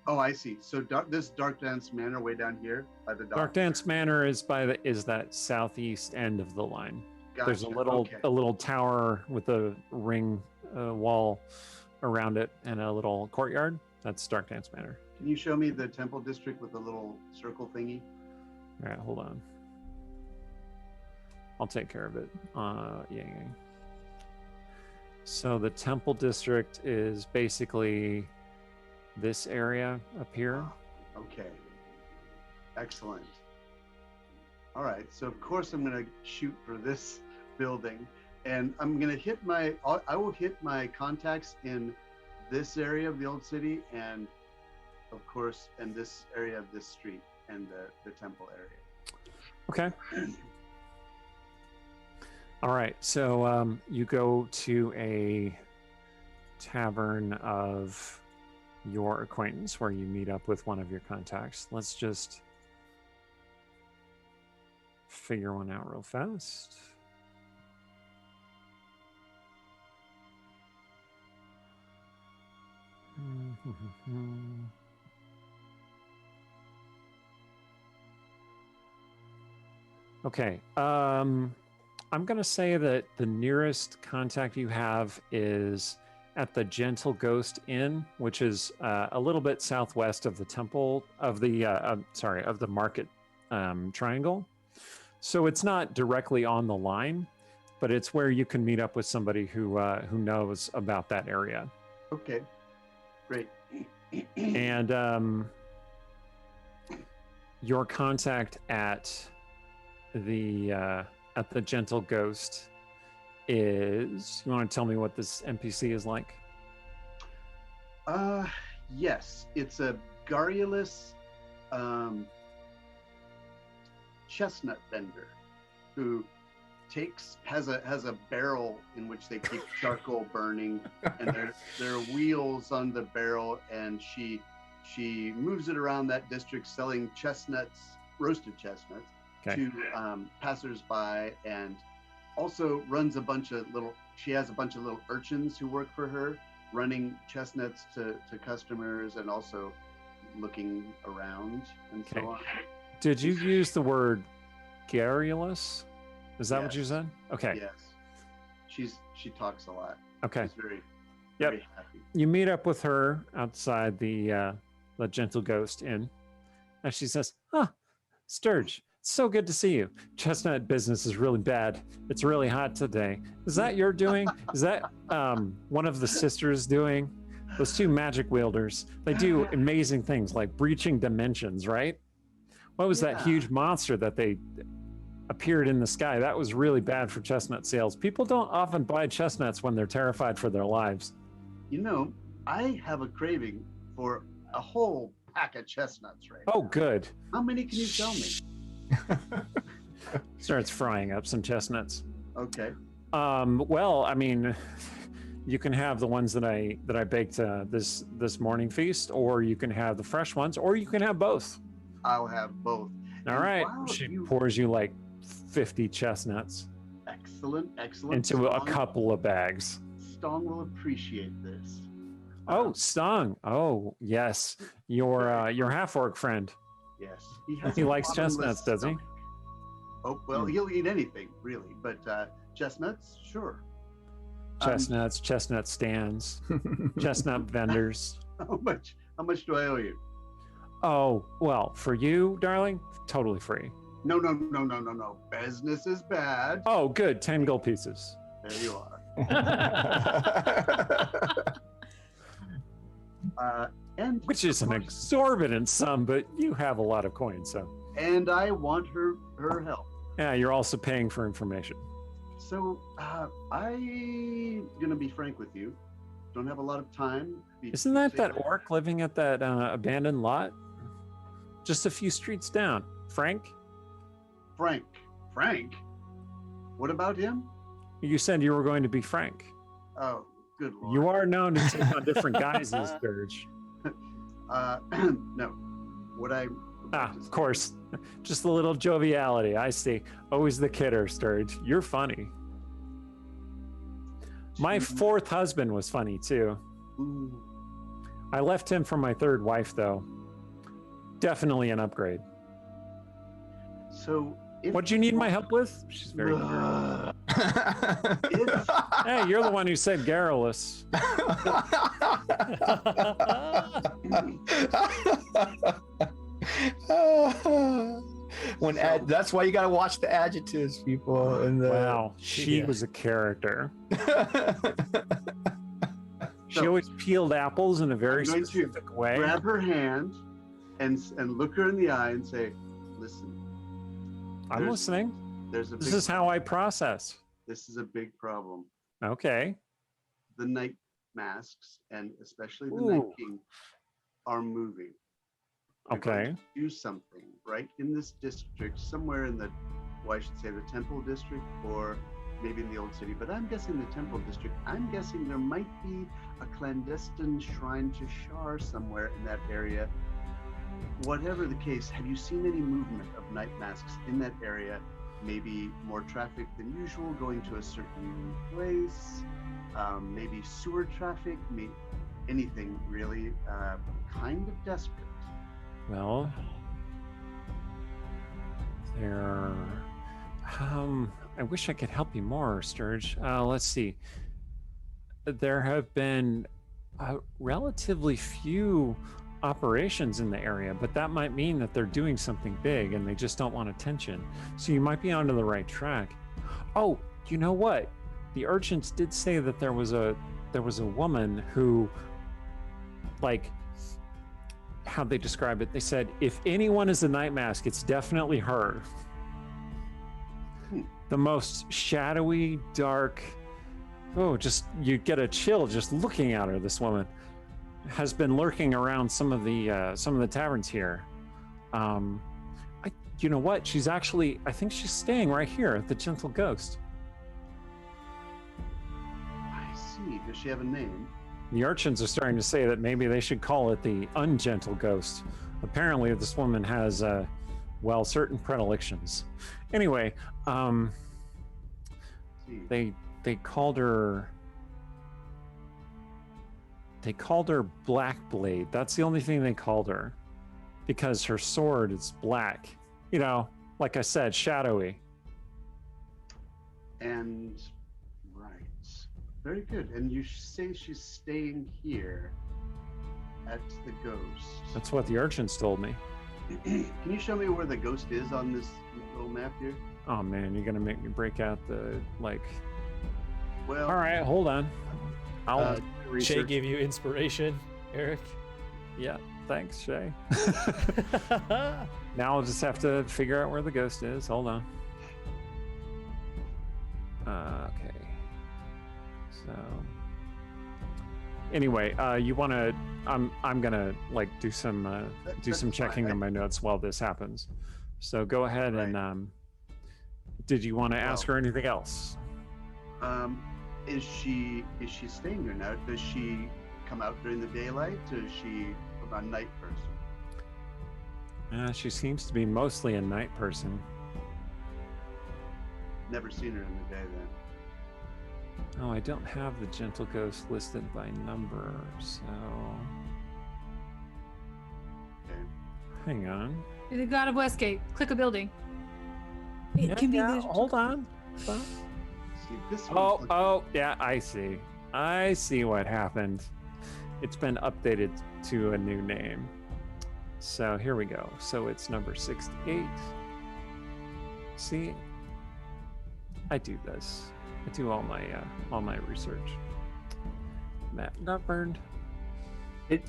Oh, I see. So this Dark Dance Manor way down here by the Dark Dance Manor is that southeast end of the line. Gotcha. There's a little tower with a ring wall around it and a little courtyard. That's Dark Dance Manor. Can you show me the Temple District with the little circle thingy? All right, hold on. I'll take care of it. Yeah. So the Temple District is basically this area up here. Okay. Excellent. All right. So of course I'm going to shoot for this building, and I'm going to hit I will hit my contacts in this area of the old city, and of course in this area of this street and the temple area. Okay. All right. So you go to a tavern of your acquaintance where you meet up with one of your contacts. Let's just figure one out real fast. Okay. I'm going to say that the nearest contact you have is at the Gentle Ghost Inn, which is a little bit southwest of the temple of the market triangle. So it's not directly on the line, but it's where you can meet up with somebody who knows about that area. Okay, great. And your contact at the Gentle Ghost is, you want to tell me what this NPC is like? Yes, it's a garrulous chestnut vendor who has a barrel in which they keep charcoal burning, and there are wheels on the barrel, and she moves it around that district selling roasted chestnuts to passersby, and also runs she has a bunch of little urchins who work for her, running chestnuts to customers and also looking around and so on. Did you use the word garrulous? Is that what you Yes. said? Okay. Yes. She talks a lot. Okay. She's very happy. You meet up with her outside the Gentle Ghost Inn, and she says, Sturge, it's so good to see you. Chestnut business is really bad. It's really hot today. Is that your doing? Is that one of the sisters doing? Those two magic wielders, they do amazing things like breaching dimensions, right? What was that Yeah. huge monster that they appeared in the sky? That was really bad for chestnut sales. People don't often buy chestnuts when they're terrified for their lives. You know, I have a craving for a whole pack of chestnuts right Oh, now. good. How many can you tell me? Starts frying up some chestnuts. Okay. Well, I mean, you can have the ones that I baked this morning feast, or you can have the fresh ones, or you can have both. I'll have both. All And right. while She you- pours you like 50 chestnuts Excellent. into a Stong- couple of bags. Stong will appreciate this. Oh, Stong. Oh, yes. Your half-orc friend. Yes. Has He a likes bottomless chestnuts, does he? stomach. Oh, well, he'll eat anything, really. But chestnuts, sure. Chestnuts, chestnut stands, chestnut vendors. How much do I owe you? Oh, well, for you, darling, totally free. No. Business is bad. Oh, good. 10 gold pieces. There you are. And Which is an of course- exorbitant sum, but you have a lot of coins, so. and I want her help. Yeah, you're also paying for information. So I'm gonna be frank with you. Don't have a lot of time. Isn't that orc living at that abandoned lot? Just a few streets down. Frank? Frank? What about him? You said you were going to be Frank. Oh, good lord. You are known to take on different guises, Sturge. No. What I Of course. Just a little joviality. I see. Always the kidder, Sturge. You're funny. My fourth husband was funny too. Ooh. I left him for my third wife, though. Definitely an upgrade. So What'd you need my help with? She's very. Hey, you're the one who said garrulous. That's why you got to watch the adjectives, people. And the, Wow, she Yeah. was a character. She So- always peeled apples in a very I'm going to specific way. grab her hand and look her in the eye and say, "Listen, I'm there's- listening. there's a This big, is how I process. this is a big problem. Okay. The night masks and especially the Ooh. Night King are moving. We're going Okay. to do something right in this district, somewhere in the, well, I should say the Temple District, or maybe in the Old City. But I'm guessing the Temple District. I'm guessing there might be a clandestine shrine to Shar somewhere in that area. Whatever the case, have you seen any movement of night masks in that area? Maybe more traffic than usual going to a certain place, maybe sewer traffic, anything really. Kind of desperate. Well, there. I wish I could help you more, Sturge. Let's see. There have been relatively few operations in the area, but that might mean that they're doing something big and they just don't want attention. So you might be onto the right track. Oh, you know what? The urchins did say that there was a woman who, like, how'd they describe it? They said, if anyone is a night mask, it's definitely her. The most shadowy, dark, just you get a chill just looking at her. This woman has been lurking around some of the taverns here. You know what? She's actually, I think she's staying right here at the Gentle Ghost. I see. Does she have a name? The urchins are starting to say that maybe they should call it the Ungentle Ghost. Apparently, this woman has, certain predilections. Anyway, See. they called her. They called her Black Blade. That's the only thing they called her, because her sword is black. You know, like I said, shadowy. And right. Very good. And you say she's staying here at the Ghost. That's what the urchins told me. Can you show me where the Ghost is on this little map here? Oh man, you're gonna make me break out the like. Well, All right, hold on. I'll Shay research. gave you inspiration, Eric. Yeah, thanks, Shay. Now I'll just have to figure out where the ghost is. Hold on. Okay. So anyway, you want to? I'm gonna like do some That's checking fine. on my notes while this happens. So go ahead and did you want to ask her anything else? Is she staying here now? Does she come out during the daylight? Or is she a night person? She seems to be mostly a night person. Never seen her in the day then. Oh, I don't have the gentle ghost listed by number, so Okay. hang on. You're the god of Westgate. Click a building. It can be the hold on. See, this one's Oh, yeah, I see. I see what happened. It's been updated to a new name. So here we go. So it's number 68. See, I do this. I do all my research. Map numbered.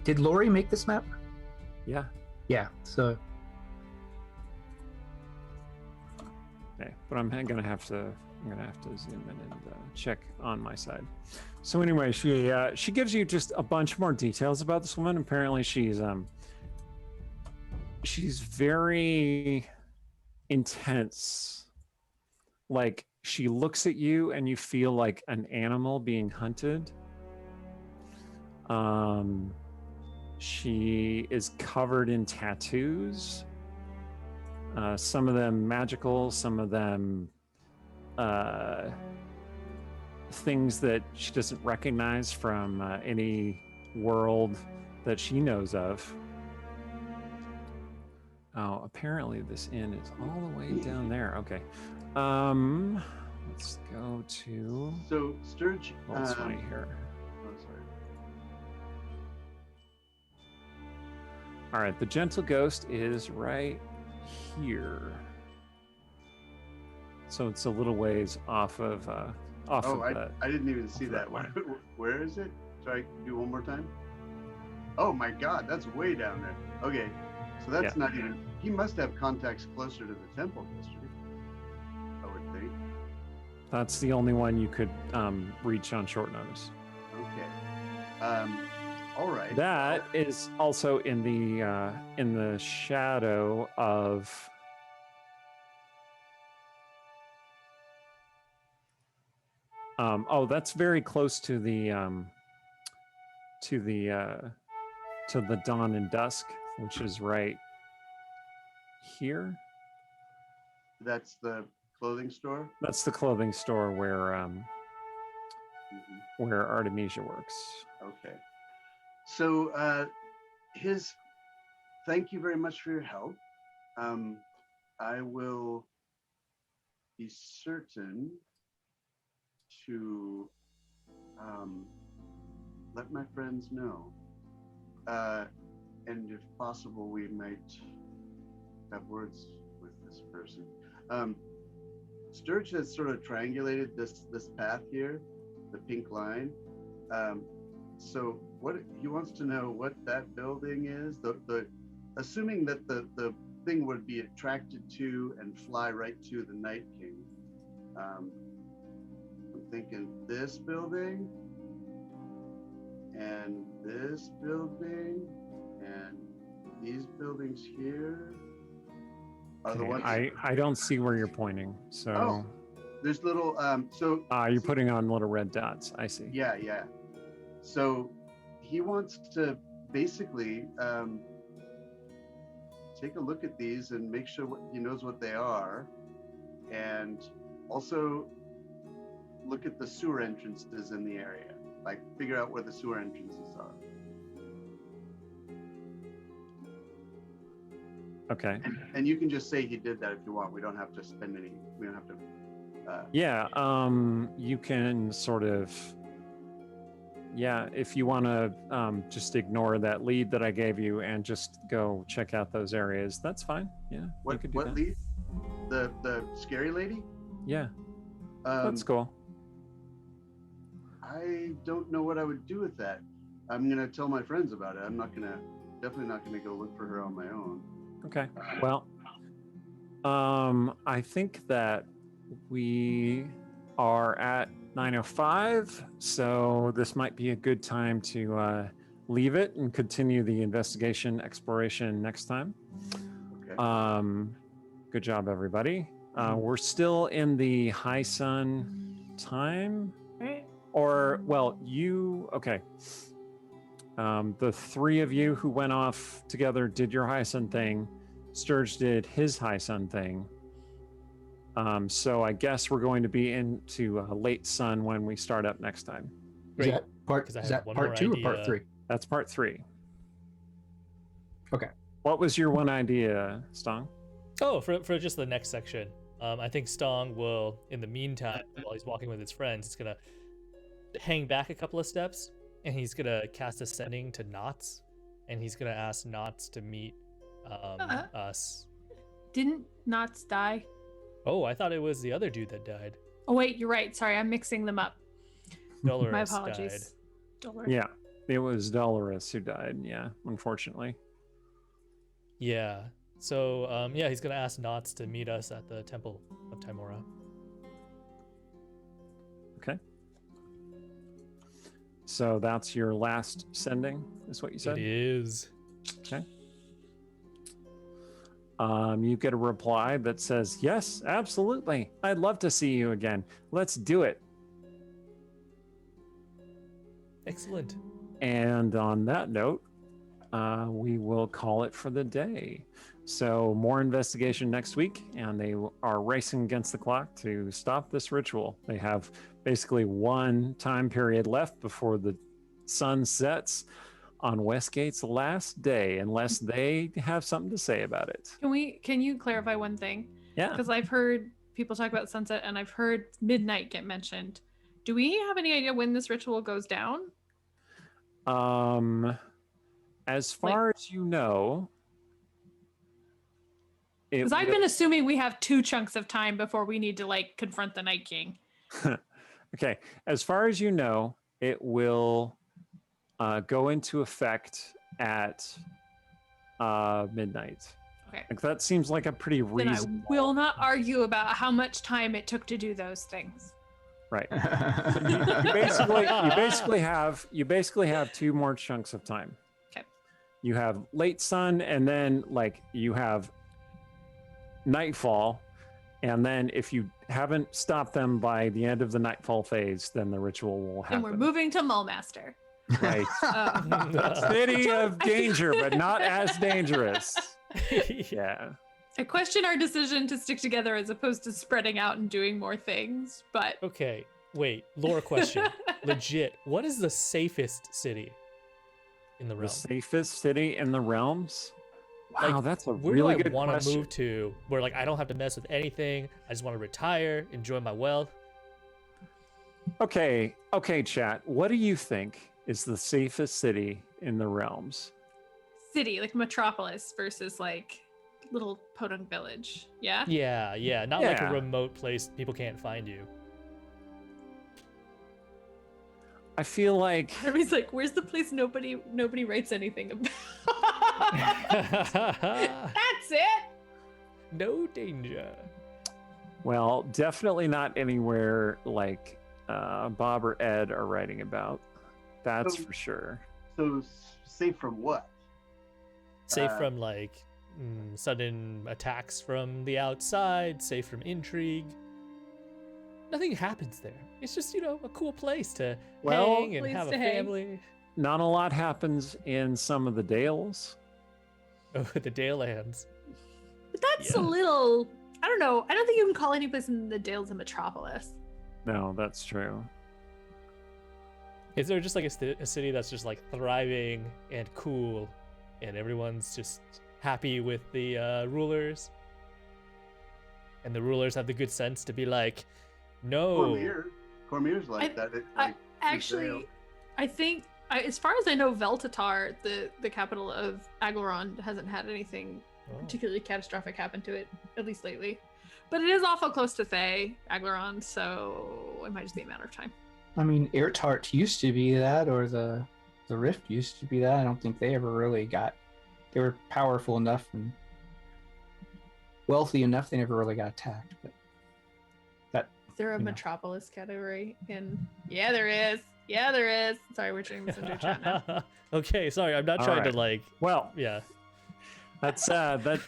Did Lori make this map? Yeah. Yeah. So Okay, but I'm gonna have to zoom in and check on my side. So anyway, she gives you just a bunch more details about this woman. Apparently, she's very intense. Like she looks at you and you feel like an animal being hunted. She is covered in tattoos. Some of them magical, some of them things that she doesn't recognize from any world that she knows of. Oh, apparently this inn is all the way down there. Okay. Let's go to So Sturge. what's funny here. Oh, sorry. All right, the gentle ghost is right here. So it's a little ways off of the I didn't even see that that. way. Where is it? Try do one more time. Oh my God, that's way down there. Okay, so that's not even. He must have contacts closer to the temple district, I would think. That's the only one you could reach on short notice. Okay. All right. That is also in the shadow of. That's very close to the dawn and dusk, which is right here. That's the clothing store. That's the clothing store where Mhm. where Artemisia works. Okay. So, thank you very much for your help. I will be certain to let my friends know. And if possible, we might have words with this person. Sturge has sort of triangulated this path here, the pink line. So what he wants to know what that building is. The assuming that the thing would be attracted to and fly right to the Night King. I'm thinking this building and this building and these buildings here are the ones. I don't see where you're pointing. So Oh, there's little you're putting on little red dots. I see. yeah. So he wants to basically take a look at these and make sure he knows what they are, and also look at the sewer entrances in the area, like figure out where the sewer entrances are. Okay. And you can just say he did that if you want. We don't have to spend any. We don't have to. Yeah. You can sort of. Yeah, if you want to just ignore that lead that I gave you and just go check out those areas, that's fine. Yeah, you What could do what that. lead? The scary lady? Yeah, that's cool. I don't know what I would do with that. I'm gonna tell my friends about it. Definitely not gonna go look for her on my own. Okay. Well, I think that we are at 9:05, so this might be a good time to leave it and continue the investigation exploration next time. Okay. Good job, everybody. We're still in the high sun time, Right. or well, okay. The three of you who went off together did your high sun thing. Sturge did his high sun thing. So I guess we're going to be into late sun when we start up next time. Great. Is I that have one part more 2 or idea. part 3? That's part 3. Okay. What was your one idea, Stong? Oh, for just the next section. I think Stong will, in the meantime, while he's walking with his friends, he's gonna hang back a couple of steps, and he's gonna cast Ascending to Knots, and he's gonna ask Knots to meet us. Didn't Knots die? Oh, I thought it was the other dude that died. Oh wait, you're right. Sorry, I'm mixing them up. Dolores My died. apologies. Dolores. Yeah, it was Dolores who died. Yeah, unfortunately. Yeah. So, yeah, he's gonna ask Knots to meet us at the Temple of Timora. Okay. So that's your last sending, is what you said? It is. Okay. You get a reply that says, yes, absolutely. I'd love to see you again. Let's do it. Excellent. And on that note, we will call it for the day. So more investigation next week, and they are racing against the clock to stop this ritual. They have basically one time period left before the sun sets on Westgate's last day, unless they have something to say about it. Can you clarify one thing? Yeah. Because I've heard people talk about sunset and I've heard midnight get mentioned. Do we have any idea when this ritual goes down? As far as you know, Because I've been assuming we have 2 chunks of time before we need to confront the Night King. Okay, as far as you know, it will go into effect at midnight. Okay. Like that seems like a pretty Then reasonable. I will not argue about how much time it took to do those things. Right. You basically have 2 more chunks of time. Okay. You have late sun, and then you have nightfall, and then if you haven't stopped them by the end of the nightfall phase, then the ritual will happen. And we're moving to Mulmaster. Right. Uh, City of danger, but not as dangerous. Yeah. I question our decision to stick together as opposed to spreading out and doing more things, but Okay, wait. Lore question. Legit. What is the safest city in the The realm? safest city in the realms? Wow, that's a Where really do I good want to question. move to where I don't have to mess with anything? I just want to retire, enjoy my wealth. Okay, chat. What do you think is the safest city in the realms? city, like metropolis versus little podunk village. Yeah? Yeah. Not like a Yeah. remote place people can't find you. I feel like Everybody's like, where's the place nobody writes anything about? That's it. No danger. well, definitely not anywhere like Bob or Ed are writing about. That's So- for sure. So safe from what? Safe Uh, from sudden attacks from the outside, safe from intrigue. Nothing happens there. It's just, a cool place to Well- hang and Place have a to hang. family. Not a lot happens in some of the dales. Oh, the Dale lands. But that's a Yeah. little, I don't know. I don't think you can call any place in the Dales a metropolis. No, that's true. Is there just a city that's just thriving and cool, and everyone's just happy with the rulers, and the rulers have the good sense to be like, no. Cormier's like that. Actually, I think, as far as I know, Veltatar, the capital of Aglaron, hasn't had anything Oh. particularly catastrophic happen to it, at least lately. But it is awful close to Thay, Aglaron, so it might just be a matter of time. I mean, Airtart used to be that, or the Rift used to be that. I don't think they ever really got. They were powerful enough and wealthy enough. They never really got attacked. But that Is there a you know. Metropolis category in? Yeah, there is. Yeah, there is. Sorry, we're turning this into a chat now. Okay, sorry, I'm not All trying right. to like. Well, Yeah. that's that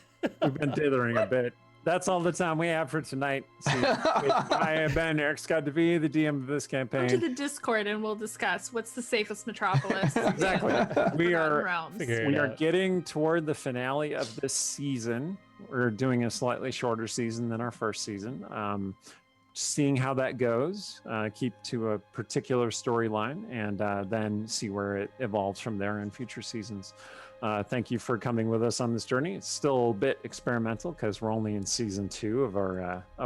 we've been dithering a bit. That's all the time we have for tonight. I have been Eric Scott DeVee, the DM of this Come to campaign. the Discord and we'll discuss what's the safest Metropolis. Exactly. We Forgotten are Realms. Figure it we are out. getting toward the finale of this season. We're doing a slightly shorter season than our first season. Seeing how that goes, keep to a particular storyline, and then see where it evolves from there in future seasons. Thank you for coming with us on this journey. It's still a bit experimental because we're only in season 2 of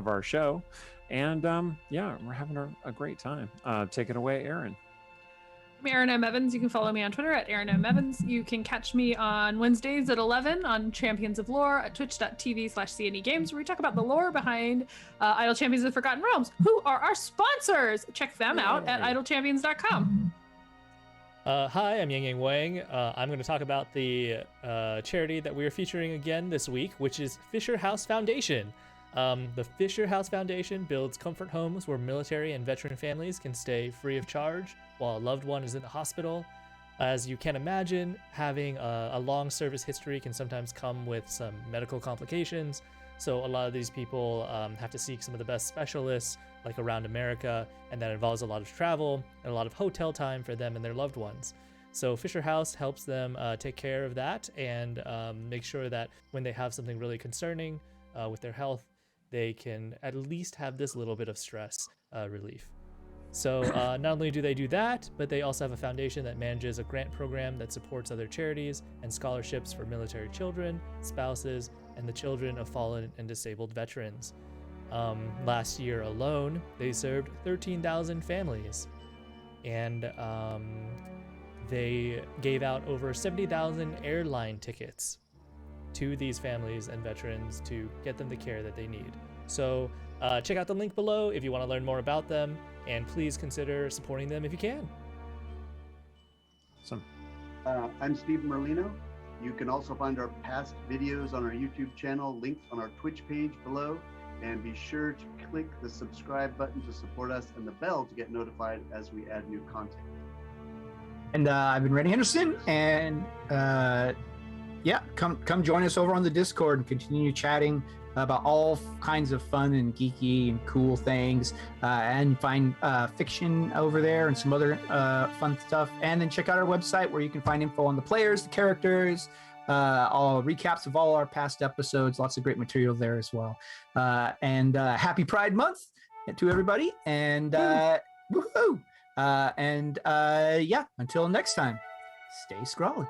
our show, and yeah, we're having a great time. Take it away, Aaron. I'm Aaron M. Evans. You can follow me on Twitter at Aaron M. Evans. You can catch me on Wednesdays at 11 on Champions of Lore at twitch.tv/CNE Games, where we talk about the lore behind Idle Champions of the Forgotten Realms, who are our sponsors. Check them out at idlechampions.com. Hi, I'm Yang Yang Wang. I'm going to talk about the charity that we are featuring again this week, which is Fisher House Foundation. The Fisher House Foundation builds comfort homes where military and veteran families can stay free of charge while a loved one is in the hospital. As you can imagine, having a long service history can sometimes come with some medical complications. So a lot of these people have to seek some of the best specialists like around America, and that involves a lot of travel and a lot of hotel time for them and their loved ones. So Fisher House helps them take care of that and make sure that when they have something really concerning with their health, they can at least have this little bit of stress relief. So not only do they do that, but they also have a foundation that manages a grant program that supports other charities and scholarships for military children, spouses, and the children of fallen and disabled veterans. Last year alone, they served 13,000 families, and they gave out over 70,000 airline tickets to these families and veterans to get them the care that they need. So check out the link below if you want to learn more about them, and please consider supporting them if you can. Awesome. I'm Steve Merlino. You can also find our past videos on our YouTube channel, linked on our Twitch page below. And be sure to click the subscribe button to support us and the bell to get notified as we add new content. And I've been Randy Henderson, and yeah, come join us over on the Discord and continue chatting about all kinds of fun and geeky and cool things, and find fiction over there and some other fun stuff. And then check out our website where you can find info on the players, the characters, all recaps of all our past episodes. Lots of great material there as well. And happy Pride Month to everybody. And woohoo! Yeah, until next time, stay scrawly.